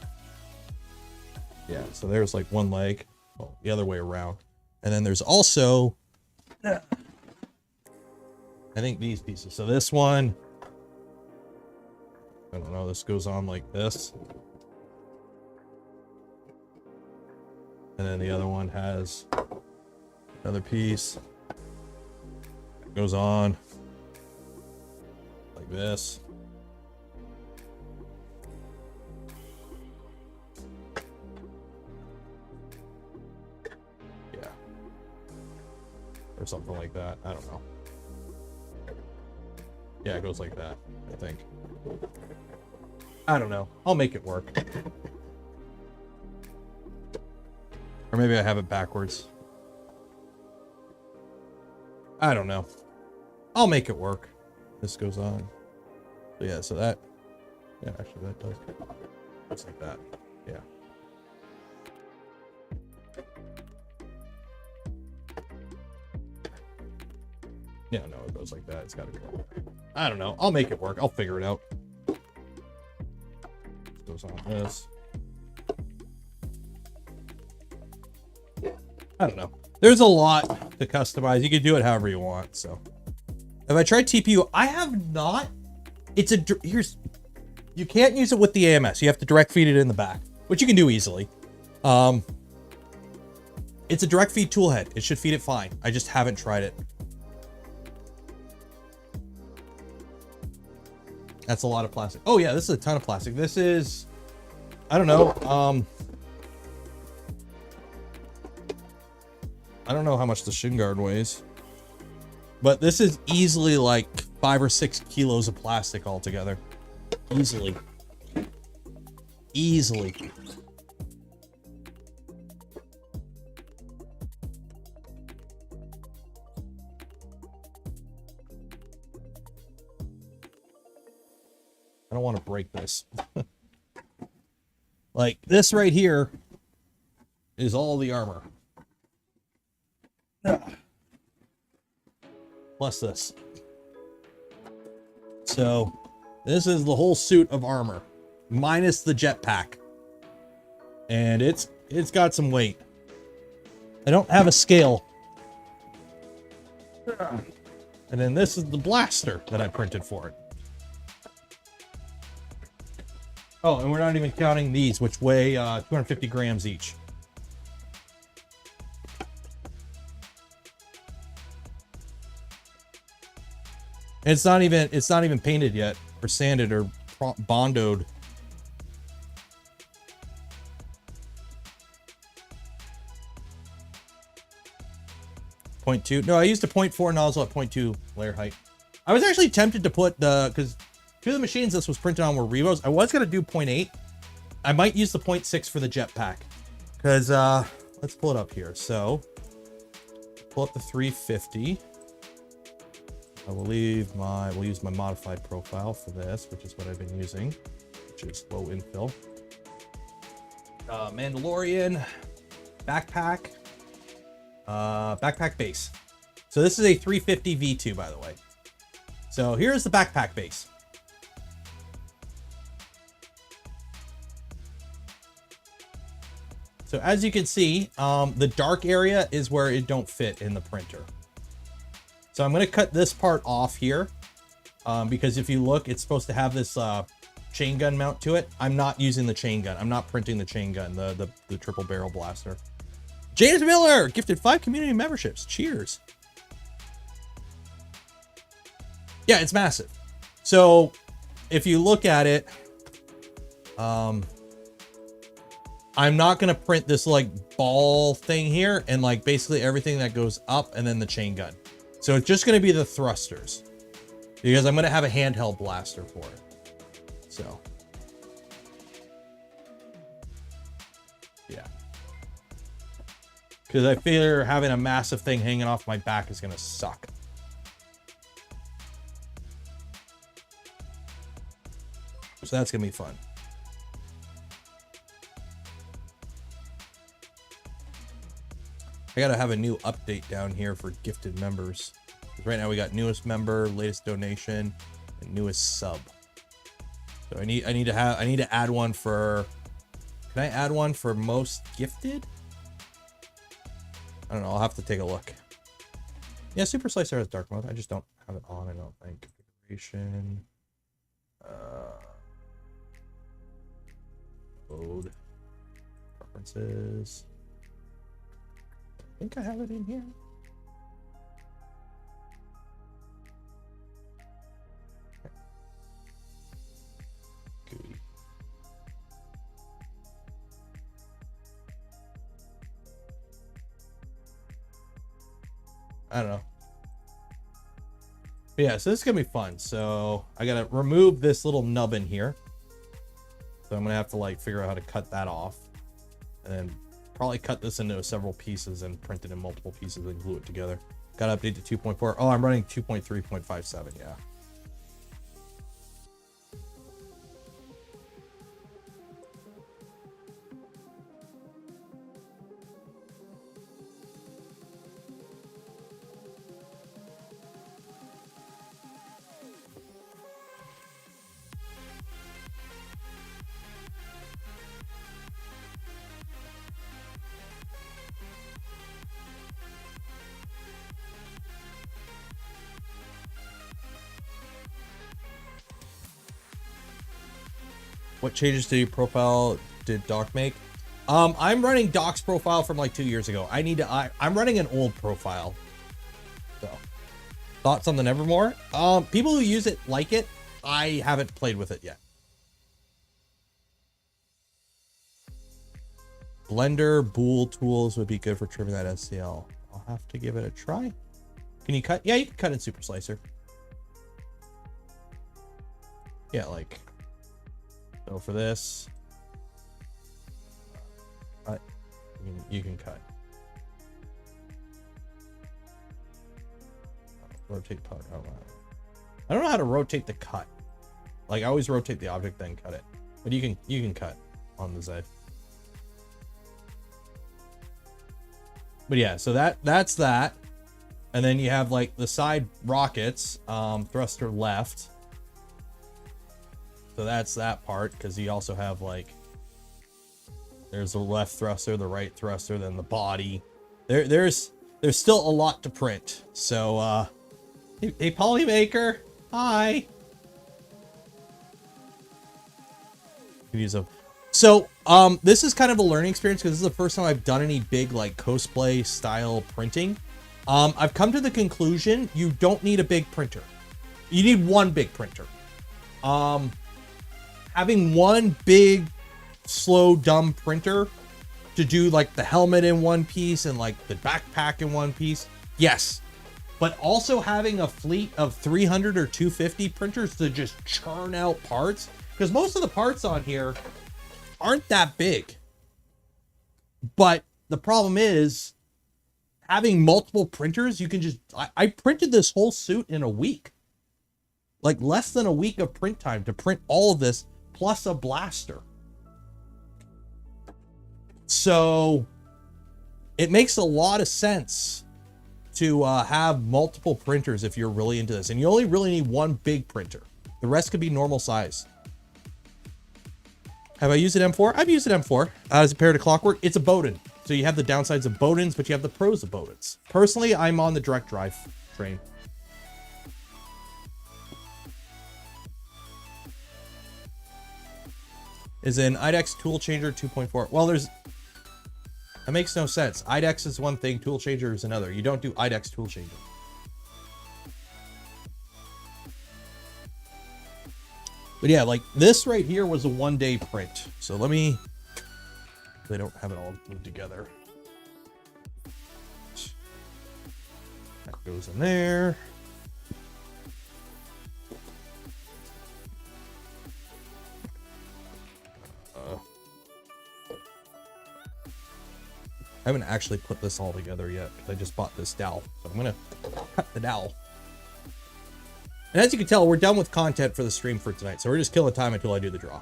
Yeah, so there's like one leg, well, the other way around. And then there's also, I think these pieces. So this one, I don't know, this goes on like this. And then the other one has another piece. It goes on like this. Yeah. Or something like that. I don't know. Yeah, it goes like that, I think. I don't know. I'll make it work. Or maybe I have it backwards. I don't know. I'll make it work. This goes on. So yeah, so that... Yeah, actually that does. Looks like that. Yeah. Yeah, no, it goes like that. It's gotta go. I don't know. I'll make it work. I'll figure it out. This goes on this. I don't know. There's a lot to customize. You can do it however you want. So, have I tried TPU? I have not. It's a you can't use it with the AMS. You have to direct feed it in the back, which you can do easily. It's a direct feed tool head. It should feed it fine. I just haven't tried it. That's a lot of plastic. Oh yeah, this is a ton of plastic. This is, I don't know. I don't know how much the Shin Guard weighs, but this is easily like 5 or 6 kilos of plastic altogether. Easily. Easily. I don't want to break this. Like this right here is all the armor. Plus this. So this is the whole suit of armor minus the jetpack. And it's got some weight. I don't have a scale. And then this is the blaster that I printed for it. Oh, and we're not even counting these, which weigh 250 grams each. And it's not even painted yet, or sanded, or bondoed. .2. No, I used a .4 nozzle at .2 layer height. I was actually tempted to put because two of the machines this was printed on were Revos. I was gonna do .8. I might use the .6 for the jetpack, because let's pull it up here. So pull up the 350. We'll use my modified profile for this, which is what I've been using, which is low infill. Mandalorian backpack, backpack base. So this is a 350 V2, by the way. So here's the backpack base. So as you can see, the dark area is where it don't fit in the printer. So I'm going to cut this part off here because if you look, it's supposed to have this chain gun mount to it. I'm not using the chain gun. I'm not printing the chain gun, the triple barrel blaster. James Miller gifted 5 community memberships. Cheers. Yeah, it's massive. So if you look at it, I'm not going to print this like ball thing here and like basically everything that goes up and then the chain gun. So it's just going to be the thrusters because I'm going to have a handheld blaster for it. So yeah, because I figure having a massive thing hanging off my back is going to suck. So that's going to be fun. I gotta have a new update down here for gifted members. Right now we got newest member, latest donation, and newest sub. So I need to add one for. Can I add one for most gifted? I don't know. I'll have to take a look. Yeah, Super Slicer has dark mode. I just don't have it on. I don't think configuration. Load preferences. I think I have it in here. Gooey. I don't know. But yeah, so this is gonna be fun. So I gotta remove this little nub in here. So I'm gonna have to like figure out how to cut that off, and then probably cut this into several pieces and print it in multiple pieces and glue it together. Got to update to 2.4. Oh, I'm running 2.3.57. Yeah. What changes to your profile did Doc make? I'm running Doc's profile from like 2 years ago. I'm running an old profile. So, thoughts on the Nevermore? People who use it like it. I haven't played with it yet. Blender, Bool tools would be good for trimming that SCL. I'll have to give it a try. Can you cut? Yeah, you can cut in Super Slicer. Yeah, like. So for this, you can cut. Rotate part. Oh, wow. I don't know how to rotate the cut. Like I always rotate the object then cut it, but you can cut on the Z. But yeah, so that's that, and then you have like the side rockets, thruster left. So that's that part, because you also have like, there's the left thruster, the right thruster, then the body. There's still a lot to print. So hey Polymaker, hi. So this is kind of a learning experience because this is the first time I've done any big like cosplay style printing. I've come to the conclusion you don't need a big printer. You need one big printer. Having one big, slow, dumb printer to do like the helmet in one piece and like the backpack in one piece, yes. But also having a fleet of 300 or 250 printers to just churn out parts, because most of the parts on here aren't that big. But the problem is having multiple printers, you can just, I printed this whole suit in a week. Like less than a week of print time to print all of this plus a blaster. So it makes a lot of sense to have multiple printers if you're really into this, and you only really need one big printer. The rest could be normal size. Have I used an M4? I've used an M4 as a pair to Clockwork. It's a Bowden. So you have the downsides of Bowdens, but you have the pros of Bowdens. Personally, I'm on the direct drive train. Is an IDEX tool changer 2.4? Well, that makes no sense. IDEX is one thing, tool changer is another. You don't do IDEX tool changer. But yeah, like this right here was a 1-day print. So let me, they don't have it all glued together. That goes in there. I haven't actually put this all together yet because I just bought this dowel. So I'm gonna cut the dowel. And as you can tell, we're done with content for the stream for tonight. So we're just killing time until I do the draw.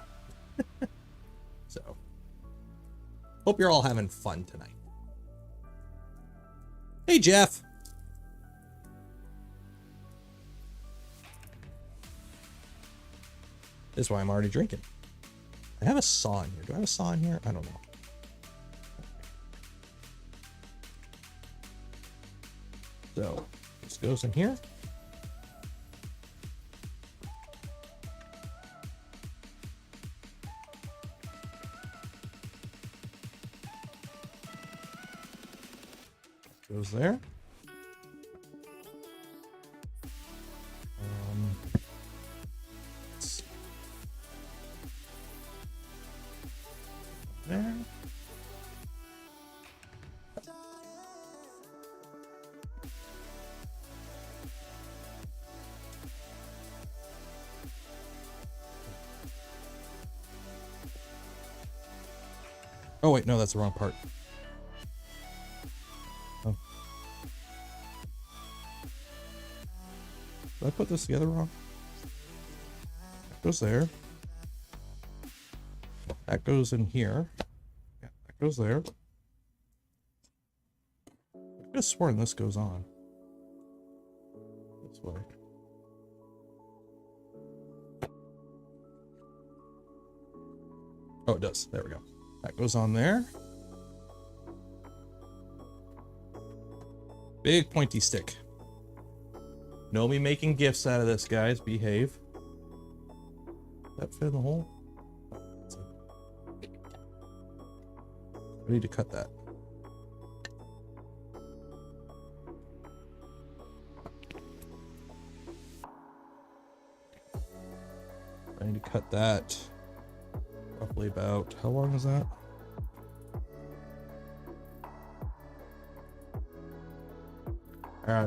So hope you're all having fun tonight. Hey, Jeff. This is why I'm already drinking. I have a saw in here. Do I have a saw in here? I don't know. So this goes in here. Goes there. There. Oh wait, no, that's the wrong part. Oh. Did I put this together wrong? That goes there. That goes in here. Yeah, that goes there. I could have sworn this goes on. This way. Oh, it does. There we go. That goes on there. Big pointy stick. No me making gifts out of this, guys. Behave. That fit in the hole? I need to cut that. I need to cut that. Roughly about, how long is that?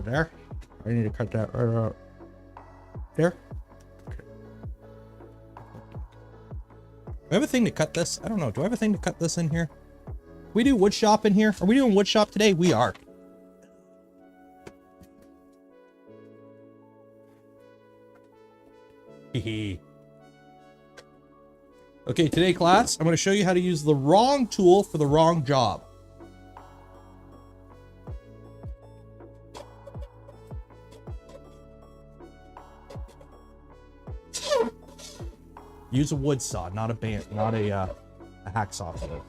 There. I need to cut that right out. There. Okay. Do I have a thing to cut this? I don't know. Do I have a thing to cut this in here? We do wood shop in here? Are we doing wood shop today? We are. Hehe. Okay, today, class, I'm going to show you how to use the wrong tool for the wrong job. Use a wood saw, not a hacksaw for this.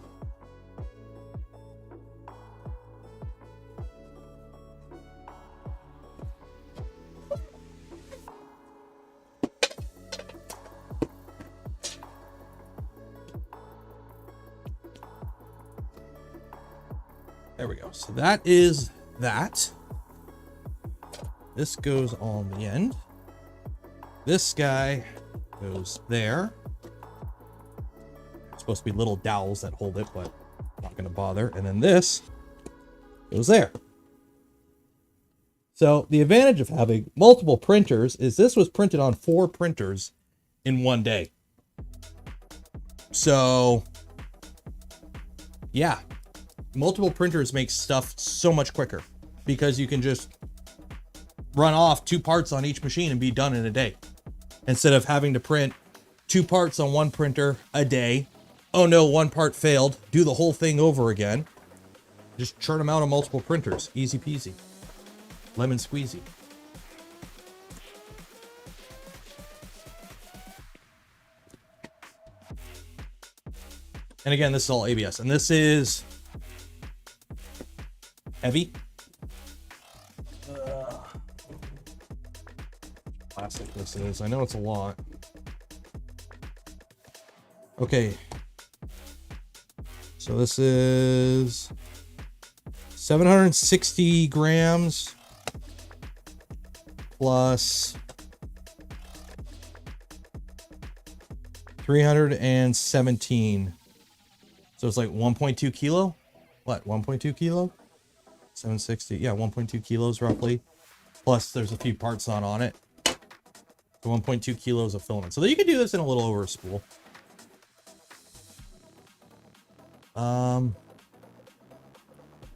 There we go. So that is that. This goes on the end. This guy goes there. It's supposed to be little dowels that hold it, but I'm not going to bother. And then this goes there. So the advantage of having multiple printers is this was printed on 4 printers in one day. So yeah, multiple printers make stuff so much quicker because you can just run off 2 parts on each machine and be done in a day. Instead of having to print 2 parts on one printer a day. Oh no, 1 part failed. Do the whole thing over again. Just churn them out on multiple printers. Easy peasy. Lemon squeezy. And again, this is all ABS, and this is heavy. Plastic this is. I know it's a lot. Okay. So this is 760 grams plus 317. So it's like 1.2 kilo. What? 1.2 kilo? 760. Yeah, 1.2 kilos roughly. Plus there's a few parts not on it. So 1.2 kilos of filament. So you can do this in a little over a spool. I'm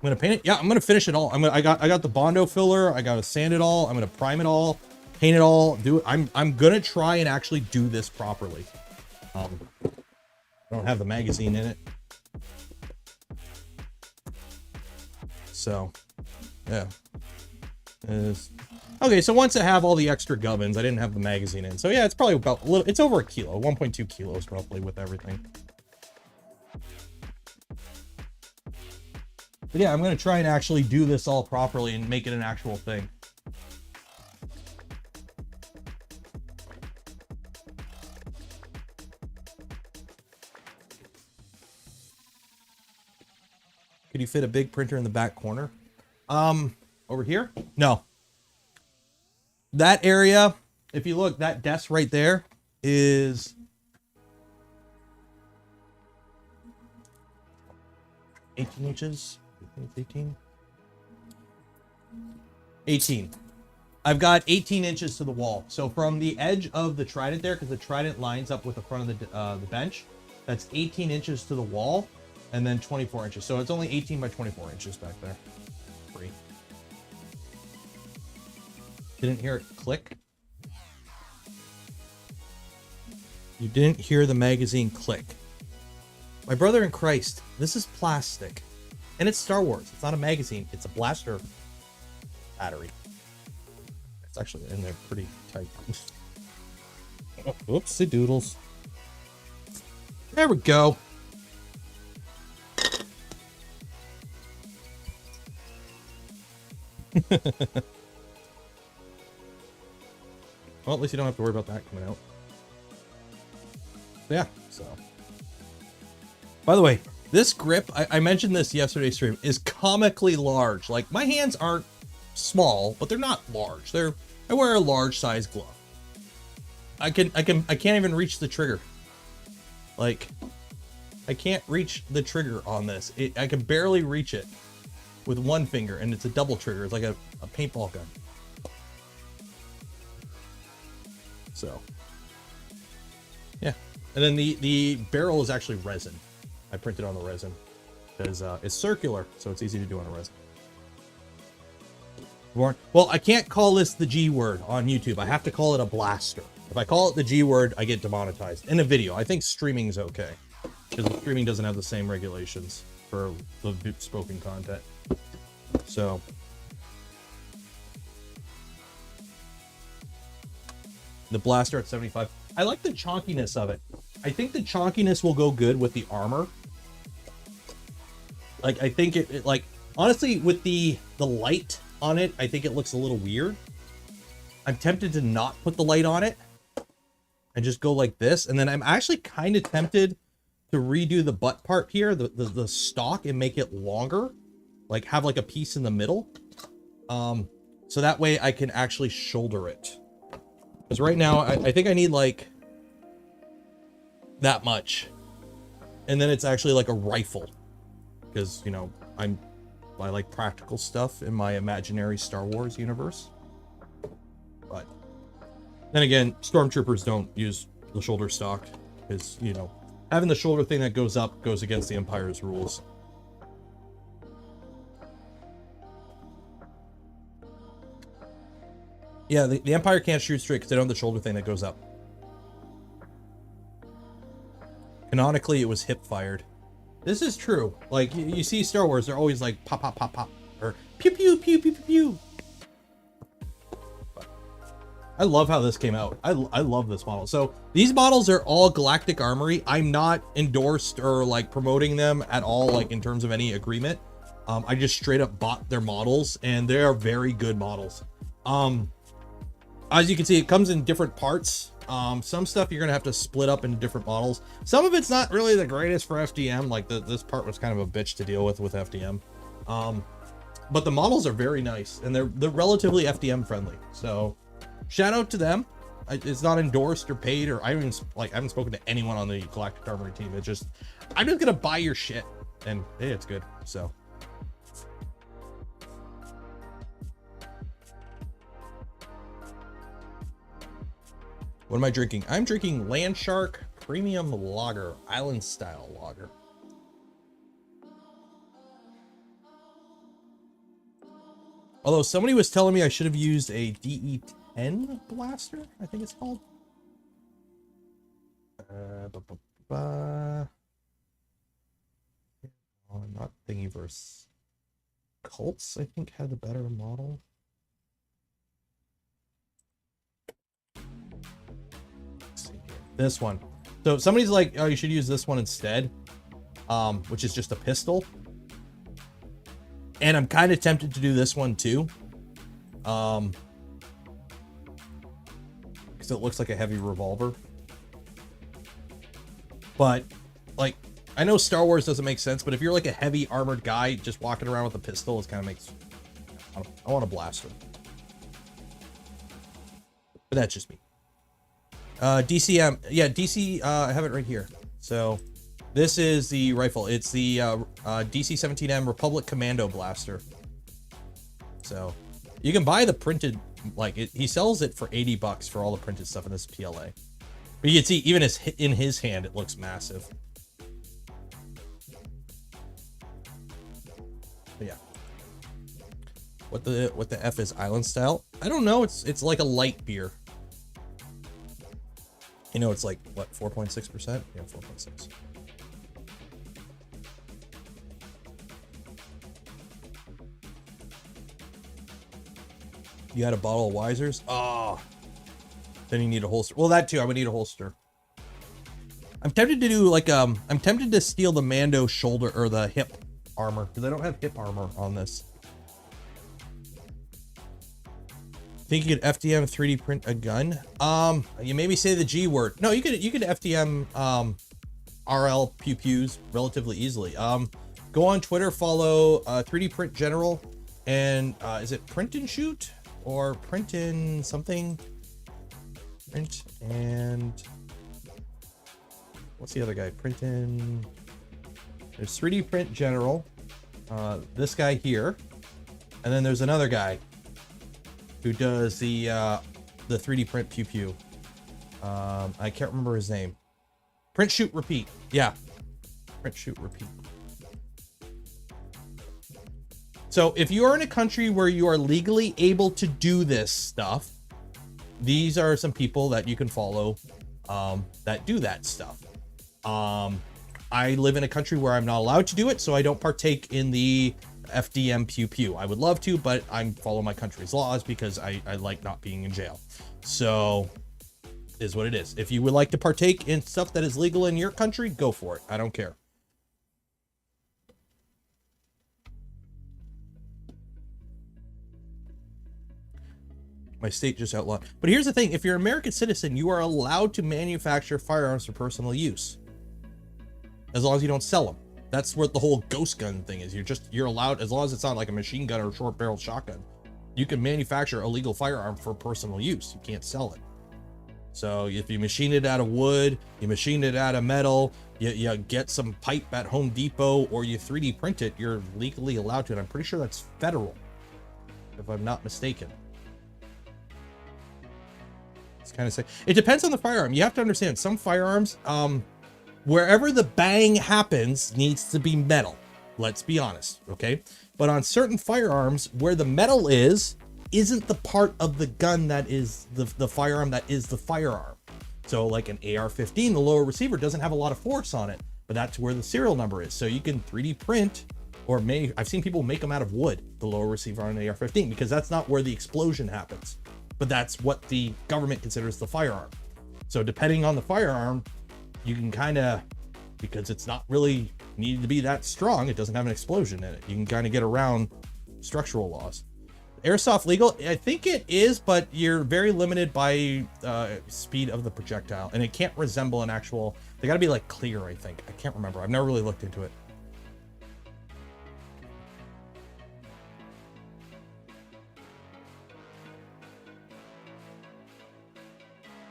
gonna paint it. Yeah, I'm gonna finish it all. I got the Bondo filler. I gotta sand it all. I'm gonna prime it all, paint it all. Do it. I'm gonna try and actually do this properly. I don't have the magazine in it, so yeah. Okay, so once I have all the extra gubbins, I didn't have the magazine in. So yeah, it's probably about a little. It's over a kilo, 1.2 kilos roughly with everything. But yeah, I'm going to try and actually do this all properly and make it an actual thing. Could you fit a big printer in the back corner? Over here? No. That area, if you look, that desk right there is 18 inches. 18. I've got 18 inches to the wall. So from the edge of the trident there, because the trident lines up with the front of the bench, that's 18 inches to the wall, and then 24 inches. So it's only 18 by 24 inches back there. Free. Didn't hear it click? You didn't hear the magazine click. My brother in Christ, this is plastic. And it's Star Wars. It's not a magazine. It's a blaster battery. It's actually in there pretty tight. Oh, whoopsie doodles. There we go. Well, at least you don't have to worry about that coming out. Yeah, so. By the way, this grip, I mentioned this yesterday's stream, is comically large. Like, my hands aren't small, but they're not large. I wear a large size glove. I can't even reach the trigger. Like, I can't reach the trigger on this. I can barely reach it with one finger, and it's a double trigger. It's like a paintball gun. So, yeah. And then the barrel is actually resin. I printed on the resin because it's circular, so it's easy to do on a resin. Well, I can't call this the G word on YouTube. I have to call it a blaster. If I call it the G word, I get demonetized in a video. I think streaming is okay because streaming doesn't have the same regulations for the spoken content. So, the blaster at 75. I like the chonkiness of it. I think the chonkiness will go good with the armor. Like, I think it like, honestly, with the light on it, I think it looks a little weird. I'm tempted to not put the light on it and just go like this. And then I'm actually kind of tempted to redo the butt part here, the stock, and make it longer. Like, have like a piece in the middle. So that way I can actually shoulder it. Because right now, I think I need like that much. And then it's actually like a rifle. Because, you know, I like practical stuff in my imaginary Star Wars universe. But then again, stormtroopers don't use the shoulder stock. Because, you know, having the shoulder thing that goes up goes against the Empire's rules. Yeah, the Empire can't shoot straight because they don't have the shoulder thing that goes up. Canonically, it was hip fired. This is true. Like, you see Star Wars, they're always like pop, pop, pop, pop. Or pew, pew, pew, pew, pew, pew. But I love how this came out. I love this model. So these models are all Galactic Armory. I'm not endorsed or like promoting them at all, like in terms of any agreement. I just straight up bought their models, and they are very good models. As you can see, it comes in different parts. Some stuff you're gonna have to split up into different models. Some of it's not really the greatest for FDM. Like this part was kind of a bitch to deal with FDM. But the models are very nice, and they're relatively FDM friendly. So shout out to them. It's not endorsed or paid, or I haven't spoken to anyone on the Galactic Armory team. It's just, I'm just gonna buy your shit, and hey, it's good. So what am I drinking? I'm drinking Landshark Premium Lager, Island Style Lager. Although somebody was telling me I should have used a DE10 blaster, I think it's called. Not Thingiverse. Cults, I think, had the better model. Let's see here. This one. So somebody's like, oh, you should use this one instead, which is just a pistol. And I'm kind of tempted to do this one too. Because it looks like a heavy revolver. But, like, I know Star Wars doesn't make sense, but if you're like a heavy armored guy just walking around with a pistol, it kind of makes... I want a blaster. But that's just me. DCM. Yeah, DC, I have it right here. So... this is the rifle. It's the DC-17M Republic Commando Blaster. So you can buy the printed, like he sells it for $80 for all the printed stuff in this PLA. But you can see even in his hand, it looks massive. But yeah. What the F is Island Style? I don't know. It's like a light beer. You know, it's like what, 4.6%? Yeah, 4.6. You had a bottle of Wisers? Oh, then you need a holster. Well, that too, I would need a holster. I'm tempted to do like, I'm tempted to steal the Mando shoulder or the hip armor, because I don't have hip armor on this. Think you could FDM 3D print a gun? You maybe say the G word. No, you could FDM RL pew pews relatively easily. Go on Twitter, follow 3D Print General, and is it Print and Shoot? Or print in something, print and what's the other guy? Print in, there's 3D Print General, this guy here, and then there's another guy who does the 3D print pew pew. I can't remember his name. Print Shoot Repeat. Yeah, Print Shoot Repeat. So if you are in a country where you are legally able to do this stuff, these are some people that you can follow that do that stuff. I live in a country where I'm not allowed to do it, so I don't partake in the FDM pew pew. I would love to, but I follow my country's laws because I like not being in jail. So is what it is. If you would like to partake in stuff that is legal in your country, go for it. I don't care. My state just outlawed. But here's the thing. If you're an American citizen, you are allowed to manufacture firearms for personal use. As long as you don't sell them. That's what the whole ghost gun thing is. You're allowed, as long as it's not like a machine gun or a short barrel shotgun, you can manufacture a legal firearm for personal use. You can't sell it. So if you machine it out of wood, you machine it out of metal, you get some pipe at Home Depot, or you 3D print it, you're legally allowed to. And I'm pretty sure that's federal, if I'm not mistaken. Kind of say it depends on the firearm. You have to understand some firearms, wherever the bang happens needs to be metal. Let's be honest, okay? But on certain firearms, where the metal isn't the part of the gun that is the firearm that is the firearm. So like an AR-15, the lower receiver doesn't have a lot of force on it, but that's where the serial number is. So you can 3D print, or I've seen people make them out of wood, the lower receiver on an AR-15, because that's not where the explosion happens. but that's what the government considers the firearm. So depending on the firearm, you can kind of, because it's not really needed to be that strong, it doesn't have an explosion in it, you can kind of get around structural laws. Airsoft legal? I think it is, but you're very limited by speed of the projectile, and it can't resemble an actual, they gotta be like clear, I think. I can't remember, I've never really looked into it.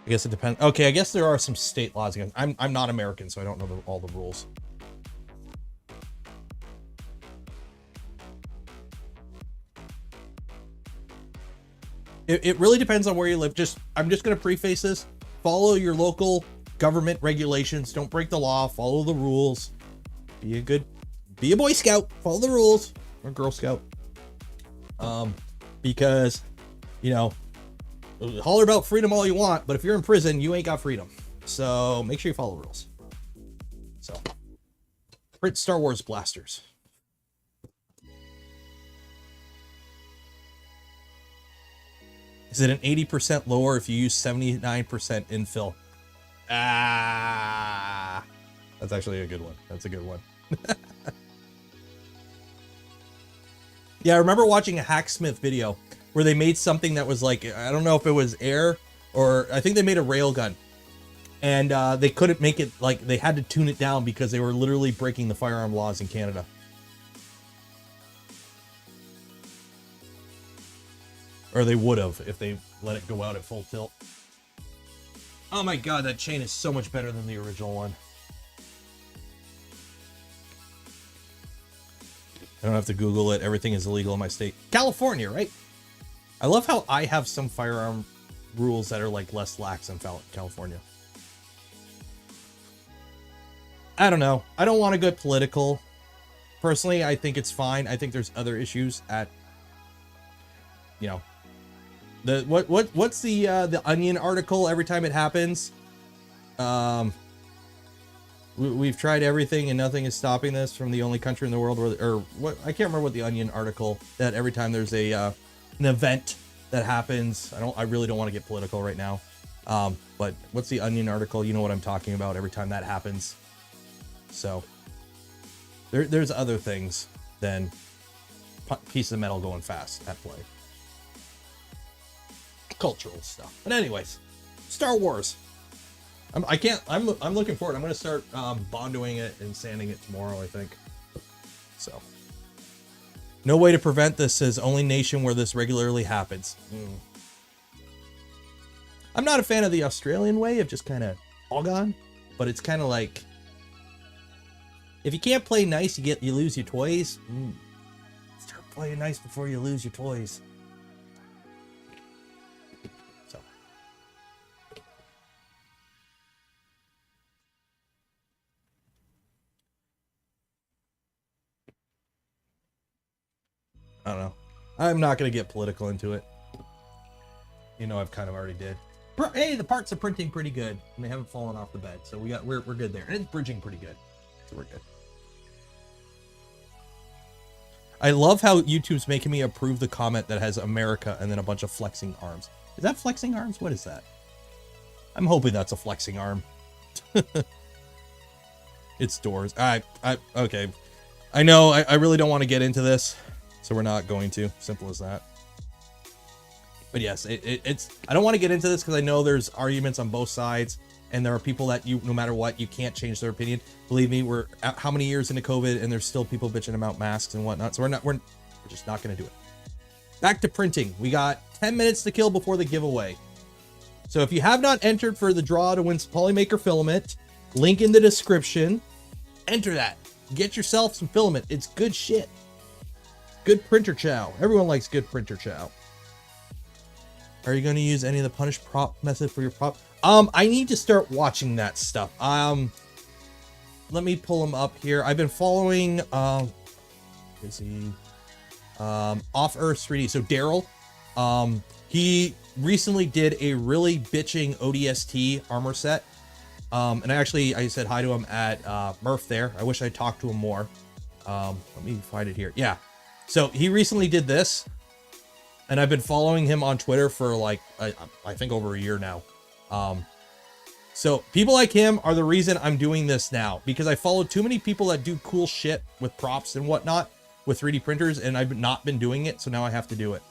I guess it depends. Okay, I guess there are some state laws against. I'm not American, so I don't know all the rules. It really depends on where you live. I'm just gonna preface this. Follow your local government regulations. Don't break the law. Follow the rules. Be a Boy Scout. Follow the rules, or Girl Scout. Because, you know, holler about freedom all you want, but if you're in prison, you ain't got freedom. So make sure you follow the rules. So, print Star Wars blasters. Is it an 80% lower if you use 79% infill? Ah, that's actually a good one. That's a good one. Yeah, I remember watching a Hacksmith video where they made something that was like, I don't know if it was air, or I think they made a railgun, and they couldn't make it, like, they had to tune it down because they were literally breaking the firearm laws in Canada. Or they would have if they let it go out at full tilt. Oh my god, that chain is so much better than the original one. I don't have to Google it. Everything is illegal in my state. California, right? I love how I have some firearm rules that are like less lax in California. I don't know. I don't want to get political. Personally, I think it's fine. I think there's other issues at, you know, what's the Onion article every time it happens? We've tried everything and nothing is stopping this from the only country in the world where, or what, I can't remember what the Onion article, that every time there's a an event that happens, I really don't want to get political right now, but what's the Onion article? You know what I'm talking about. Every time that happens. So there's other things than piece of metal going fast at play. Cultural stuff. But anyways, Star Wars. I'm looking forward. I'm going to start bondoing it and sanding it tomorrow, I think. So, no way to prevent this, says only nation where this regularly happens. I'm not a fan of the Australian way of just kind of all gone, but it's kind of like, if you can't play nice, you lose your toys. Start playing nice before you lose your toys. So. I don't know. I'm not going to get political into it. You know, I've kind of already did. Hey, the parts are printing pretty good, and they haven't fallen off the bed, so we're good there. And it's bridging pretty good, so we're good. I love how YouTube's making me approve the comment that has America and then a bunch of flexing arms. Is that flexing arms? What is that? I'm hoping that's a flexing arm. It's doors. Okay. I know I really don't want to get into this, so we're not going to. Simple as that. But yes, it's, I don't want to get into this because I know there's arguments on both sides, and there are people that no matter what, you can't change their opinion. Believe me, we're how many years into COVID, and there's still people bitching about masks and whatnot. So we're just not going to do it. Back to printing. We got 10 minutes to kill before the giveaway. So if you have not entered for the draw to win some Polymaker filament, link in the description. Enter that. Get yourself some filament. It's good shit. Good printer chow. Everyone likes good printer chow. Are you going to use any of the punish prop method for your prop? I need to start watching that stuff. Let me pull them up here. I've been following, is he, Off Earth 3D. So Daryl, he recently did a really bitching ODST armor set. And I said hi to him at Murph there. I wish I talked to him more. Let me find it here. Yeah. So he recently did this. And I've been following him on Twitter for like, I think over a year now. So people like him are the reason I'm doing this now, because I follow too many people that do cool shit with props and whatnot with 3D printers, and I've not been doing it. So now I have to do it.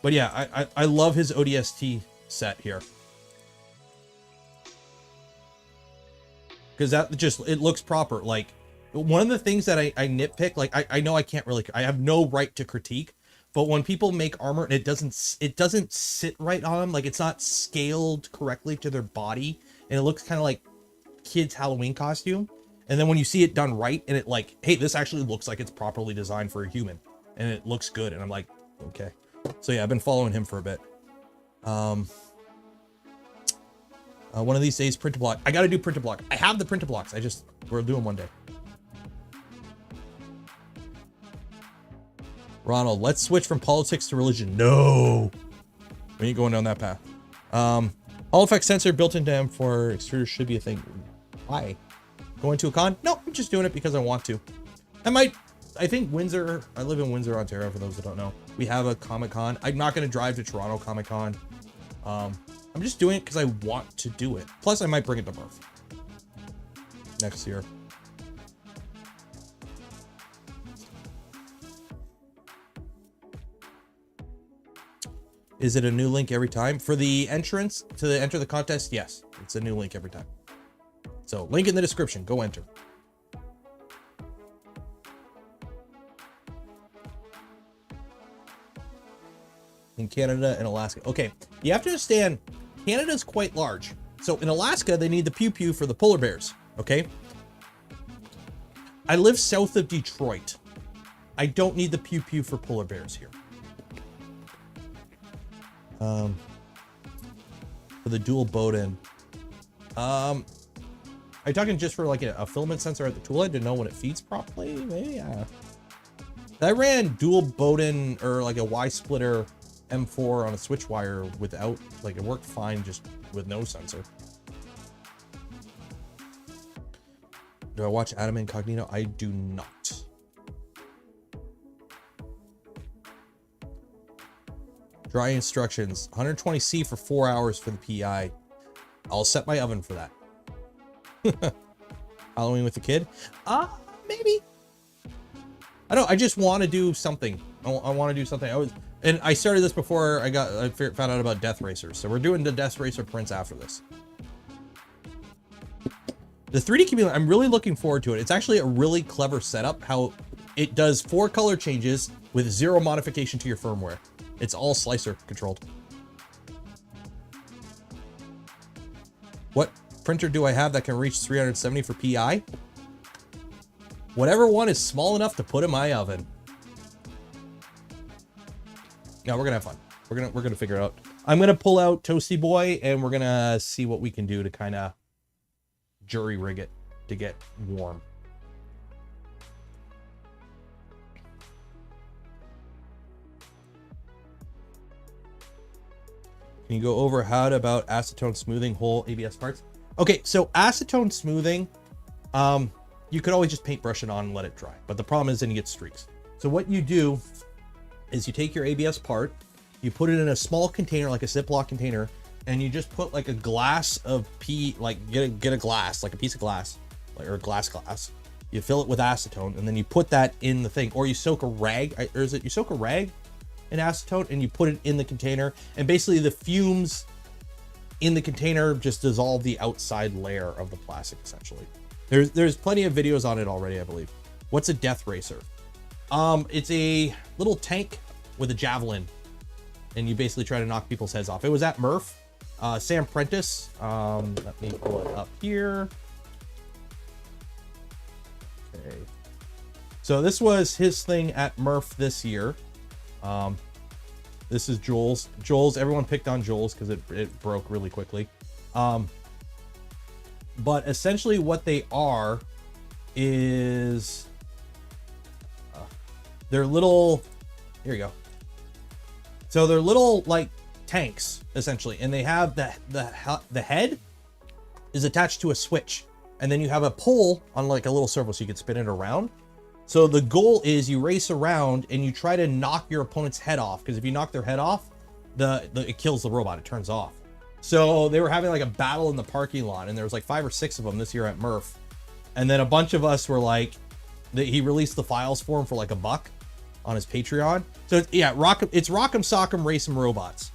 But yeah, I love his ODST set here. Because that just, it looks proper. Like, one of the things that I nitpick, like I know I can't really, I have no right to critique, but when people make armor and it doesn't sit right on them, like it's not scaled correctly to their body, and it looks kind of like kids' Halloween costume. And then when you see it done right, and it like, hey, this actually looks like it's properly designed for a human, and it looks good, and I'm like, okay. So yeah, I've been following him for a bit. One of these days, print a block. I got to do print a block. I have the print a blocks. We'll do them one day. Ronald, let's switch from politics to religion. No, we ain't going down that path. All effects sensor built into M4 extruder should be a thing. Why? Going to a con? No, I'm just doing it because I want to. I think Windsor, I live in Windsor, Ontario, for those that don't know. We have a Comic-Con. I'm not going to drive to Toronto Comic-Con. I'm just doing it because I want to do it. Plus, I might bring it to Murph next year. Is it a new link every time? For the entrance, to enter the contest, yes. It's a new link every time. So, link in the description. Go enter. In Canada and Alaska. Okay, you have to understand, Canada's quite large. So in Alaska, they need the pew-pew for the polar bears, okay? I live south of Detroit. I don't need the pew-pew for polar bears here. For the dual Bowden. Are you talking just for like a filament sensor at the tool head to know when it feeds properly? Maybe, yeah. I ran dual Bowden or like a Y-splitter M4 on a switch wire without, like, it worked fine just with no sensor. Do I watch Adam Incognito? I do not. Dry instructions, 120C for 4 hours for the PI. I'll set my oven for that. Halloween with the kid? Maybe. I don't, I just want to do something. I want to do something. And I started this before I found out about Death Racers. So we're doing the Death Racer prints after this. The 3D community, I'm really looking forward to it. It's actually a really clever setup, how it does 4 color changes with 0 modification to your firmware. It's all slicer controlled. What printer do I have that can reach 370 for PI? Whatever one is small enough to put in my oven. No, we're gonna have fun. We're gonna figure it out. I'm gonna pull out Toasty Boy and we're gonna see what we can do to kind of jury rig it to get warm. Can you go over how about acetone smoothing whole ABS parts? Okay, so acetone smoothing, you could always just paintbrush it on and let it dry. But the problem is then you get streaks. So what you do is you take your ABS part, you put it in a small container, like a Ziploc container, and you just put like a glass of get a glass, like a piece of glass, or a glass. You fill it with acetone, and then you put that in the thing, or you soak a rag, or is it you soak a rag in acetone and you put it in the container, and basically the fumes in the container just dissolve the outside layer of the plastic, essentially. There's plenty of videos on it already, I believe. What's a Death Racer? It's a little tank with a javelin, and you basically try to knock people's heads off. It was at Murph. Sam Prentice. Let me pull it up here. Okay. So this was his thing at Murph this year. This is Joel's. Everyone picked on Joel's because it broke really quickly. But essentially what they are is they're little, here you go. So they're little like tanks essentially, and they have the head is attached to a switch, and then you have a pole on like a little servo so you can spin it around. So the goal is you race around and you try to knock your opponent's head off, because if you knock their head off, it kills the robot. It turns off. So they were having like a battle in the parking lot, and there was like 5 or 6 of them this year at Murph. And then a bunch of us were like, he released the files for him for like $1 on his Patreon. So yeah, it's Rock'em Sock'em Race'em Robots.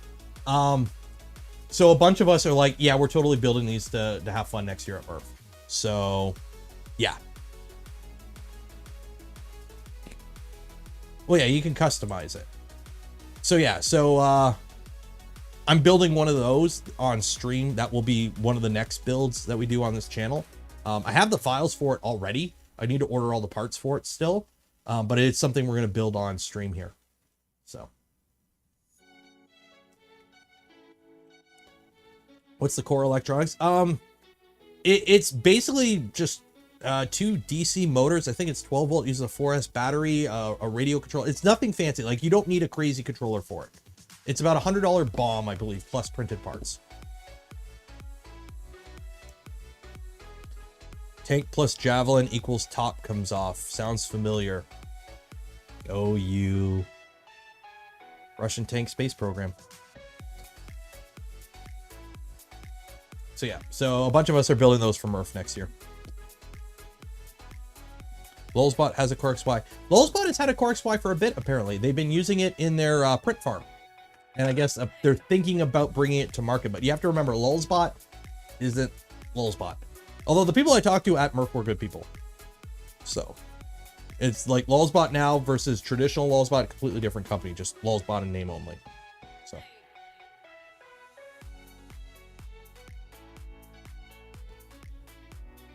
So a bunch of us are like, yeah, we're totally building these to have fun next year at Murph. So yeah. Well, yeah, you can customize it. So yeah, so I'm building one of those on stream. That will be one of the next builds that we do on this channel. I have the files for it already. I need to order all the parts for it still, but it's something we're going to build on stream here. So what's the core electronics? It's basically just 2 DC motors. I think it's 12 volt, uses a 4S battery, a radio control. It's nothing fancy. Like, you don't need a crazy controller for it. It's about $100 BOM, I believe, plus printed parts. Tank plus javelin equals top comes off. Sounds familiar. Oh, you. Russian tank space program. So yeah, so a bunch of us are building those for Murph next year. Lulzbot has a Core XY. Lulzbot has had a Core XY for a bit, apparently. They've been using it in their print farm. And I guess they're thinking about bringing it to market. But you have to remember, Lulzbot isn't Lulzbot. Although the people I talked to at Murph were good people. So it's like Lulzbot now versus traditional Lulzbot, completely different company, just Lulzbot in name only. So.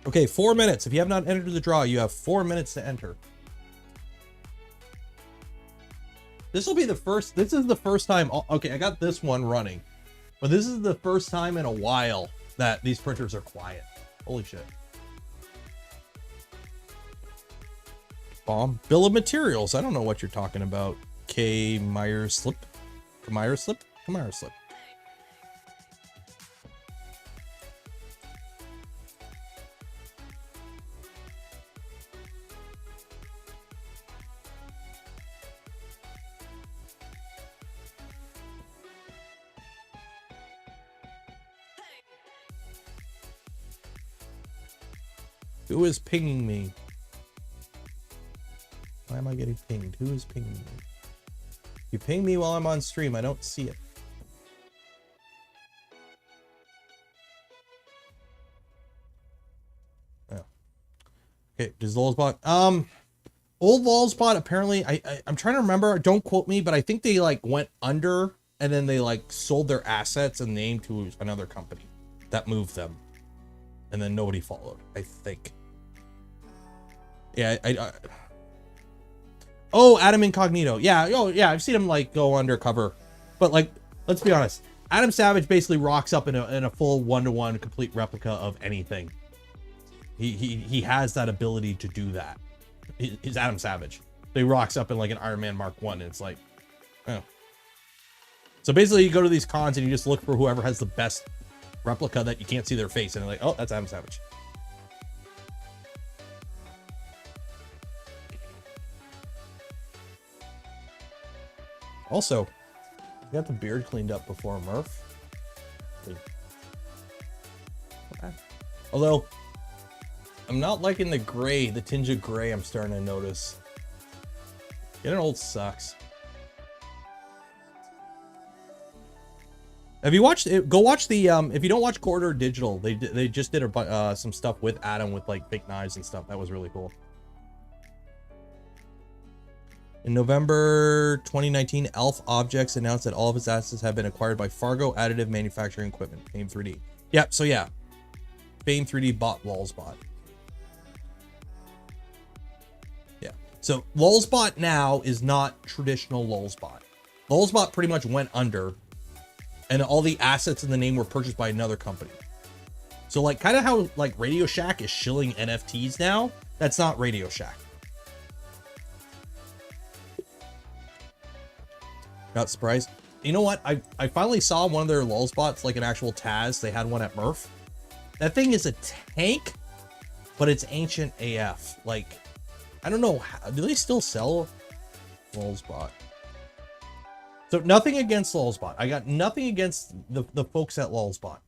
Okay, 4 minutes. If you have not entered the draw, you have 4 minutes to enter. This will be the first, this is the first time, okay, I got this one running, but this is the first time in a while that these printers are quiet. Holy shit. Bomb. Bill of materials. I don't know what you're talking about. K. Myers slip. Myers slip? Myers slip. Who is pinging me? Why am I getting pinged? Who is pinging me? You ping me while I'm on stream. I don't see it. Oh. Okay, does Lulzbot? Old Lulzbot, apparently, I'm trying to remember. Don't quote me, but I think they like went under and then they like sold their assets and named to another company that moved them. And then nobody followed, I think. Yeah, oh, Adam Incognito. Yeah, oh yeah, I've seen him like go undercover. But like, let's be honest. Adam Savage basically rocks up in a full 1-to-1 complete replica of anything. He has that ability to do that. He's Adam Savage. He rocks up in like an Iron Man Mark 1 and it's like, oh. So basically you go to these cons and you just look for whoever has the best replica that you can't see their face and they're like, oh, that's Adam Savage. Also, I got the beard cleaned up before Murph. Okay. Although, I'm not liking the gray, the tinge of gray I'm starting to notice. Getting old sucks. Have you watched it? Go watch the, if you don't watch Corridor Digital, they just did some stuff with Adam with like fake knives and stuff. That was really cool. In November 2019, Elf Objects announced that all of its assets have been acquired by Fargo Additive Manufacturing Equipment, Fame 3D. Yep, so yeah. Fame 3D bought Lulzbot. Yeah. So Lulzbot now is not traditional Lulzbot. Lulzbot pretty much went under, and all the assets in the name were purchased by another company. So like kind of how like Radio Shack is shilling NFTs now, that's not Radio Shack. Not surprised. You know what? I finally saw one of their Lulzbots, like an actual Taz. They had one at Murph. That thing is a tank, but it's ancient AF. Like, I don't know. Do they still sell Lulzbot? So nothing against Lulzbot. I got nothing against the folks at Lulzbot.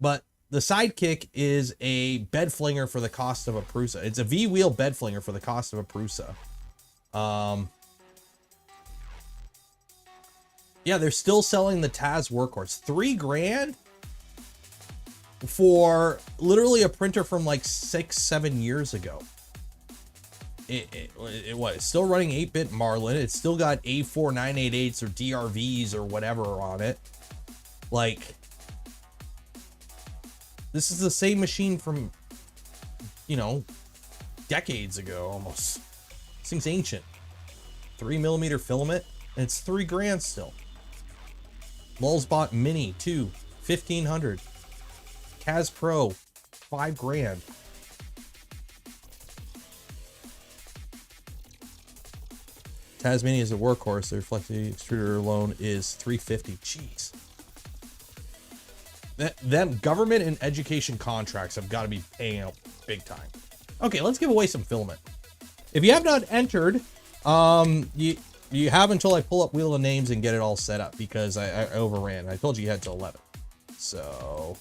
But the Sidekick is a bed flinger for the cost of a Prusa. It's a V-wheel bed flinger for the cost of a Prusa. Yeah, they're still selling the Taz Workhorse. $3,000 for literally a printer from like 6-7 years ago. It's still running 8-bit Marlin. It's still got A4 988s or DRVs or whatever on it. Like, this is the same machine from, you know, decades ago almost. This thing's ancient. 3mm filament, and it's $3,000 still. Lulzbot Mini 2, $1,500. Kaz Pro, $5,000. Tasmania is a workhorse. The reflective extruder alone is $350. Jeez. Them government and education contracts have got to be paying out big time. Okay, let's give away some filament. If you have not entered, you have until I pull up Wheel of Names and get it all set up, because I overran. I told you had to 11. So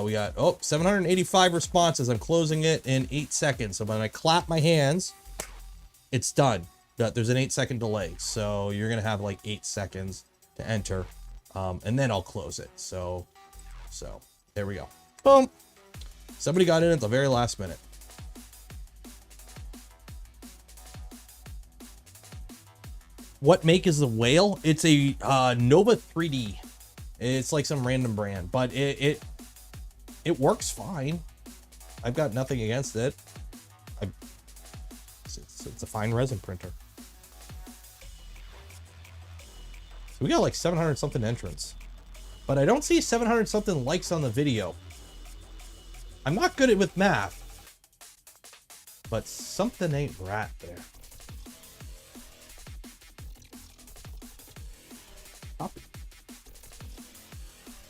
we got 785 responses. I'm closing it in 8 seconds. So when I clap my hands, it's done. There's an 8-second delay, so you're gonna have like 8 seconds to enter, and then I'll close it. So there we go. Boom. Somebody got in at the very last minute. What make is the whale? It's a Nova 3D. It's like some random brand, but it works fine. I've got nothing against it. It's a fine resin printer. So we got like 700 something entrants, but I don't see 700 something likes on the video. I'm not good at with math, but something ain't right there. Copy.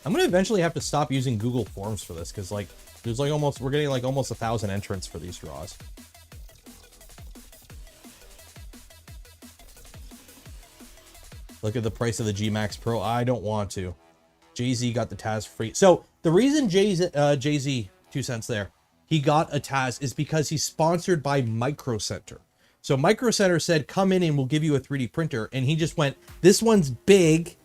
I'm gonna eventually have to stop using Google Forms for this, because like there's like we're getting like almost 1,000 entrants for these draws. Look at the price of the G-Max Pro. I don't want to. Jay-Z got the Taz free. So the reason Jay-Z, 2 cents there, he got a Taz is because he's sponsored by Micro Center. So Micro Center said, come in and we'll give you a 3D printer. And he just went, this one's big.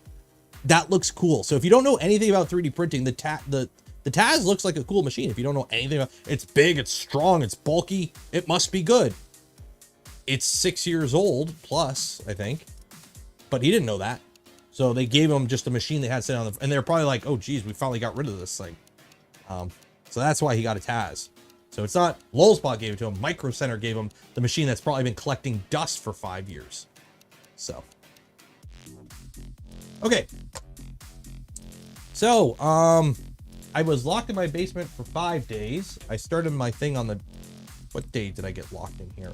That looks cool. So if you don't know anything about 3D printing, the Taz looks like a cool machine. If you don't know anything about it's big, it's strong, it's bulky, it must be good. It's 6 years old plus, I think. But he didn't know that. So they gave him just a machine they had sitting on and they're probably like, oh geez, we finally got rid of this thing. So that's why he got a Taz. So it's not Lulzbot gave it to him, Micro Center gave him the machine that's probably been collecting dust for 5 years. So okay. So I was locked in my basement for 5 days. I started my thing on what day did I get locked in here?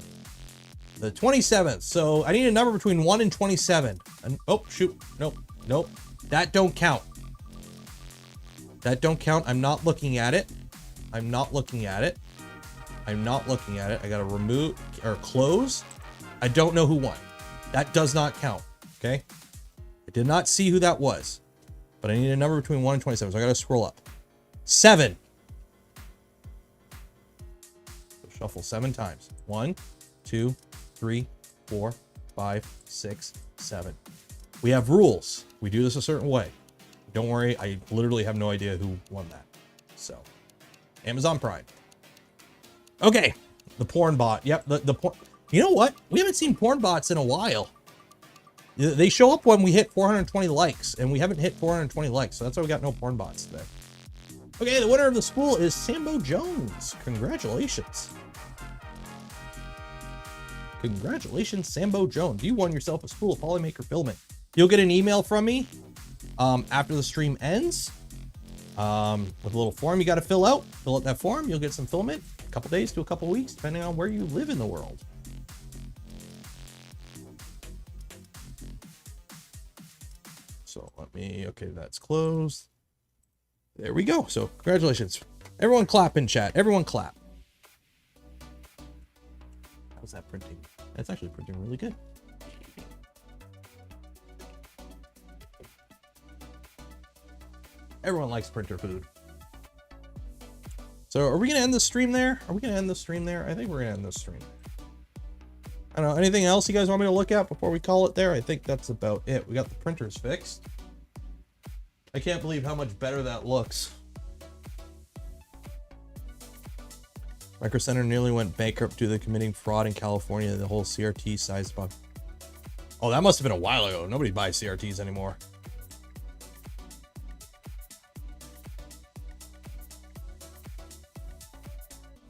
The 27th. So I need a number between 1 and 27. And oh shoot, nope. That don't count. That don't count. I'm not looking at it. I gotta remove or close. I don't know who won. That does not count. Okay. I did not see who that was, but I need a number between 1 and 27. So I gotta scroll up. 7. So shuffle 7 times. 1, 2, 3, 4, 5, 6, 7. We have rules. We do this a certain way. Don't worry, I literally have no idea who won that. So, Amazon Prime. Okay, the porn bot. Yep, the porn. You know what? We haven't seen porn bots in a while. They show up when we hit 420 likes, and we haven't hit 420 likes, so that's why we got no porn bots today. Okay, the winner of the spool is Sambo Jones. Congratulations. Congratulations, Sambo Jones. You won yourself a spool of Polymaker filament. You'll get an email from me after the stream ends with a little form you got to fill out. Fill out that form. You'll get some filament. A couple days to a couple weeks, depending on where you live in the world. So okay, that's closed. There we go. So congratulations. Everyone clap in chat. Everyone clap. How's that printing? That's actually printing really good. Everyone likes printer food. So are we going to end the stream there? Are we going to end the stream there? I think we're going to end the stream. I don't know. Anything else you guys want me to look at before we call it there? I think that's about it. We got the printers fixed. I can't believe how much better that looks. Micro Center nearly went bankrupt due to committing fraud in California. The whole CRT size bug. Oh, that must have been a while ago. Nobody buys CRTs anymore.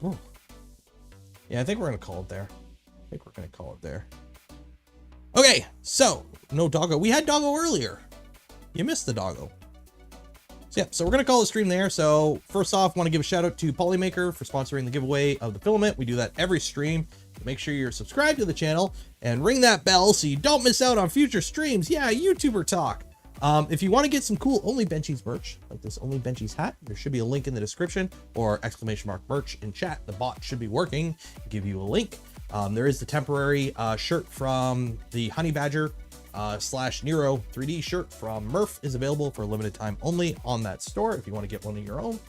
Ooh. Yeah, I think we're going to call it there. Okay, so no doggo. We had doggo earlier. You missed the doggo. So yeah, so we're going to call the stream there. So first off, want to give a shout out to Polymaker for sponsoring the giveaway of the filament. We do that every stream. So make sure you're subscribed to the channel and ring that bell so you don't miss out on future streams. Yeah, YouTuber talk. If you want to get some cool Only Benchies merch, like this Only Benchies hat, there should be a link in the description or ! merch in chat. The bot should be working. Give you a link. There is the temporary shirt from the Honey Badger / Nero 3D shirt from Murph is available for a limited time only on that store if you want to get one of your own.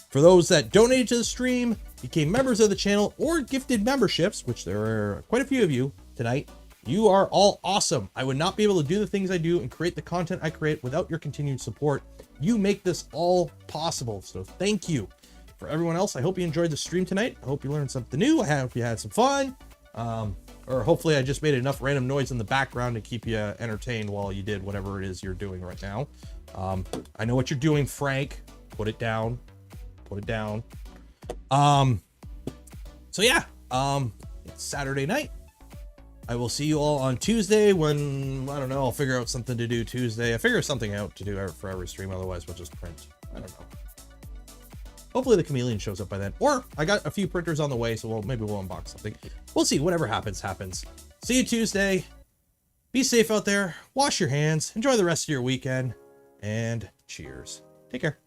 For those that donated to the stream, became members of the channel, or gifted memberships, which there are quite a few of you tonight, you are all awesome. I would not be able to do the things I do and create the content I create without your continued support. You make this all possible, so thank you. For everyone else, I hope you enjoyed the stream tonight. I hope you learned something new. I hope you had some fun. Or hopefully I just made enough random noise in the background to keep you entertained while you did whatever it is you're doing right now. I know what you're doing, Frank. Put it down. Put it down. So yeah, it's Saturday night. I will see you all on Tuesday when, I don't know, I'll figure out something to do Tuesday. I figure something out to do for every stream. Otherwise, we'll just print. I don't know. Hopefully the chameleon shows up by then. Or I got a few printers on the way, so maybe we'll unbox something. We'll see. Whatever happens, happens. See you Tuesday. Be safe out there. Wash your hands. Enjoy the rest of your weekend. And cheers. Take care.